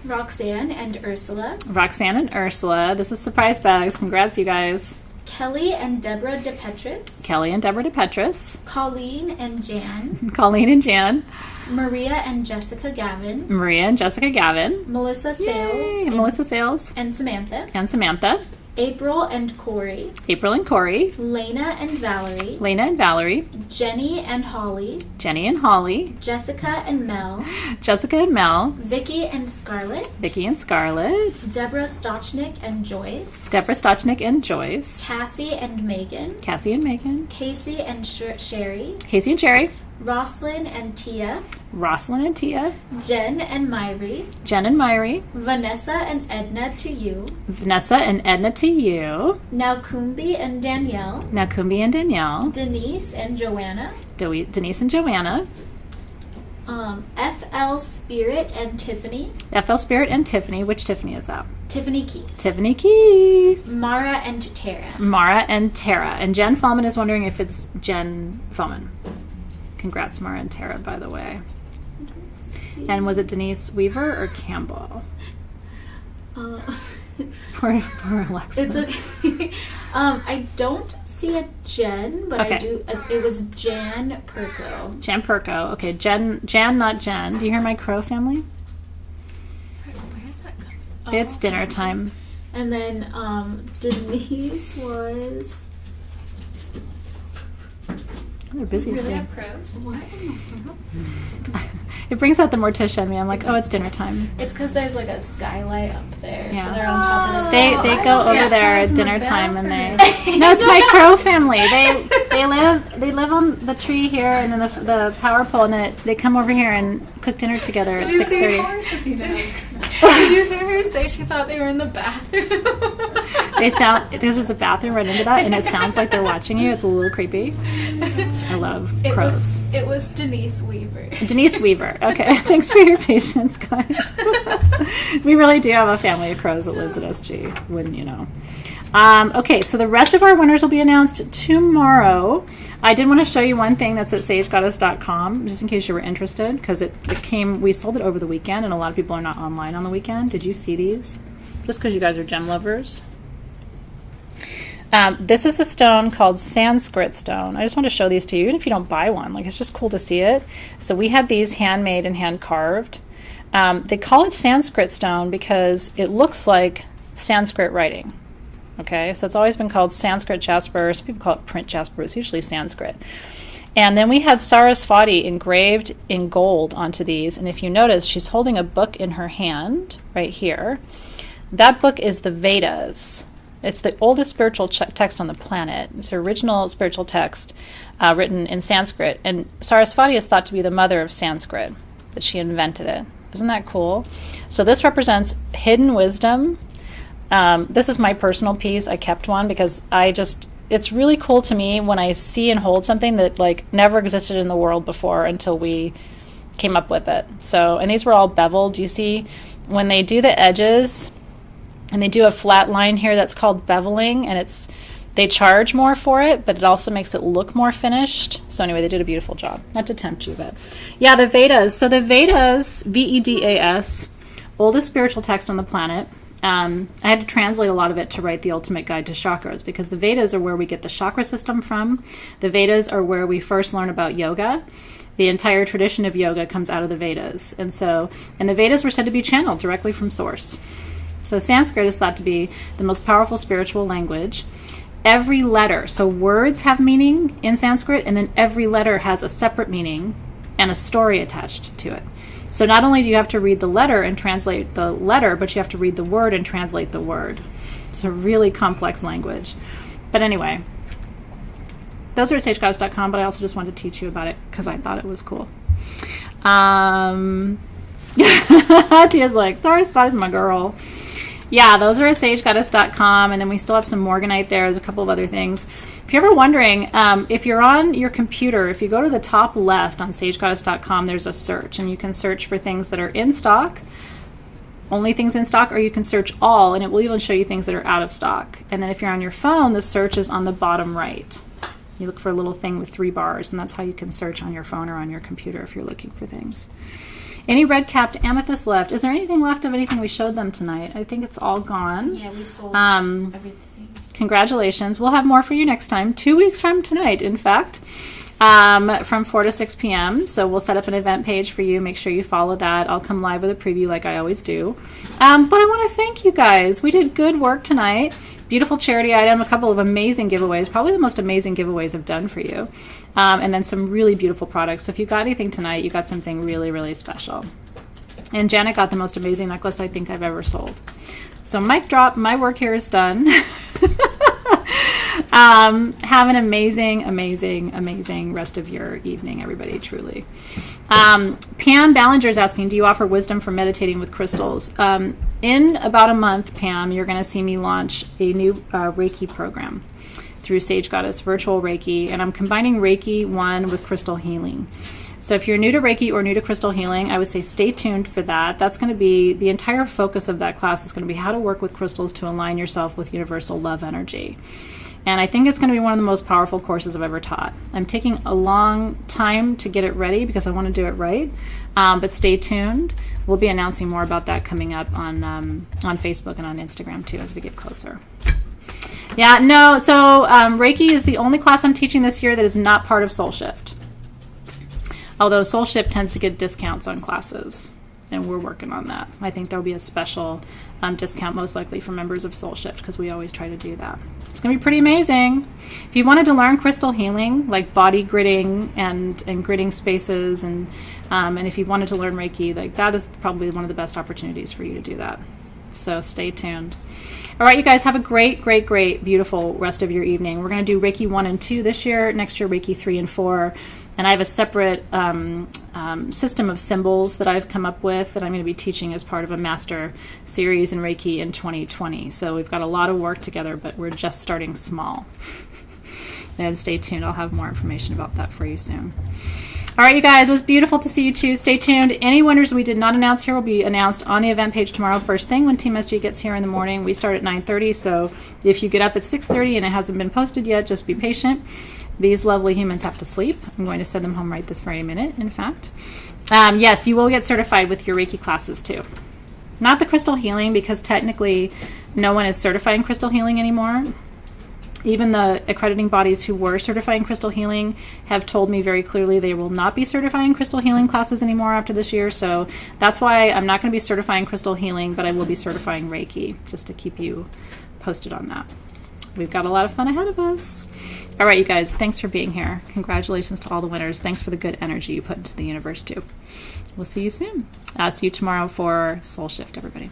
Roxanne and Ursula. Roxanne and Ursula. This is surprise bags. Congrats, you guys. Kelly and Deborah DePetris. Kelly and Deborah DePetris. Colleen and Jan. Colleen and Jan. Maria and Jessica Gavin. Maria and Jessica Gavin. Melissa Sales. And Melissa Sales. And Samantha. And Samantha. April and Corey. April and Corey. Lena and Valerie. Lena and Valerie. Jenny and Holly. Jenny and Holly. Jessica and Mel. Jessica and Mel. Vicky and Scarlett. Vicky and Scarlett. Deborah Stochnik and Joyce. Deborah Stochnik and Joyce. Cassie and Megan. Cassie and Megan. Casey and Sherry. Casey and Sherry. Roslyn and Tia. Roslyn and Tia. Jen and Myri. Jen and Myri. Vanessa and Edna to you. Vanessa and Edna to you. Naukumbi and Danielle. Naukumbi and Danielle. Denise and Joanna. Denise and Joanna. FL Spirit and Tiffany. FL Spirit and Tiffany. Which Tiffany is that? Tiffany Keith. Tiffany Keith. Mara and Tara. Mara and Tara. And Jen Fallman is wondering if it's Jen Fallman. Congrats, Mara and Tara, by the way. And was it Denise Weaver or Campbell? Poor Alexa. It's okay. I don't see a Jen, but okay. I do. It was Jan Perko. Jan Perko. Okay, Jan, not Jen. Do you hear my crow family? Where's that coming? It's dinner time. And then Denise was. They're busy today. What? It brings out the mortician in me. I'm like, oh, it's dinner time. It's because there's like a skylight up there, Yeah. so they're on top of the. They go over there at dinner time and they. No, it's my crow family. They live on the tree here and then the power pole, and then they come over here and cook dinner together at 6:30. Did you hear her say she thought they were in the bathroom? There's just a bathroom right into that, and it sounds like they're watching you. It's a little creepy. I love crows. It was Denise Weaver. Denise Weaver. Okay, thanks for your patience, guys. We really do have a family of crows that lives at SG, wouldn't you know? Okay, so the rest of our winners will be announced tomorrow. I did want to show you one thing that's at sagegoddess.com, just in case you were interested, because we sold it over the weekend, and a lot of people are not online on the weekend. Did you see these? Just because you guys are gem lovers. This is a stone called Sanskrit stone. I just want to show these to you, even if you don't buy one. Like, it's just cool to see it. So we had these handmade and hand carved. They call it Sanskrit stone because it looks like Sanskrit writing. Okay, so it's always been called Sanskrit jasper. Some people call it print jasper. It's usually Sanskrit. And then we had Sarasvati engraved in gold onto these. And if you notice, she's holding a book in her hand right here. That book is the Vedas. It's the oldest spiritual text on the planet. It's the original spiritual text written in Sanskrit. And Sarasvati is thought to be the mother of Sanskrit, that she invented it. Isn't that cool? So this represents hidden wisdom. This is my personal piece. I kept one because it's really cool to me when I see and hold something that like never existed in the world before until we came up with it. So, and these were all beveled. You see, when they do the edges and they do a flat line here, that's called beveling, and they charge more for it, but it also makes it look more finished. So anyway, they did a beautiful job. Not to tempt you, but yeah, the Vedas. So the Vedas, Vedas, oldest spiritual text on the planet. I had to translate a lot of it to write the Ultimate Guide to Chakras, because the Vedas are where we get the chakra system from. The Vedas are where we first learn about yoga. The entire tradition of yoga comes out of the Vedas. And the Vedas were said to be channeled directly from source. So Sanskrit is thought to be the most powerful spiritual language. Every letter, so words have meaning in Sanskrit, and then every letter has a separate meaning and a story attached to it. So not only do you have to read the letter and translate the letter, but you have to read the word and translate the word. It's a really complex language. But anyway, those are at sagegoddess.com, but I also just wanted to teach you about it because I thought it was cool. Tia's like, Star Spot is my girl. Yeah, those are at sagegoddess.com, and then we still have some Morganite there. There's a couple of other things. If you're ever wondering, if you're on your computer, if you go to the top left on sagegoddess.com, there's a search, and you can search for things that are in stock, only things in stock, or you can search all, and it will even show you things that are out of stock. And then if you're on your phone, the search is on the bottom right. You look for a little thing with 3 bars, and that's how you can search on your phone or on your computer if you're looking for things. Any red-capped amethyst left? Is there anything left of anything we showed them tonight? I think it's all gone. Yeah, we sold everything. Congratulations. We'll have more for you next time. 2 weeks from tonight, in fact, from 4 to 6 p.m. So we'll set up an event page for you. Make sure you follow that. I'll come live with a preview like I always do. But I want to thank you guys. We did good work tonight. Beautiful charity item, a couple of amazing giveaways, probably the most amazing giveaways I've done for you. And then some really beautiful products. So if you got anything tonight, you got something really, really special. And Janet got the most amazing necklace I think I've ever sold. So mic drop, my work here is done. Have an amazing, amazing, amazing rest of your evening, everybody, truly. Pam Ballinger is asking, do you offer wisdom for meditating with crystals? In about a month, Pam, you're going to see me launch a new Reiki program through Sage Goddess Virtual Reiki, and I'm combining Reiki 1 with crystal healing. So if you're new to Reiki or new to crystal healing, I would say stay tuned for that. That's going to be, the entire focus of that class is going to be how to work with crystals to align yourself with universal love energy. And I think it's going to be one of the most powerful courses I've ever taught. I'm taking a long time to get it ready because I want to do it right. But stay tuned. We'll be announcing more about that coming up on Facebook and on Instagram too as we get closer. Yeah, no, so Reiki is the only class I'm teaching this year that is not part of Soul Shift. Although Soul Shift tends to get discounts on classes, and we're working on that. I think there'll be a special discount most likely for members of Soul Shift because we always try to do that. It's going to be pretty amazing. If you wanted to learn crystal healing, like body gridding and gridding spaces, and if you wanted to learn Reiki, like that is probably one of the best opportunities for you to do that. So stay tuned. All right, you guys, have a great, great, great, beautiful rest of your evening. We're going to do Reiki 1 and 2 this year. Next year, Reiki 3 and 4. And I have a separate system of symbols that I've come up with that I'm going to be teaching as part of a master series in Reiki in 2020. So we've got a lot of work together, but we're just starting small. And stay tuned. I'll have more information about that for you soon. All right, you guys, it was beautiful to see you too. Stay tuned. Any winners we did not announce here will be announced on the event page tomorrow first thing when Team SG gets here in the morning. We start at 9:30, so if you get up at 6:30 and it hasn't been posted yet, just be patient. These lovely humans have to sleep. I'm going to send them home right this very minute, in fact. Yes, you will get certified with your Reiki classes too. Not the crystal healing, because technically no one is certifying crystal healing anymore. Even the accrediting bodies who were certifying crystal healing have told me very clearly they will not be certifying crystal healing classes anymore after this year. So that's why I'm not going to be certifying crystal healing, but I will be certifying Reiki, just to keep you posted on that. We've got a lot of fun ahead of us. All right, you guys, thanks for being here. Congratulations to all the winners. Thanks for the good energy you put into the universe, too. We'll see you soon. See you tomorrow for Soul Shift, everybody.